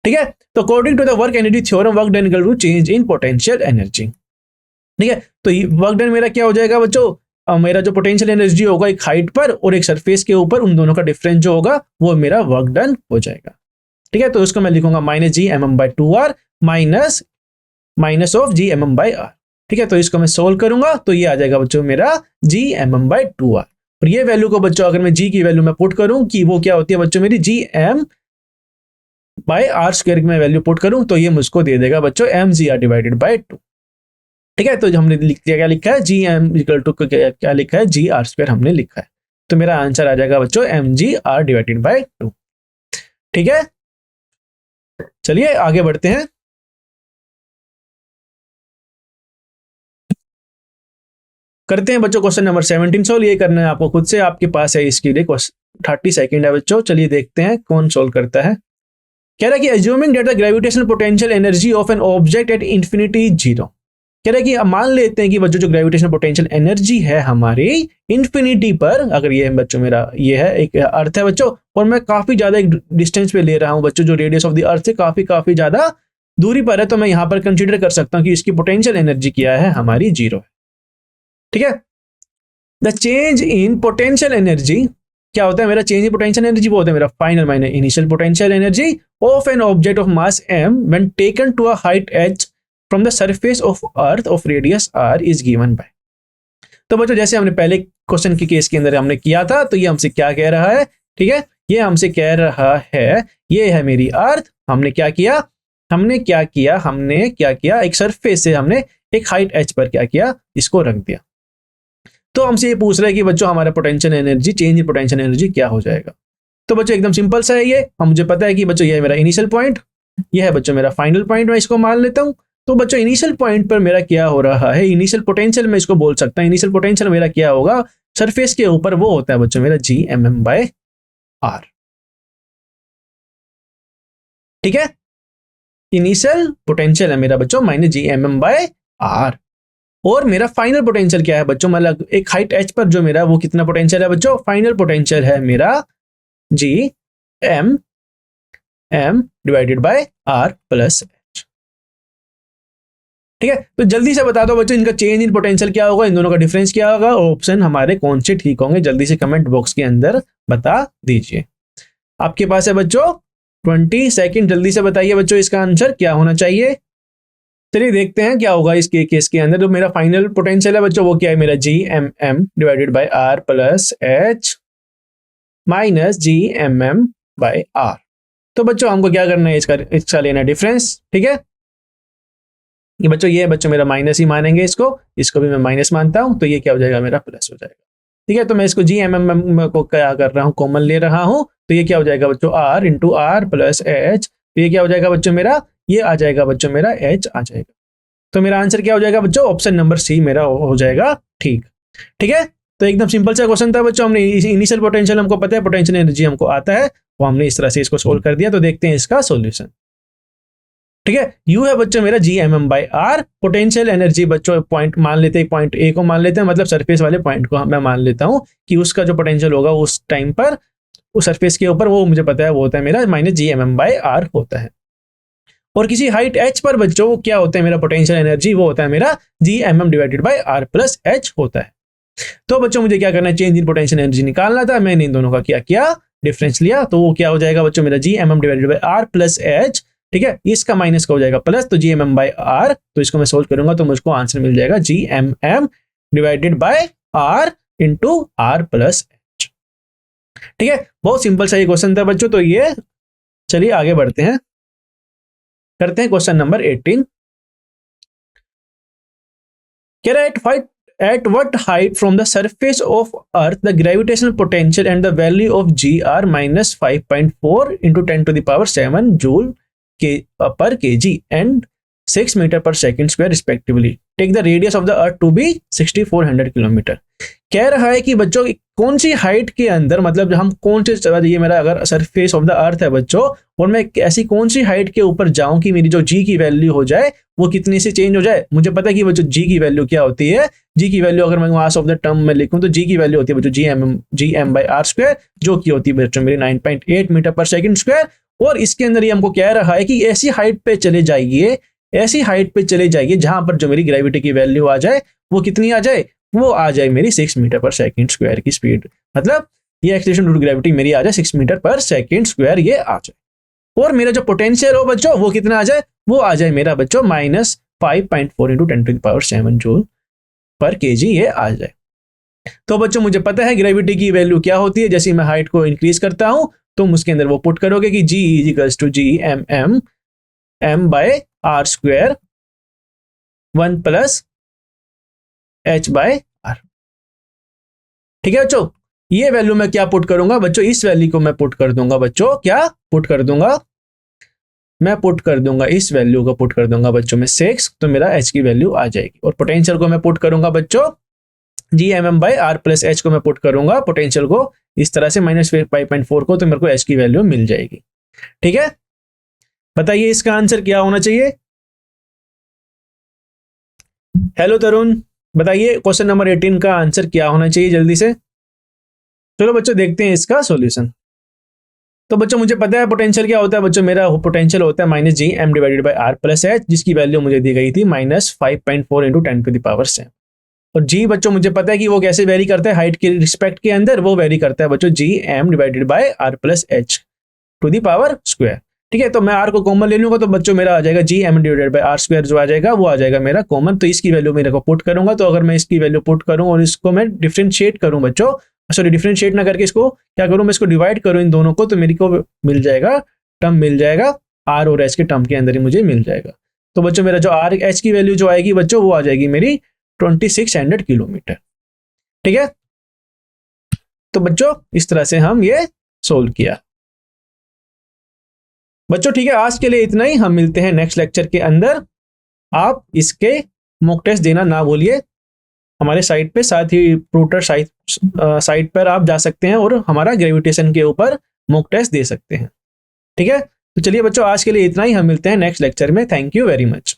ठीक है, तो according to the work energy theorem, work done equal to change in potential energy. ठीक है, तो वर्क डन मेरा क्या हो जाएगा बच्चों, मेरा जो पोटेंशियल एनर्जी होगा एक हाइट पर और एक सरफेस के ऊपर, उन दोनों का डिफरेंस जो होगा वो मेरा वर्क डन हो जाएगा। ठीक है, तो उसको मैं लिखूंगा minus G M M by 2r minus of G M M by R. ठीक है, तो इसको मैं सोल्व करूंगा तो ये आ जाएगा बच्चों मेरा G M M by 2r। और ये वैल्यू को बच्चों अगर मैं जी की वैल्यू में पुट करूं कि वो क्या होती है बच्चों मेरी G M by R square में वैल्यू पुट करूं तो ये मुझको दे देगा बच्चों M G R divided by 2। ठीक है, तो हमने क्या लिखा है, जी एम इक्वल टू क्या लिखा है, जी आर स्क्वायर हमने लिखा है। तो मेरा आंसर आ जाएगा बच्चों M G R divided by 2। ठीक है, चलिए आगे बढ़ते हैं। करते हैं बच्चों क्वेश्चन नंबर 17 सोल्व। ये करना है आपको खुद से, आपके पास है इसके लिए 30 सेकेंड है बच्चों। चलिए देखते हैं कौन सोल्व करता है। कह रहा है कि assuming that the gravitational potential energy of an object at infinity zero. कह रहा है कि मान लेते हैं कि बच्चों जो ग्रेविटेशनल पोटेंशियल एनर्जी है हमारी इंफिनिटी पर, अगर ये बच्चों मेरा ये है एक अर्थ है बच्चों, और मैं काफी ज्यादा एक डिस्टेंस पे ले रहा हूं बच्चों, जो रेडियस ऑफ द अर्थ से काफी ज्यादा दूरी पर है, तो मैं यहां पर कंसीडर कर सकता हूं कि इसकी पोटेंशियल एनर्जी क्या है हमारी, जीरो है। ठीक है, the change in potential energy क्या होता है मेरा, चेंज इन पोटेंशियल एनर्जी वो होता है मेरा final minus initial potential energy of an object of mass m when taken to a height h from the surface of earth of radius r is given by. तो बच्चों जैसे हमने पहले question के केस के अंदर हमने किया था, तो ये हमसे क्या कह रहा है, ठीक है, ये हमसे कह रहा है ये है मेरी अर्थ, हमने क्या किया, एक सरफेस से हमने एक हाइट h पर क्या किया, इसको रख दिया। तो हमसे ये पूछ रहा है कि बच्चों हमारा potential energy, change in potential energy क्या हो जाएगा। तो बच्चों एकदम सिंपल सा है ये, मुझे पता है कि बच्चों ये है मेरा इनिशियल पॉइंट, ये है बच्चों मेरा फाइनल पॉइंट, मैं इसको मान लेता हूं। तो बच्चों इनिशियल पॉइंट पर मेरा क्या हो रहा है, इनिशियल पोटेंशियल में इसको बोल सकता हूं, इनिशियल पोटेंशियल मेरा क्या होगा सरफेस के ऊपर, वो होता है बच्चों मेरा G M M by R. ठीक है, इनिशियल पोटेंशियल है मेरा बच्चों minus G M M by R, और मेरा फाइनल पोटेंशियल क्या है बच्चों, मतलब एक हाइट h पर जो मेरा वो कितना पोटेंशियल है बच्चों, फाइनल पोटेंशियल है मेरा G M M divided by R plus h। ठीक है, तो जल्दी से बता दो बच्चों इनका चेंज इन पोटेंशियल क्या होगा, इन दोनों का डिफरेंस क्या होगा, ऑप्शन हमारे कौन से ठीक होंगे, जल्दी से कमेंट बॉक्स के अंदर बता दीजिए। आपके पास है बच्चों 20 सेकेंड, जल्दी से बताइए बच्चों इसका आंसर क्या होना चाहिए। चलिए देखते हैं क्या होगा इसके केस के अंदर। तो मेरा फाइनल पोटेंशियल है बच्चों वो क्या है मेरा G M M divided by R plus H minus G M M by R. तो बच्चों हमको क्या करना है, इसका लेना डिफरेंस। ठीक है, ये बच्चों ये बच्चों मेरा माइनस ही मानेंगे, इसको भी मैं माइनस मानता हूं, तो ये क्या हो जाएगा मेरा प्लस हो जाएगा। ठीक है, तो मैं इसको जी एम एम को क्या कर रहा हूँ, कॉमन ले रहा हूं, तो ये क्या हो जाएगा बच्चों R into R plus H तो ये क्या हो जाएगा बच्चों मेरा, ये आ जाएगा बच्चों मेरा H आ जाएगा। तो मेरा आंसर क्या हो जाएगा बच्चों, ऑप्शन नंबर सी मेरा हो जाएगा ठीक। ठीक है, तो एकदम सिंपल सा क्वेश्चन था बच्चों। हमने इनिशियल पोटेंशियल हमको पता है, पोटेंशियल एनर्जी हमको आता है, वो हमने इस तरह से इसको सोल्व कर दिया। तो देखते हैं इसका सॉल्यूशन। ठीक है, यू है बच्चों मेरा G/m/r। पोटेंशियल एनर्जी बच्चों पॉइंट मान लेते हैं, पॉइंट ए को मान लेते हैं, मतलब सरफेस वाले पॉइंट को मैं मान लेता हूं कि उसका जो पोटेंशियल होगा उस टाइम पर उस सरफेस के ऊपर, वो मुझे पता है वो होता है मेरा -G/m/r होता है। और किसी हाइट h पर बच्चों वो क्या होता है मेरा पोटेंशियल एनर्जी, वो होता है मेरा G/m/r + h होता है। तो बच्चों मुझे क्या करना है, चेंज इन पोटेंशियल एनर्जी निकालना था। मैंने इन दोनों का क्या किया, डिफरेंस लिया। तो वो क्या हो जाएगा बच्चों मेरा G/m/r + h। ठीक है, इसका माइनस का हो जाएगा प्लस, तो G/m/r। तो इसको मैं सोल्व करूंगा तो मुझको आंसर मिल जाएगा G/m/r × r + h। ठीक है, बहुत सिंपल सा ये क्वेश्चन था बच्चों। तो ये चलिए आगे बढ़ते हैं, करते हैं क्वेश्चन नंबर 18। कह रहा है at what height from the surface of earth the gravitational potential and the value of g are -5.4 × 10⁷ joule per kg and 6 meter per second square respectively. Take the radius of the earth to be 6400 kilometre. कह रहा है कि बच्चों कौन सी height के अंदर, मतलब हम कौन से, ये मेरा अगर सरफेस ऑफ द अर्थ है बच्चों, और मैं ऐसी कौन सी हाइट के ऊपर जाऊं कि मेरी जो जी की वैल्यू हो जाए वो कितनी से चेंज हो जाए। मुझे पता है कि बच्चों जी की वैल्यू क्या होती है। जी की वैल्यू अगर मैं मास ऑफ द टर्म में लिखूं तो जी की वैल्यू होती है बच्चों G/m/r², जो की होती है बच्चों मेरी 9.8 मीटर पर सेकंड स्क्वायर। और इसके अंदर ये हमको कह रहा है कि ऐसी हाइट पे चले जाइए, ऐसी हाइट पे चले जाइए जहां पर जो मेरी ग्रेविटी की वैल्यू आ जाए वो कितनी आ जाए, वो आ जाए मेरी 6 मीटर पर सेकंड स्क्वायर की स्पीड। मतलब ये एक्सेलरेशन ड्यू टू ग्रेविटी मेरी आ जाए 6 मीटर पर सेकंड स्क्वायर, ये आ जाए। और मेरा जो पोटेंशियल हो बच्चों वो कितना आ जाए, वो आ जाए मेरा बच्चों -5.4 × 10⁷ जूल पर kg, ये आ जाए। तो बच्चों मुझे पता है ग्रेविटी की वैल्यू क्या होती है। जैसे मैं हाइट को इंक्रीज करता हूं तो उसके अंदर वो पुट करोगे कि G = G/m/m/r², 1 + h/r। ठीक है बच्चों, ये वैल्यू मैं क्या पुट करूंगा बच्चों, इस वैल्यू को मैं पुट कर दूंगा बच्चों, क्या पुट कर दूंगा, मैं पुट कर दूंगा इस वैल्यू को पुट कर दूंगा बच्चों में 6, तो मेरा h की वैल्यू आ जाएगी। और पोटेंशियल को मैं पुट करूंगा बच्चों G/m/r + h को मैं पुट करूंगा पोटेंशियल को इस तरह से -5.4 को, तो मेरे को h की वैल्यू मिल जाएगी। ठीक है, बताइए इसका आंसर क्या होना चाहिए। हेलो तरुण, बताइए क्वेश्चन नंबर 18 का आंसर क्या होना चाहिए जल्दी से। चलो बच्चों देखते हैं इसका सॉल्यूशन। तो बच्चों मुझे पता है पोटेंशियल क्या होता है बच्चों, मेरा पोटेंशियल होता है -G/m/r + h, जिसकी वैल्यू मुझे दी गई थी -5.4 × 10⁷। और जी बच्चों मुझे पता है कि वो कैसे वेरी करता है हाइट के रिस्पेक्ट के अंदर, वो वेरी करता है बच्चों G/m/r + h⁻²। ठीक है, तो मैं r को कॉमन ले लूंगा तो बच्चों मेरा आ जाएगा G/m/r² जो आ जाएगा वो आ जाएगा मेरा कॉमन। तो इसकी वैल्यू मेरे को पुट करूंगा, तो अगर मैं इसकी वैल्यू पुट करूं और इसको मैं डिफरेंशिएट करूं बच्चों, सॉरी डिफरेंशिएट ना करके इसको क्या करूं, मैं इसको डिवाइड करूं इन दोनों को, तो मेरे को मिल जाएगा टर्म मिल जाएगा r और h के टर्म के अंदर ही मुझे मिल जाएगा। तो बच्चों मेरा जो r h की वैल्यू जो आएगी बच्चों वो आ जाएगी मेरी 2600 किलोमीटर। ठीक है, तो बच्चों इस तरह से हम ये सोल्व किया बच्चों। ठीक है, आज के लिए इतना ही, हम मिलते हैं नेक्स्ट लेक्चर के अंदर। आप इसके मॉक टेस्ट देना ना भूलिए हमारे साइट पे, साथ ही प्रूटर साइट पर आप जा सकते हैं और हमारा ग्रेविटेशन के ऊपर मॉक टेस्ट दे सकते हैं। ठीक है, तो चलिए बच्चों आज के लिए इतना ही, हम मिलते हैं नेक्स्ट लेक्चर में। Thank you very much.